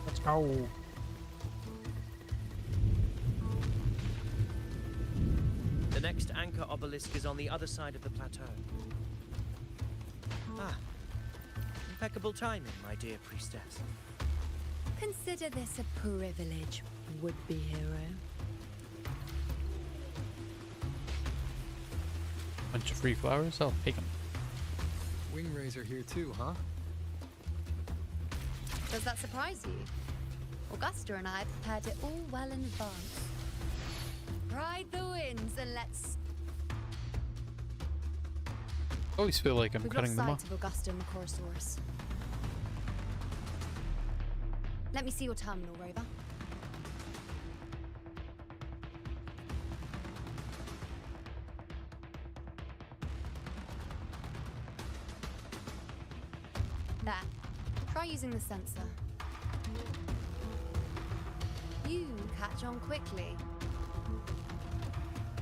Let's go. The next anchor obelisk is on the other side of the plateau. Ah, impeccable timing, my dear priestess. Consider this a privilege, would-be hero. Bunch of free flowers? I'll take them. Wing rays are here too, huh? Does that surprise you? Augusta and I prepared it all well in advance. Ride the winds and let's... I always feel like I'm We've cutting them lost off. sight of Augusta and the Chorosaurus. Let me see your terminal, Rover. There. Try using the sensor. You catch on quickly.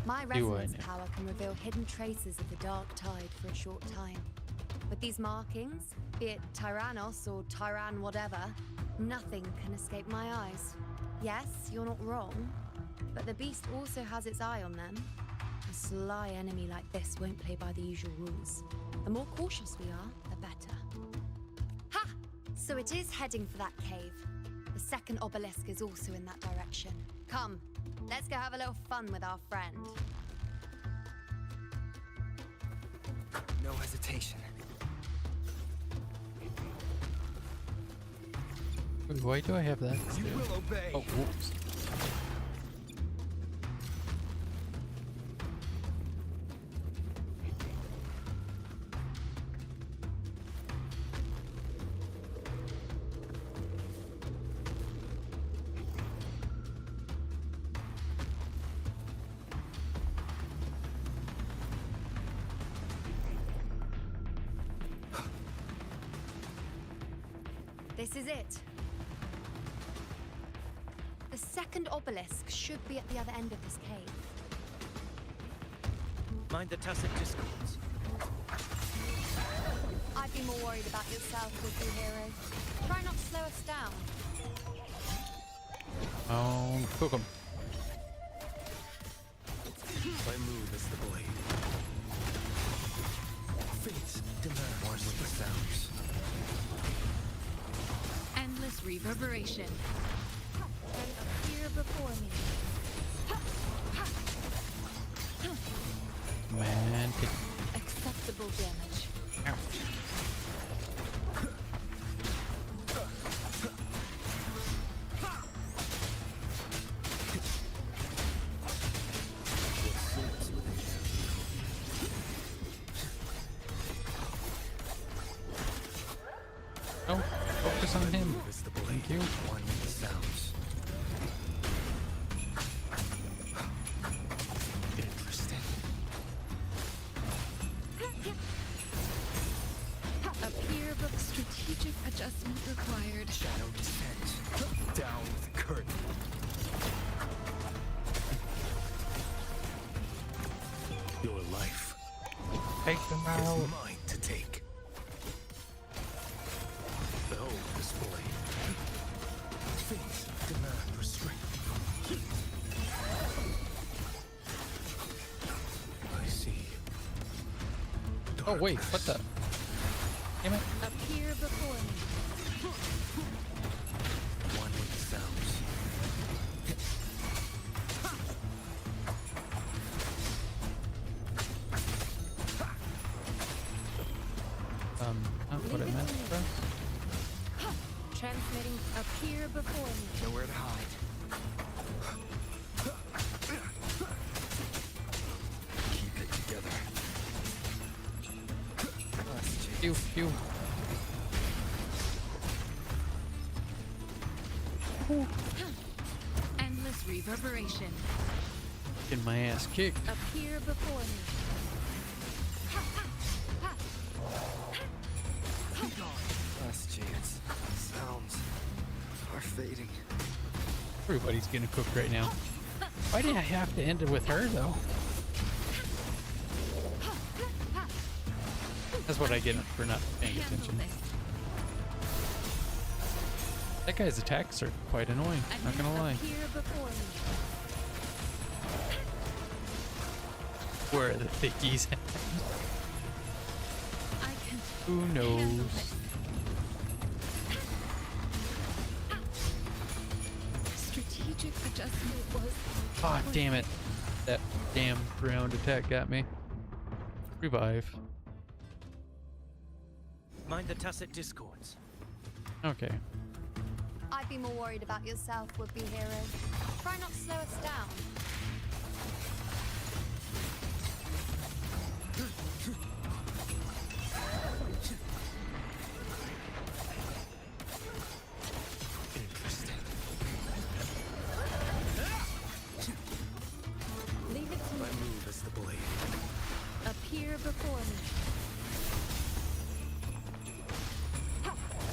My resonance power can reveal hidden traces of the dark tide for a short time. With these markings, be it Tyrannos or Tyran whatever, nothing can escape my eyes. Yes, you're not wrong, but the beast also has its eye on them. A sly enemy like this won't play by the usual rules. The more cautious we are, the better. Ha! So it is heading for that cave. The second obelisk is also in that direction. Come, let's go have a little fun with our friend. No hesitation. Wait, why do I have that? You will obey. Oh, whoops. This is it. The second obelisk should be at the other end of this cave. Mind the tacit discords. I'd be more worried about yourself with you, hero. Try not to slow us down. Oh, cook 'em. My move is the blade. Fates demand one with the sounds. Endless reverberation. And appear before me. Man, Acceptable damage. ouch. Oh, focus on him. Thank you. One with the sounds. Interesting. Appear but strategic adjustment required. Shadow descent. Down with the curtain. Your life. Take them Is out. mine to take. Behold this blade. Fates demand restraint. I see. Oh wait, what the? Damn it. Appear before me. One with the sounds. Not what I meant, bro. Transmitting. Appear before me. Nowhere to hide. Keep it together. Pew, pew. Endless reverberation. Getting my ass kicked. Appear before me. Last chance. Sounds are fading. Everybody's getting cooked right now. Why did I have to end it with her though? That's what I get for not paying attention. That guy's attacks are quite annoying, not gonna lie. Appear before me. Where are the thickies at? I can. Who knows? Strategic adjustment was. Ah, damn it. That damn ground attack got me. Revive. Mind the tacit discords. Okay. I'd be more worried about yourself, would-be hero. Try not to slow us down. Interesting. Leave it to My me. move is the blade. Appear before me.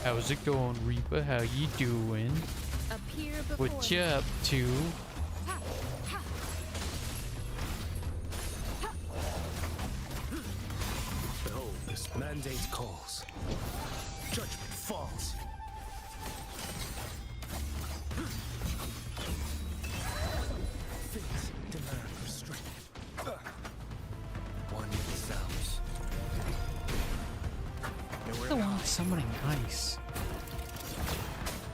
How's it going, Reaper? How you doing? Appear before What me. you up to? Behold, this mandate calls. Judgment falls. Things demand restraint. One with the sounds. Nowhere The to one hide. summoning ice.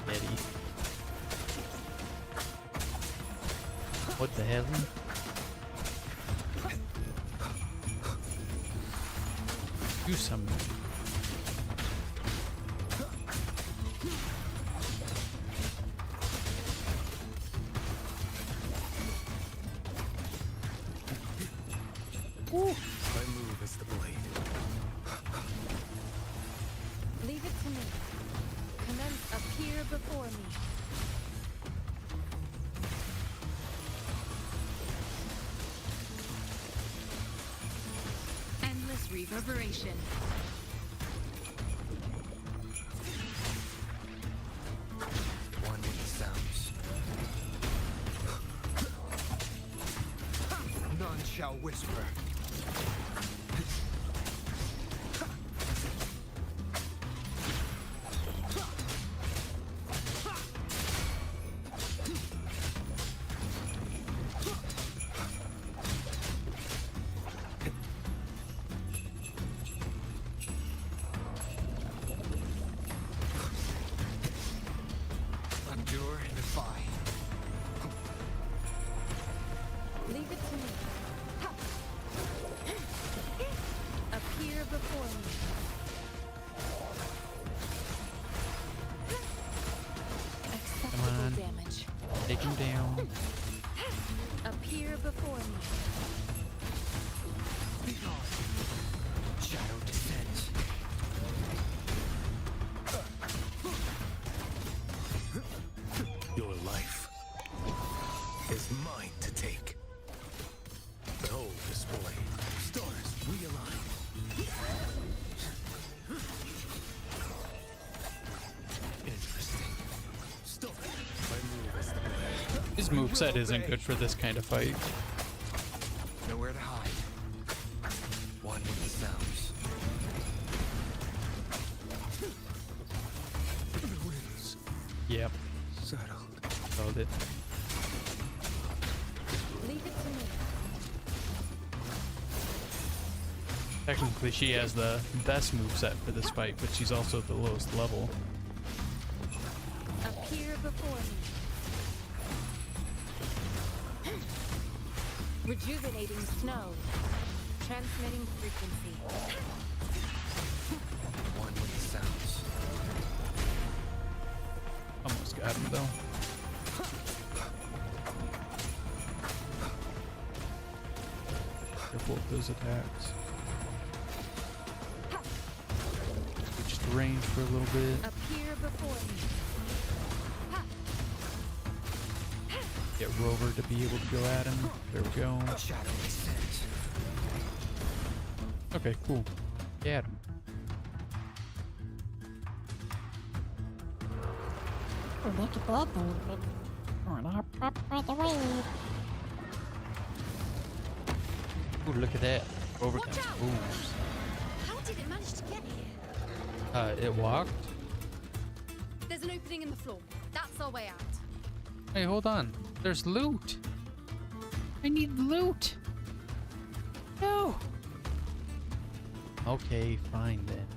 Betty. What the hell? You summon. My move is the blade. Leave it to me. Commence. Appear before me. Endless reverberation. One with the sounds. None shall whisper. Endure and defy. Leave it to me. Appear before me. Acceptable on. damage. Take him down. Appear before me. Shadow descends. Your life is mine to take. Behold this blade. Stars realign. Interesting. Stop. My move is the blade. His moveset isn't good for this kind of fight. Nowhere to hide. One with the sounds. The winds Yep. settled. Called it. Leave it to me. Technically, she has the best moveset for this fight, but she's also the lowest level. Appear before me. Rejuvenating snow. Transmitting frequency. One with the sounds. Almost got him though. Careful with those attacks. Switch the range for a little bit. Appear before me. Get Rover to be able to go at him. There we go. Okay, cool. Get him. Oh, look at that dude. Up the way. Ooh, look at that. Rover Watch can out! moves. How did it manage to get here? It walked. There's an opening in the floor. That's our way out. Hey, hold on. There's loot. I need loot. No. Okay, fine then.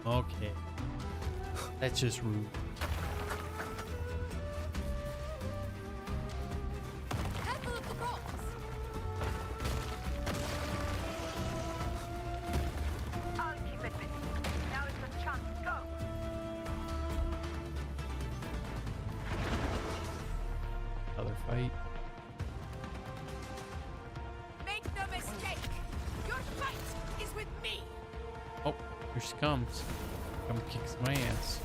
Okay. That's just rude. Careful of the rocks. I'll keep it busy. Now is the chance. Go. Another fight. Make no mistake. Your fight is with me. Oh, here she comes. Come kick my ass.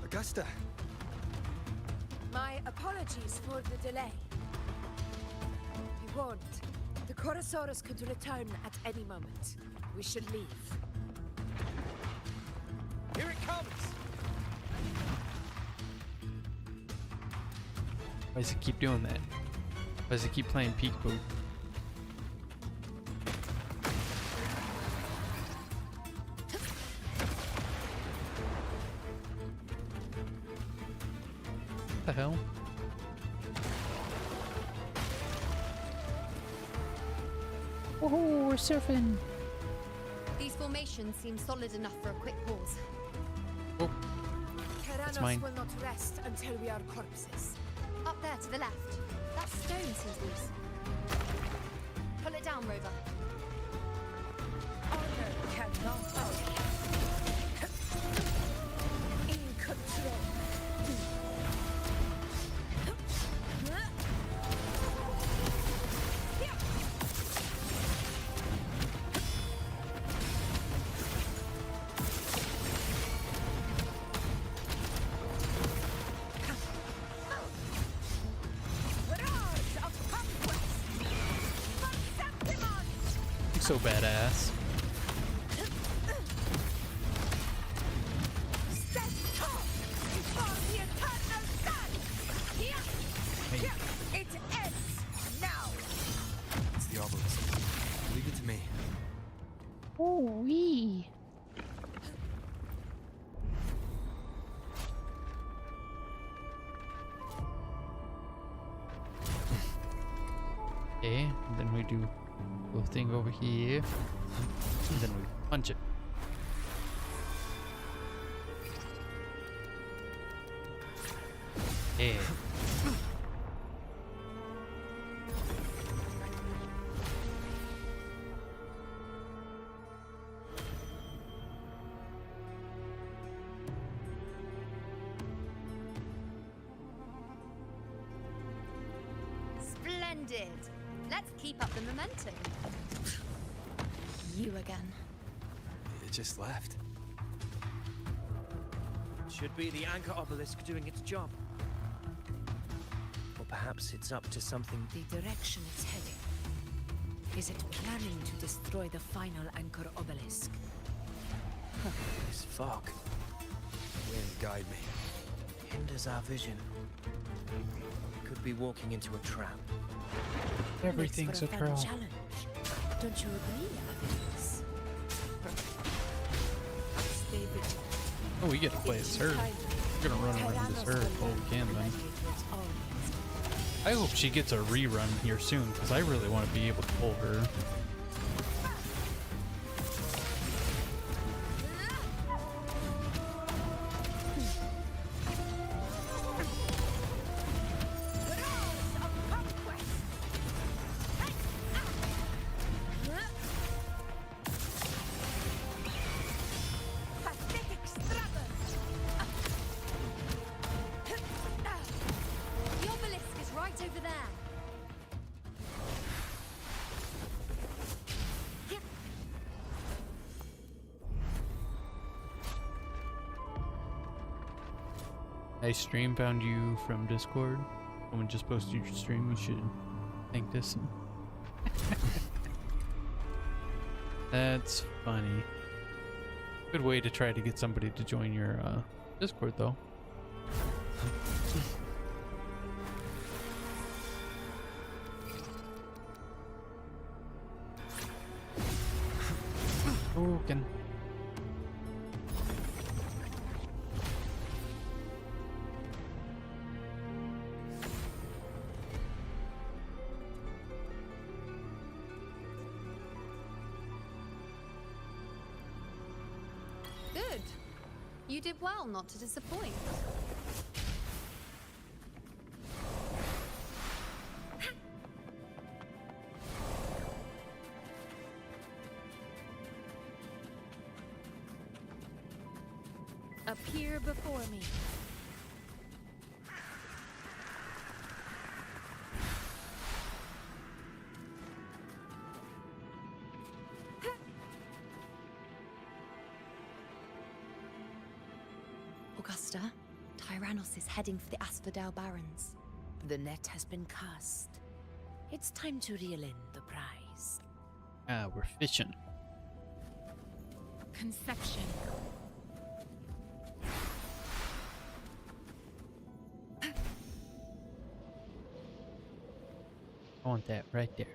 Augusta! My apologies for the delay. Be warned, the Chorosaurus could return at any moment. We should leave. Here it comes! Why does it keep doing that? Why does it keep playing peekaboo? What the hell? Woohoo, we're surfing. These formations seem solid enough for a quick pause. Oh, that's mine. Tyrannos will not rest until we are corpses. Up there to the left. That stone seems loose. Pull it down, Rover. Honor cannot be. In control. So badass. Hey. It ends now. It's the obelisk. Leave it to me. Oh, wee. Okay, and then we do a little thing over here, and then we punch it. Yeah. Splendid. Let's keep up the momentum. You again. It just left. Should be the anchor obelisk doing its job. Or perhaps it's up to something. The direction it's heading. Is it planning to destroy the final anchor obelisk? This fog Wind, guide me. hinders our vision. Could be walking into a trap. Everything's a Makes for trap. fun challenge. Don't you agree, Avis? stay vigilant. Oh, we get to play as her. We're gonna run around as her all we can then. I hope she gets a rerun here soon, because I really want to be able to pull her. The obelisk is right over there. I stream found you from Discord. Someone just posted your stream. You should thank this. That's funny. Good way to try to get somebody to join your Discord, though. Okay. Good. You did well not to disappoint. Appear before me. Augusta, Tyrannos is heading for the Asphodel Barrens. The net has been cast. It's time to reel in the prize. Ah, we're fishing. Conception. I want that right there.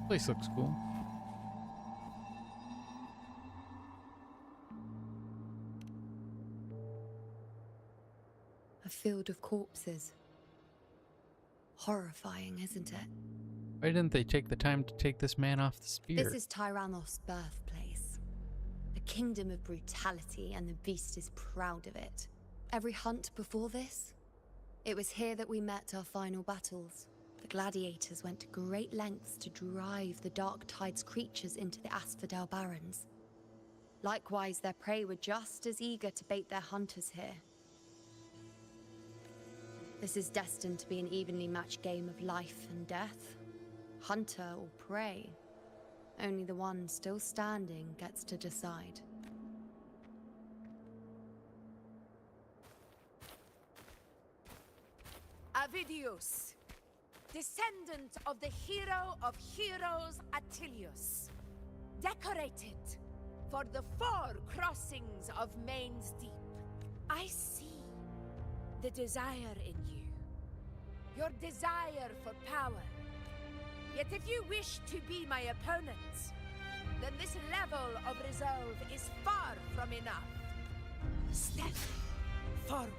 Place looks cool. A field of corpses. Horrifying, isn't it? Why didn't they take the time to take this man off the spear? This is Tyrannos' birthplace. A kingdom of brutality, and the beast is proud of it. Every hunt before this, it was here that we met our final battles. The gladiators went to great lengths to drive the Dark Tide's creatures into the Asphodel Barrens. Likewise, their prey were just as eager to bait their hunters here. This is destined to be an evenly matched game of life and death. Hunter or prey. Only the one still standing gets to decide. Avidius, descendant of the hero of heroes Attilius, decorated for the 4 crossings of Main's Deep. I see the desire in you, your desire for power. Yet if you wish to be my opponent, then this level of resolve is far from enough. Step forward.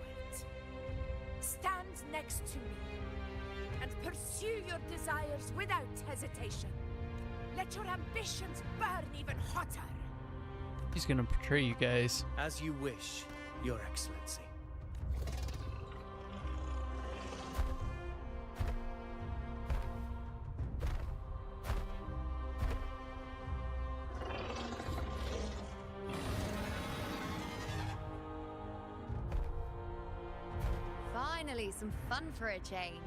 Stand next to me and pursue your desires without hesitation. Let your ambitions burn even hotter. He's gonna portray you guys. As you wish, Your Excellency. Finally, some fun for a change.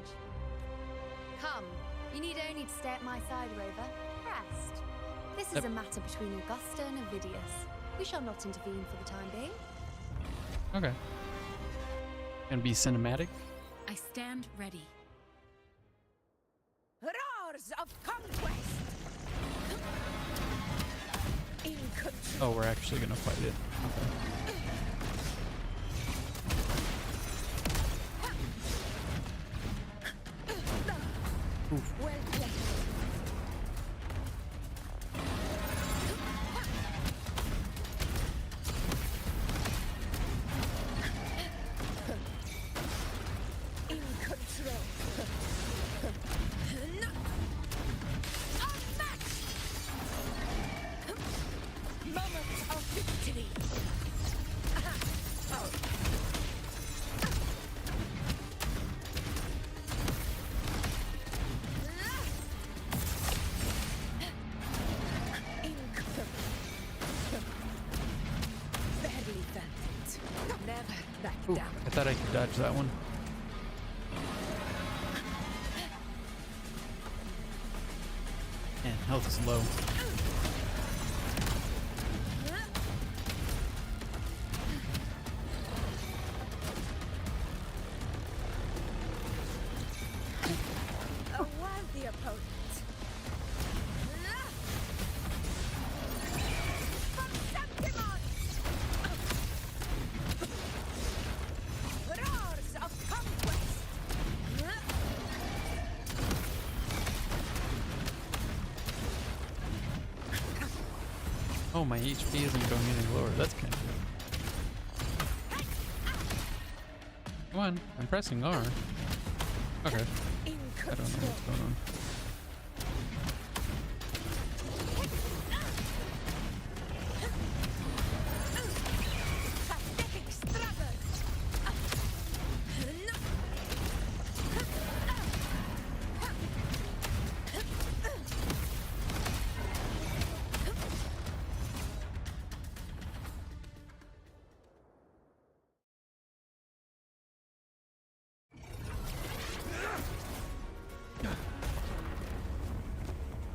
Come, you need only to stay at my side, Rover. Rest. This is a matter between Augusta and Avidius. We shall not intervene for the time being. Okay. Gonna be cinematic? I stand ready. Roars of conquest! Oh, we're actually gonna fight it. Okay. Oof. Well played. In control. Moment of victory. Barely felt it. Never back Ooh, down. I thought I could dodge that one. Man, health is low. A worthy opponent. From Septimon! Roars of conquest! Oh, my HP isn't going any lower. That's kind of good. Come on, I'm pressing R. Okay. I don't know what's going on. Pathetic struggle!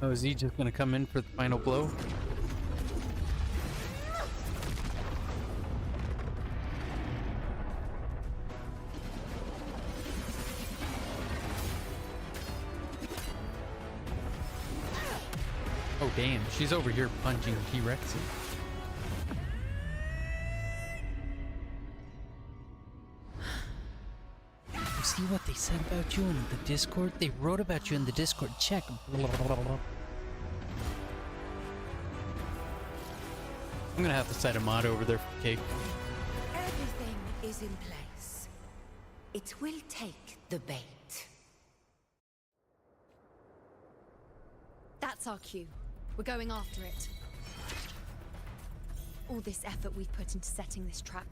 Oh, is he just gonna come in for the final blow? Oh damn, she's over here punching T-Rexes. You see what they said about you in the Discord? They wrote about you in the Discord. Check. I'm gonna have to set a mod over there for Cake. Everything is in place. It will take the bait. That's our cue. We're going after it. All this effort we've put into setting this trap.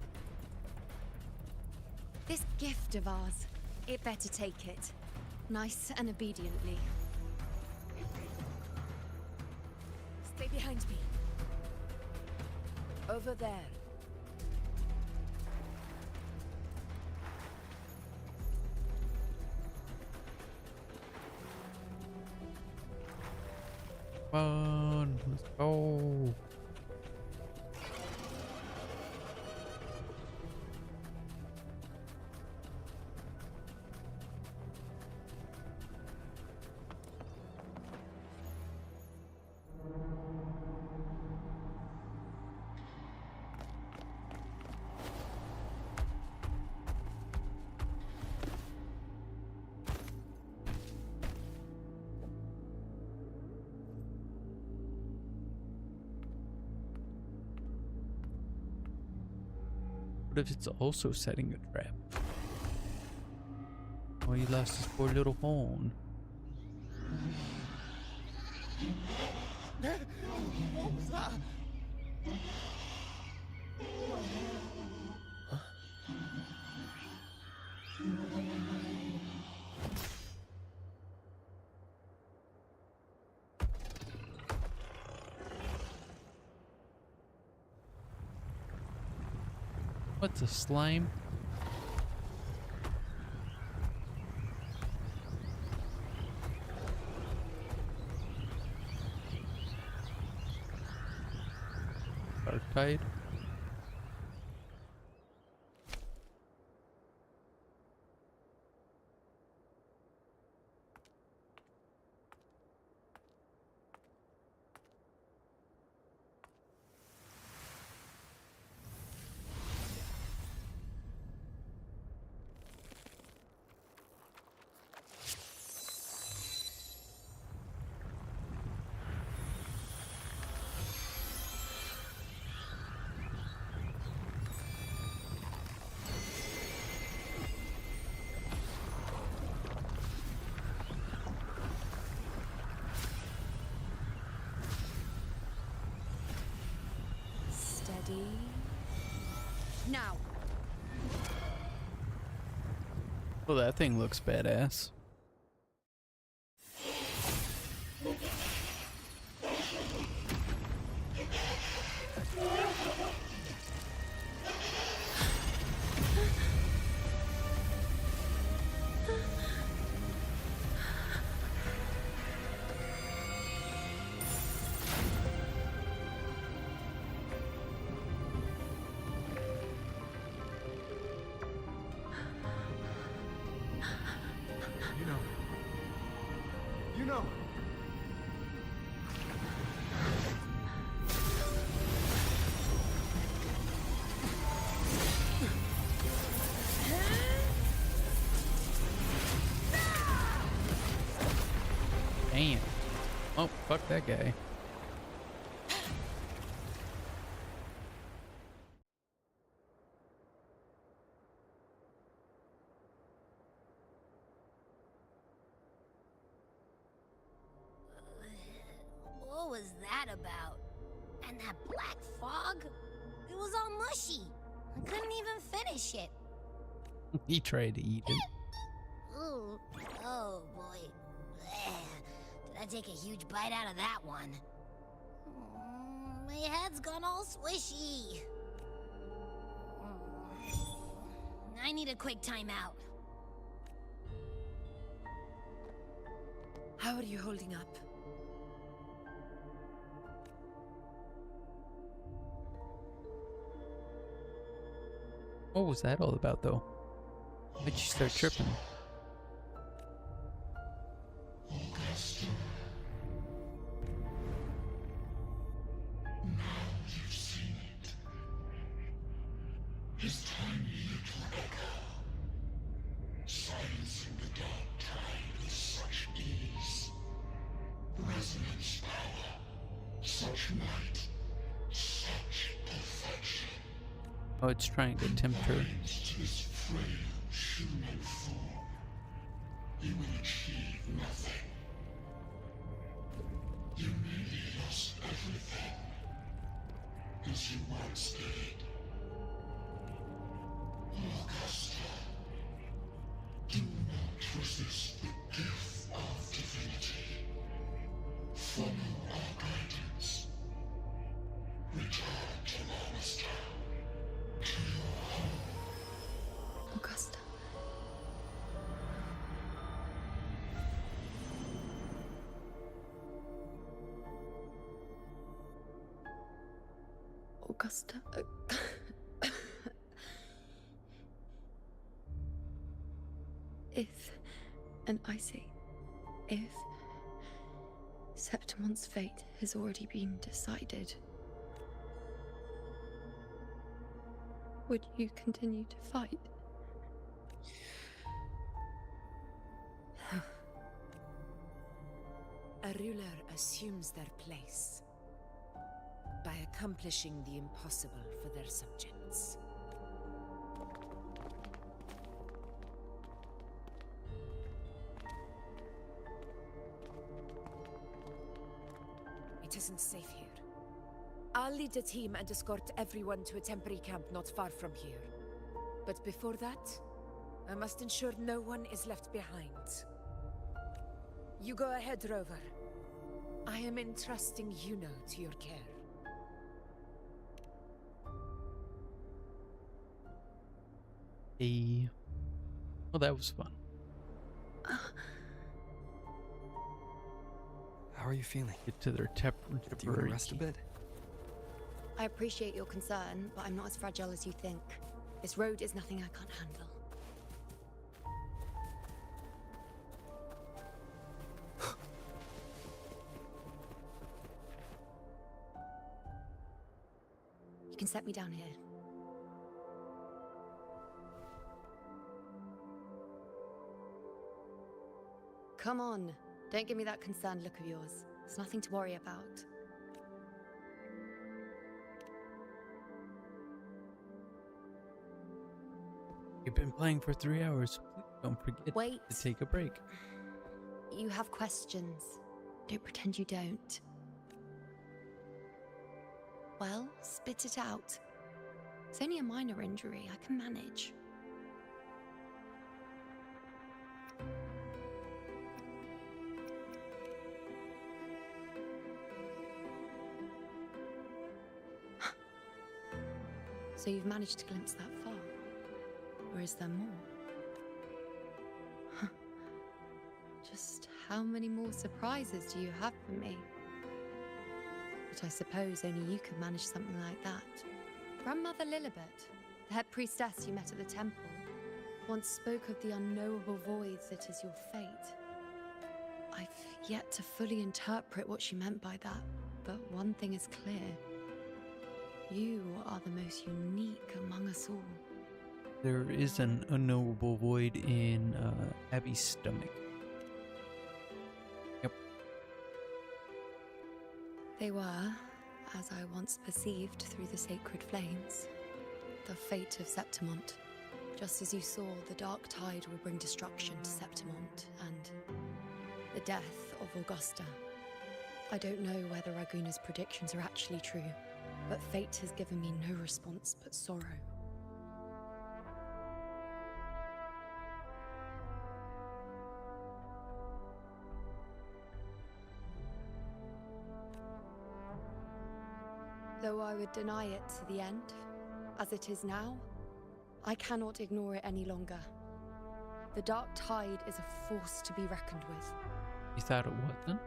This gift of ours, it better take it. Nice and obediently. Stay behind me. Over there. Come on, let's go. What if it's also setting a trap? Oh, he lost his poor little horn. What was that? What's a slime? Arcade. Ready? Now. Well, that thing looks badass. You know. Damn. Oh, fuck that guy. What was that about? And that black fog? It was all mushy. I couldn't even finish it. He tried to eat it. Ooh. Oh boy. Did I take a huge bite out of that one? My head's gone all swishy. I need a quick timeout. How are you holding up? What was that all about, though? Why'd you start tripping? Augusta. Now you've seen it. His tiny little echo, silencing the dark tide with such ease. Resonance power, such might, such perfection. Oh, it's trying to tempt her. To this frail human form, you will achieve nothing. You nearly lost everything, as you once did. Augusta, do not resist the gift of divinity. Follow our guidance. Return to Lannister. Augusta. Augusta. If, and I say, if Septimon's fate has already been decided, would you continue to fight? A ruler assumes their place by accomplishing the impossible for their subjects. It isn't safe here. I'll lead a team and escort everyone to a temporary camp not far from here. But before that, I must ensure no one is left behind. You go ahead, Rover. I am entrusting Yuno to your care. Hey. Well, that was fun. How are you feeling? Get to their Do you want to rest a bit? I appreciate your concern, but I'm not as fragile as you think. This road is nothing I can't handle. You can set me down here. Come on. Don't give me that concerned look of yours. It's nothing to worry about. You've been playing for 3 hours. Please don't forget Wait. to take a break. You have questions. Don't pretend you don't. Well, spit it out. It's only a minor injury. I can manage. So you've managed to glimpse that far? Or is there more? Just how many more surprises do you have for me? But I suppose only you could manage something like that. Grandmother Lilibet, the head priestess you met at the temple, once spoke of the unknowable voids that is your fate. I've yet to fully interpret what she meant by that, but one thing is clear. You are the most unique among us all. There is an unknowable void in Abby's stomach. Yep. They were, as I once perceived through the sacred flames, the fate of Septimont. Just as you saw, the dark tide will bring destruction to Septimont and the death of Augusta. I don't know whether Raguna's predictions are actually true, but fate has given me no response but sorrow. Though I would deny it to the end, as it is now, I cannot ignore it any longer. The dark tide is a force to be reckoned with. You thought it what then?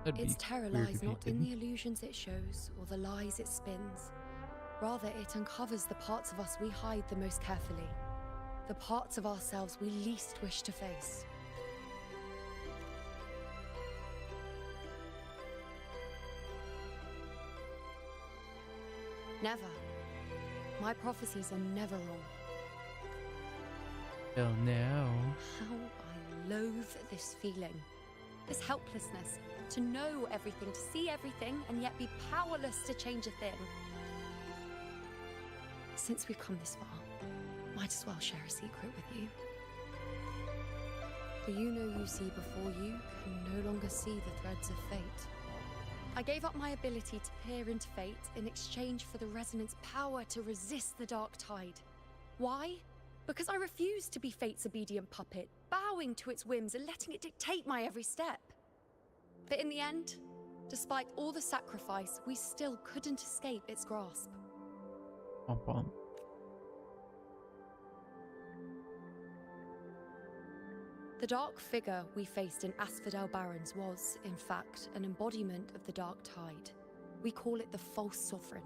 That'd Its be terror weird lies if you not in didn't. the illusions it shows or the lies it spins. Rather, it uncovers the parts of us we hide the most carefully, the parts of ourselves we least wish to face. Never. My prophecies are never wrong. Hell no. How I loathe this feeling. This helplessness. To know everything, to see everything, and yet be powerless to change a thing. Since we've come this far, might as well share a secret with you. The you see before you can no longer see the threads of fate. I gave up my ability to peer into fate in exchange for the resonance power to resist the dark tide. Why? Because I refused to be fate's obedient puppet, bowing to its whims and letting it dictate my every step. But in the end, despite all the sacrifice, we still couldn't escape its grasp. Bum. The dark figure we faced in Asphodel Barrens was, in fact, an embodiment of the dark tide. We call it the false sovereign.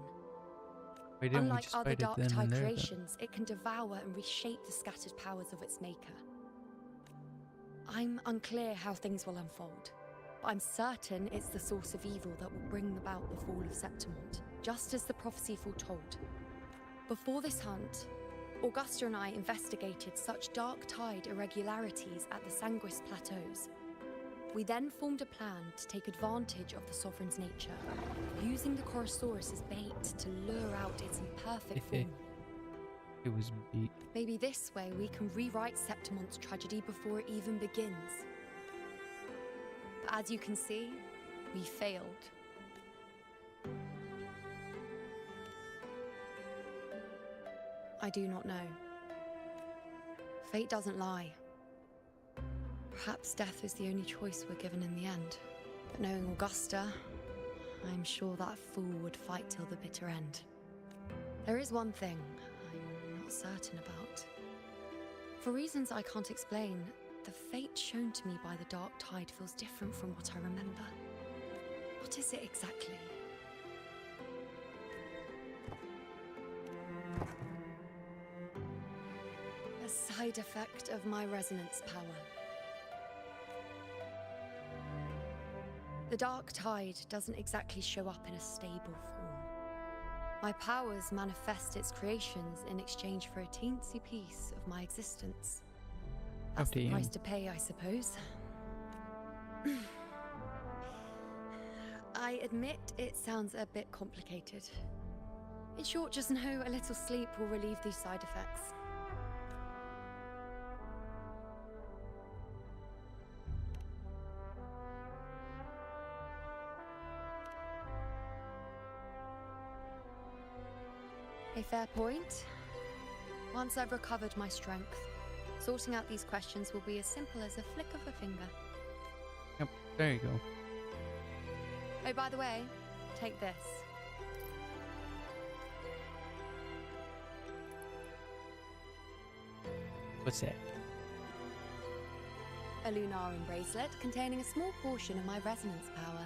Why didn't we Unlike just other fight it dark then and tide there, then? creations, it can devour and reshape the scattered powers of its maker. I'm unclear how things will unfold, but I'm certain it's the source of evil that will bring about the fall of Septimont, just as the prophecy foretold. Before this hunt, Augusta and I investigated such dark tide irregularities at the Sanguis Plateaus. We then formed a plan to take advantage of the Sovereign's nature, using the Chorosaurus as bait to lure out its imperfect form. It was beat. Maybe this way we can rewrite Septimont's tragedy before it even begins. But as you can see, we failed. I do not know. Fate doesn't lie. Perhaps death is the only choice we're given in the end. But knowing Augusta, I'm sure that fool would fight till the bitter end. There is one thing I'm not certain about. For reasons I can't explain, the fate shown to me by the dark tide feels different from what I remember. What is it exactly? A side effect of my resonance power. The dark tide doesn't exactly show up in a stable form. My powers manifest its creations in exchange for a teensy piece of my existence. That's the price to pay, I suppose. I admit it sounds a bit complicated. In short, just know a little sleep will relieve these side effects. A fair point. Once I've recovered my strength, sorting out these questions will be as simple as a flick of a finger. Yep, there you go. Oh, by the way, take this. What's that? A Lunarin bracelet containing a small portion of my resonance power.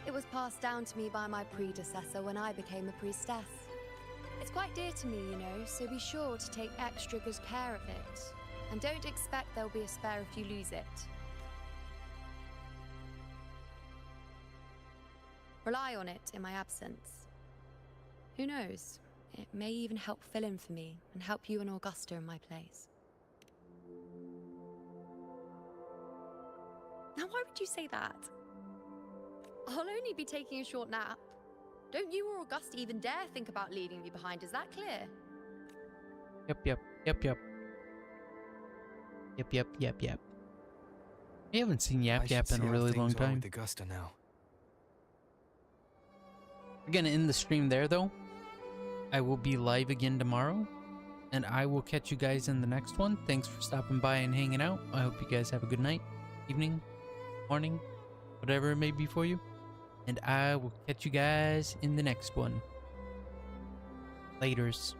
It was passed down to me by my predecessor when I became a priestess. It's quite dear to me, you know, so be sure to take extra good care of it. And don't expect there'll be a spare if you lose it. Rely on it in my absence. Who knows? It may even help fill in for me and help you and Augusta in my place. Now, why would you say that? I'll only be taking a short nap. Don't you or Augusta even dare think about leaving me behind, is that clear? Yep. We haven't seen Yap Yap in a really long time. With Augusta now. We're gonna end the stream there, though. I will be live again tomorrow, and I will catch you guys in the next one. Thanks for stopping by and hanging out. I hope you guys have a good night, evening, morning, whatever it may be for you. And I will catch you guys in the next one. Laters.